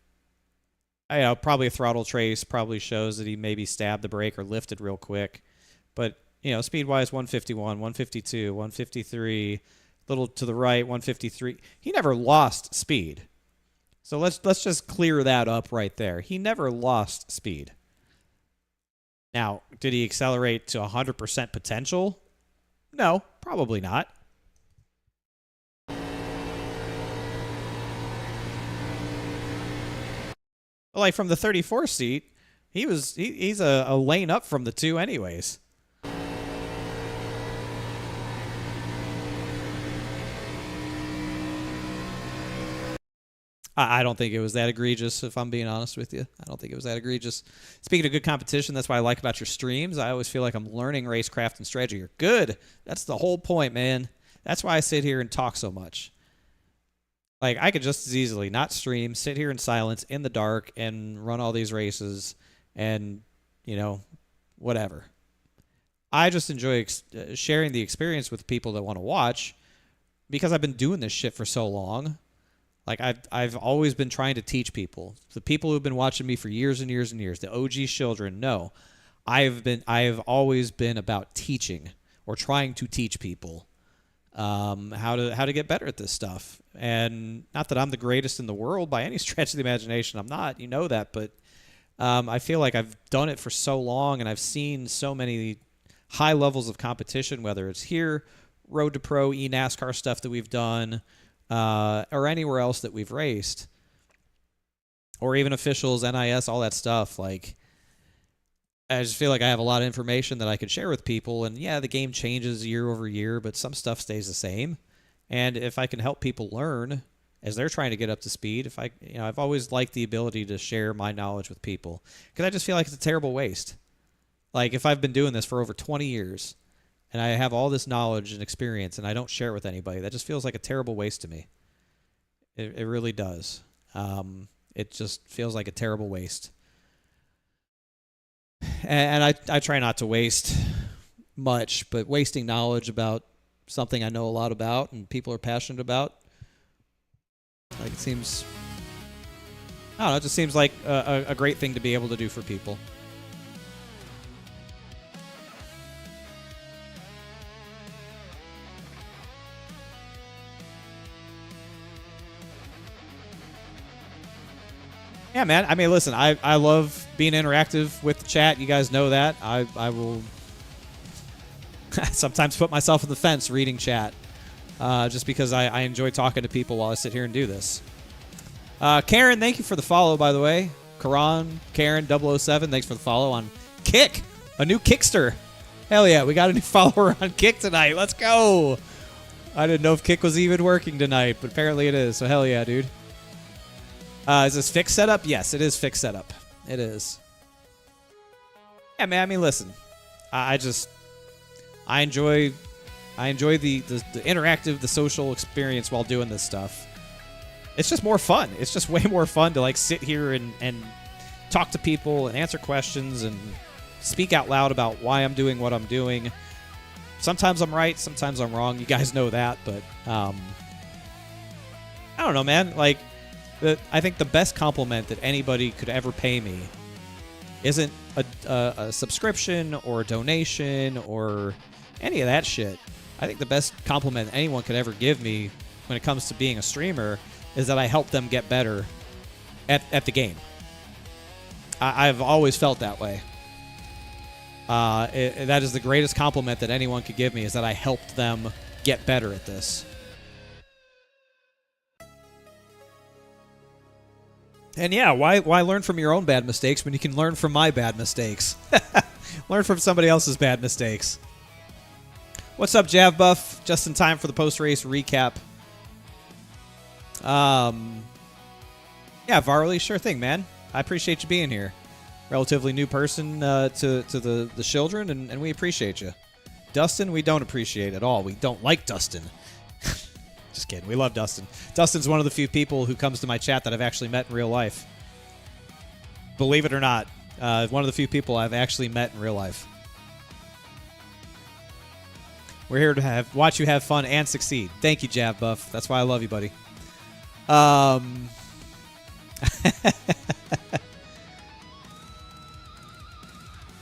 a throttle trace probably shows that he maybe stabbed the brake or lifted real quick. But, speed-wise, 151, 152, 153, little to the right, 153. He never lost speed. So let's just clear that up right there. He never lost speed. Now, did he accelerate to 100% potential? No, probably not. Like from the 34 seat, he's a lane up from the two anyways. I don't think it was that egregious, if I'm being honest with you. I don't think it was that egregious. Speaking of good competition, that's what I like about your streams. I always feel like I'm learning racecraft and strategy. You're good. That's the whole point, man. That's why I sit here and talk so much. Like, I could just as easily not stream, sit here in silence, in the dark, and run all these races and, whatever. I just enjoy sharing the experience with people that want to watch because I've been doing this shit for so long. Like, I've always been trying to teach people. The people who've been watching me for years and years and years, the OG children, know I've always been about teaching or trying to teach people how to get better at this stuff. And not that I'm the greatest in the world by any stretch of the imagination. I'm not. You know that. But I feel like I've done it for so long, and I've seen so many high levels of competition, whether it's here Road to Pro eNASCAR stuff that we've done, or anywhere else that we've raced, or even officials, NIS, all that stuff. Like, I just feel like I have a lot of information that I could share with people. And yeah, the game changes year over year, but some stuff stays the same. And if I can help people learn as they're trying to get up to speed, I've always liked the ability to share my knowledge with people, because I just feel like it's a terrible waste. Like, if I've been doing this for over 20 years and I have all this knowledge and experience and I don't share it with anybody, that just feels like a terrible waste to me. It really does. It just feels like a terrible waste. And I try not to waste much, but wasting knowledge about something I know a lot about and people are passionate about, like, it seems, I don't know, it just seems like a great thing to be able to do for people. Yeah, man. I mean, listen, I love being interactive with the chat. You guys know that. I will sometimes put myself on the fence reading chat, just because I enjoy talking to people while I sit here and do this. Karen, thank you for the follow, by the way. Karan, Karen 007, thanks for the follow on Kick, a new Kickster. Hell yeah, we got a new follower on Kick tonight. Let's go. I didn't know if Kick was even working tonight, but apparently it is, so hell yeah, dude. Is this fixed setup? Yes, it is fixed setup. It is. Yeah, man, I mean, listen. I enjoy the interactive, the social experience while doing this stuff. It's just more fun. It's just way more fun to, like, sit here and talk to people and answer questions and speak out loud about why I'm doing what I'm doing. Sometimes I'm right, sometimes I'm wrong. You guys know that, but I don't know, man. Like, I think the best compliment that anybody could ever pay me isn't a subscription or a donation or any of that shit. I think the best compliment anyone could ever give me when it comes to being a streamer is that I help them get better at the game. I've always felt that way. That is the greatest compliment that anyone could give me, is that I helped them get better at this. And yeah, why learn from your own bad mistakes when you can learn from my bad mistakes? Learn from somebody else's bad mistakes. What's up, Jav Buff? Just in time for the post-race recap. Yeah, Varley, sure thing, man. I appreciate you being here. Relatively new person to the children, and we appreciate you. Dustin, we don't appreciate at all. We don't like Dustin. Just kidding. We love Dustin. Dustin's one of the few people who comes to my chat that I've actually met in real life. Believe it or not, one of the few people I've actually met in real life. We're here to watch you have fun and succeed. Thank you, Jav Buff. That's why I love you, buddy.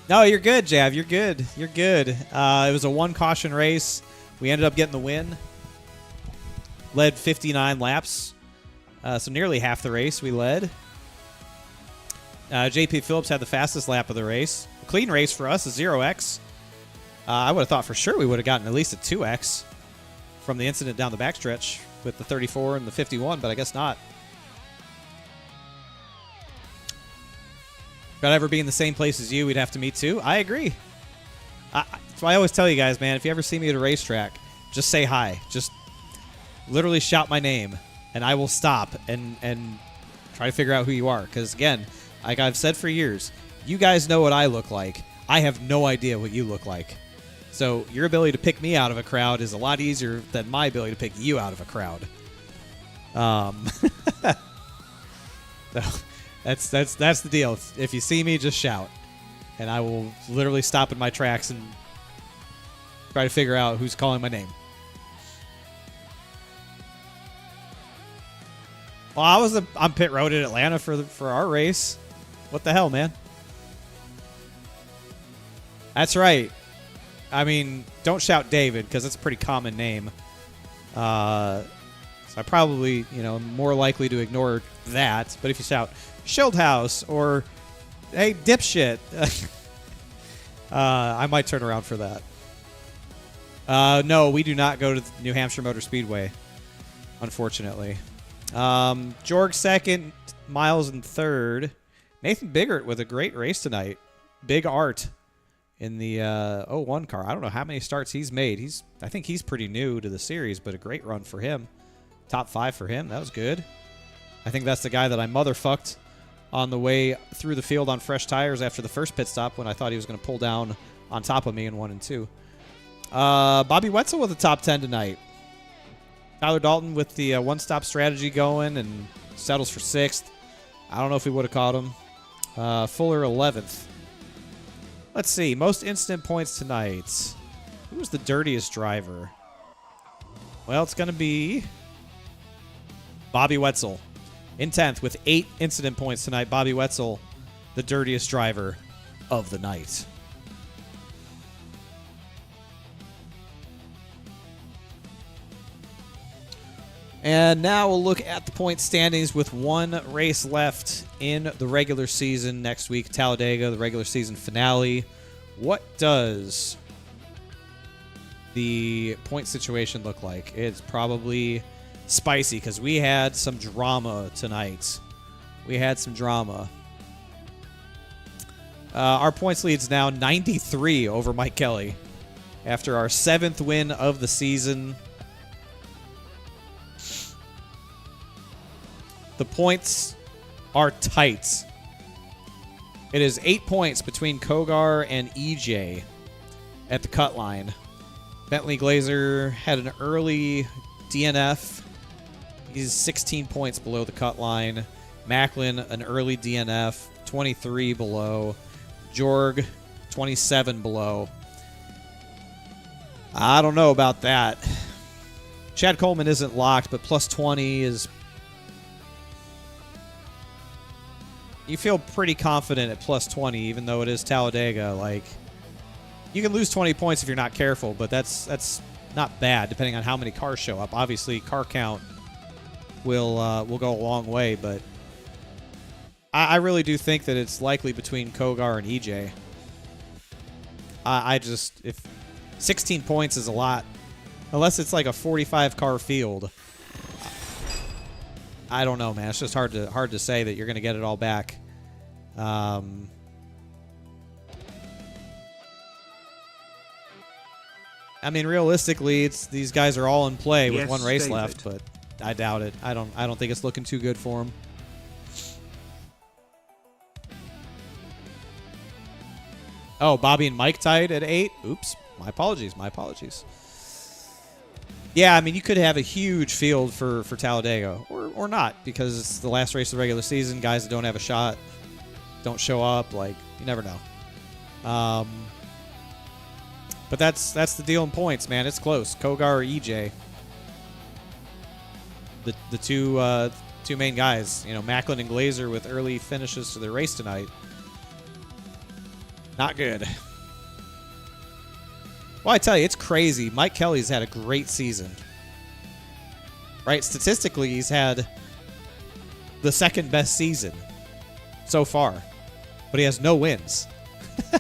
No, you're good, Jav. You're good. You're good. It was a one caution race. We ended up getting the win. Led 59 laps. So nearly half the race we led. JP Phillips had the fastest lap of the race. A clean race for us, a 0x. I would have thought for sure we would have gotten at least a 2x from the incident down the backstretch with the 34 and the 51, but I guess not. If I'd ever be in the same place as you, we'd have to meet too. I agree. That's why I always tell you guys, man, if you ever see me at a racetrack, just say hi. Just literally shout my name, and I will stop and try to figure out who you are. Because, again, like I've said for years, you guys know what I look like. I have no idea what you look like. So your ability to pick me out of a crowd is a lot easier than my ability to pick you out of a crowd. So that's the deal. If you see me, just shout, and I will literally stop in my tracks and try to figure out who's calling my name. Well, I was on pit road at Atlanta for our race. What the hell, man? That's right. I mean, don't shout David, because it's a pretty common name. So I probably, am more likely to ignore that. But if you shout Schildhouse or hey, dipshit, I might turn around for that. No, we do not go to the New Hampshire Motor Speedway, unfortunately. Jorg second, Miles in third. Nathan Biggert with a great race tonight. Big Art in the 01 car. I don't know how many starts he's made. I think he's pretty new to the series, but a great run for him. Top 5 for him. That was good. I think that's the guy that I motherfucked on the way through the field on fresh tires after the first pit stop when I thought he was going to pull down on top of me in 1 and 2. Bobby Wetzel with a top 10 tonight. Tyler Dalton with the one-stop strategy going and settles for 6th. I don't know if we would have caught him. Fuller 11th. Let's see. Most instant points tonight. Who was the dirtiest driver? Well, it's going to be Bobby Wetzel. In 10th with 8 incident points tonight. Bobby Wetzel, the dirtiest driver of the night. And now we'll look at the point standings with 1 race left in the regular season next week. Talladega, the regular season finale. What does the point situation look like? It's probably spicy because we had some drama tonight. We had some drama. Our points lead's now 93 over Mike Kelly after our 7th win of the season. The points are tight. It is 8 points between Kogar and EJ at the cut line. Bentley Glazer had an early DNF. He's 16 points below the cut line. Macklin, an early DNF, 23 below. Jorg, 27 below. I don't know about that. Chad Coleman isn't locked, but plus 20 is... You feel pretty confident at plus 20, even though it is Talladega. Like, you can lose 20 points if you're not careful, but that's not bad, depending on how many cars show up. Obviously, car count will go a long way, but I really do think that it's likely between Kogar and EJ. If 16 points is a lot, unless it's like a 45 car field. I don't know, man. It's just hard to say that you're going to get it all back. I mean, realistically, these guys are all in play with 1 race left, but I doubt it. I don't think it's looking too good for them. Oh, Bobby and Mike tied at 8. Oops, my apologies. Yeah, I mean, you could have a huge field for Talladega, or not, because it's the last race of the regular season. Guys that don't have a shot don't show up. Like, you never know. But that's the deal in points, man. It's close. Kogar or EJ, the two main guys. You know, Macklin and Glazer with early finishes to their race tonight. Not good. Well, I tell you, it's crazy. Mike Kelly's had a great season. Right? Statistically, he's had the second best season so far. But he has no wins.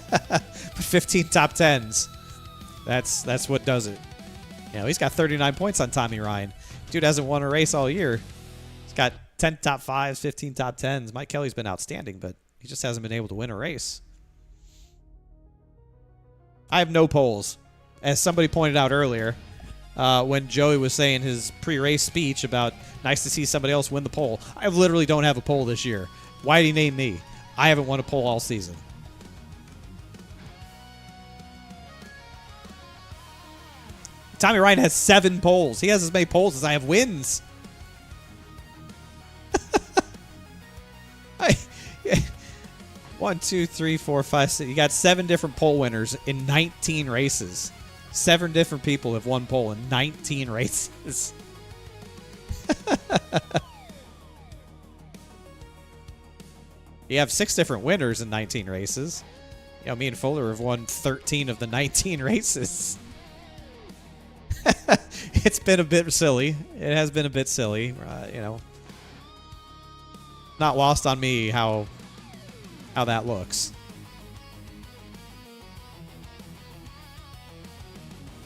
But 15 top 10s. That's what does it. You know, he's got 39 points on Tommy Ryan. Dude hasn't won a race all year. He's got 10 top 5s, 15 top 10s. Mike Kelly's been outstanding, but he just hasn't been able to win a race. I have no polls. As somebody pointed out earlier, when Joey was saying his pre-race speech about nice to see somebody else win the poll, I literally don't have a poll this year. Why did he name me? I haven't won a poll all season. Tommy Ryan has 7 polls. He has as many polls as I have wins. 1, 2, 3, 4, 5, 6. You got 7 different poll winners in 19 races. 7 different people have won poll in 19 races. You have 6 different winners in 19 races. You know, me and Fuller have won 13 of the 19 races. It's been a bit silly. It has been a bit silly. You know, not lost on me how that looks.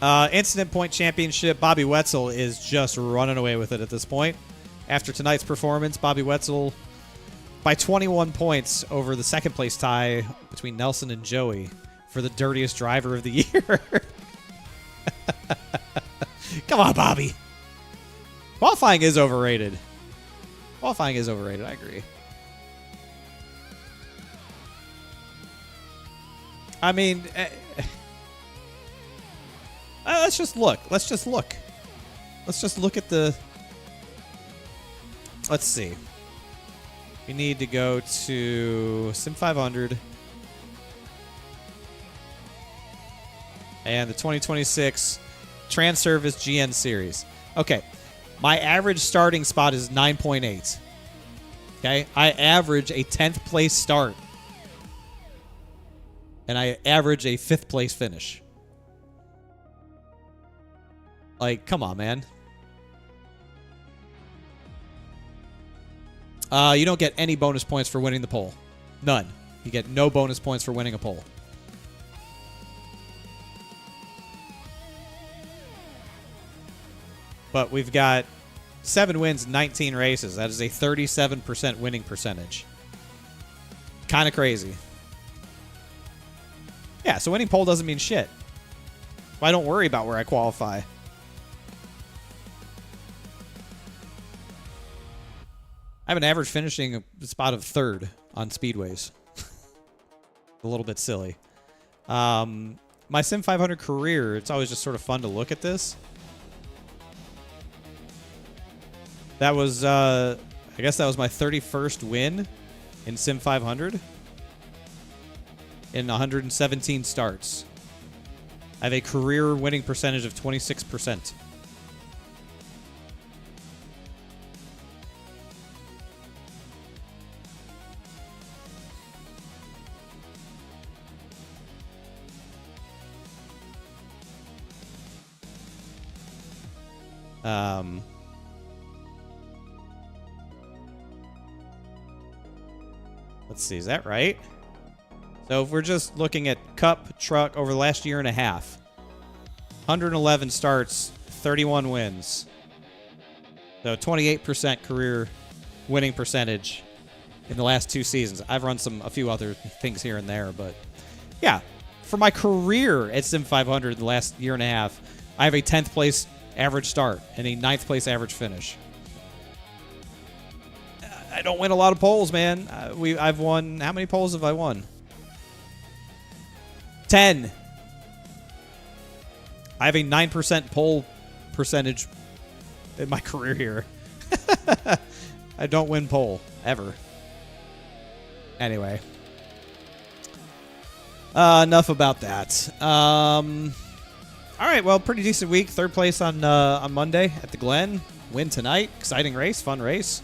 Incident Point Championship, Bobby Wetzel is just running away with it at this point. After tonight's performance, Bobby Wetzel by 21 points over the second place tie between Nelson and Joey for the dirtiest driver of the year. Come on, Bobby. Qualifying is overrated. Qualifying is overrated, I agree. I mean, let's just look. Let's just look. Let's just look at the... Let's see. We need to go to SIM500 and the 2026 Transervice GN Series. Okay, my average starting spot is 9.8. Okay, I average a 10th place start, and I average a 5th place finish. Like, come on, man. You don't get any bonus points for winning the pole. None. You get no bonus points for winning a pole. But we've got 7 wins, 19 races. That is a 37% winning percentage. Kind of crazy. Yeah, so winning pole doesn't mean shit. I don't worry about where I qualify. I have an average finishing spot of 3rd on speedways. A little bit silly. My SIM500 career, it's always just sort of fun to look at this. That was, I guess that was my 31st win in SIM500 in 117 starts. I have a career winning percentage of 26%. Let's see, is that right? So if we're just looking at Cup Truck over the last year and a half, 111 starts, 31 wins. So 28% career winning percentage in the last 2 seasons. I've run a few other things here and there, but yeah, for my career at Sim500 in the last year and a half, I have a 10th place average start and a 9th place average finish. I don't win a lot of polls, man. I've won... How many polls have I won? 10. I have a 9% poll percentage in my career here. I don't win poll, ever. Anyway. Enough about that. All right, well, pretty decent week. 3rd place on Monday at the Glen. Win tonight. Exciting race, fun race.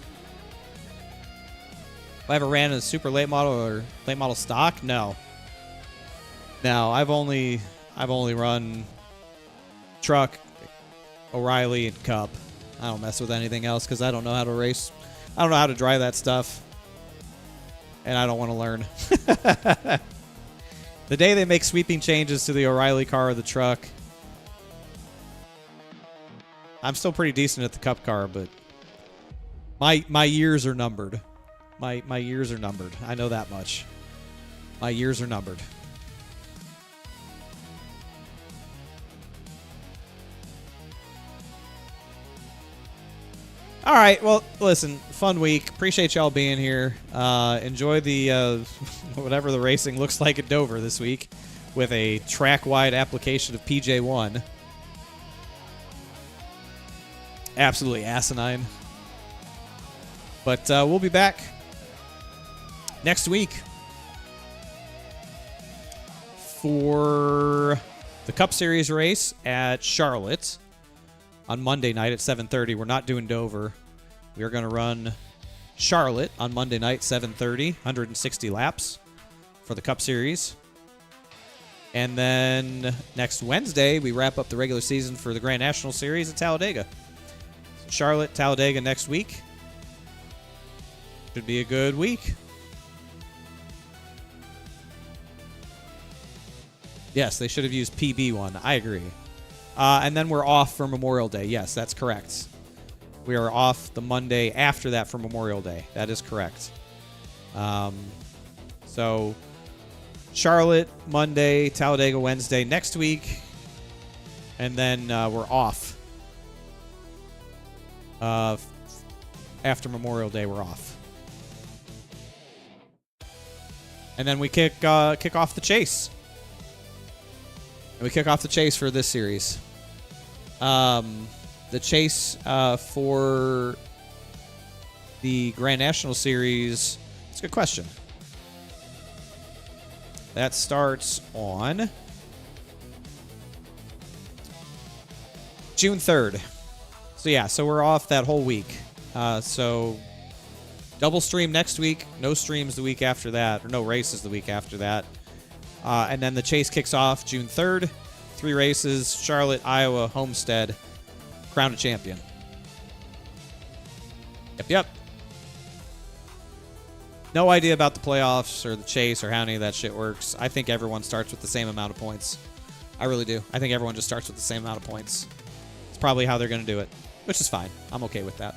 Have I ever ran a super late model or late model stock? No. No, I've only run truck, O'Reilly, and Cup. I don't mess with anything else because I don't know how to race. I don't know how to drive that stuff. And I don't want to learn. The day they make sweeping changes to the O'Reilly car or the truck, I'm still pretty decent at the Cup car, but my years are numbered. My years are numbered. I know that much. My years are numbered. All right. Well, listen, fun week. Appreciate y'all being here. Enjoy the whatever the racing looks like at Dover this week with a track-wide application of PJ1. Absolutely asinine. But we'll be back next week for the Cup Series race at Charlotte on Monday night at 7:30. We're not doing Dover. We are going to run Charlotte on Monday night, 7:30, 160 laps for the Cup Series. And then next Wednesday, we wrap up the regular season for the Grand National Series at Talladega. So Charlotte, Talladega next week. Should be a good week. Yes, they should have used PB1. I agree. And then we're off for Memorial Day. Yes, that's correct. We are off the Monday after that for Memorial Day. That is correct. So Charlotte Monday, Talladega Wednesday next week, and then we're off. After Memorial Day, we're off. And then we kick off the chase. And we kick off the chase for this series. The chase for the Grand National Series, it's a good question. That starts on June 3rd. So yeah, so we're off that whole week. So double stream next week, no streams the week after that, or no races the week after that. And then the chase kicks off June 3rd. 3 races, Charlotte, Iowa, Homestead, crown a champion. Yep. No idea about the playoffs or the chase or how any of that shit works. I think everyone starts with the same amount of points. I really do. I think everyone just starts with the same amount of points. It's probably how they're going to do it, which is fine. I'm okay with that.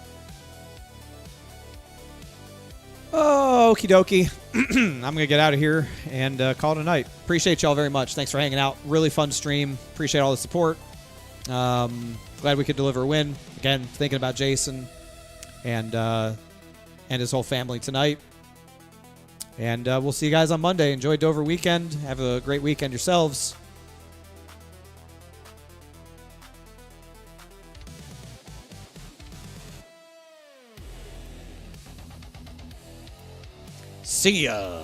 Okie dokie. I'm going to get out of here and call it a night. Appreciate y'all very much. Thanks for hanging out. Really fun stream. Appreciate all the support. Glad we could deliver a win. Again, thinking about Jason and his whole family tonight. And we'll see you guys on Monday. Enjoy Dover weekend. Have a great weekend yourselves. See ya.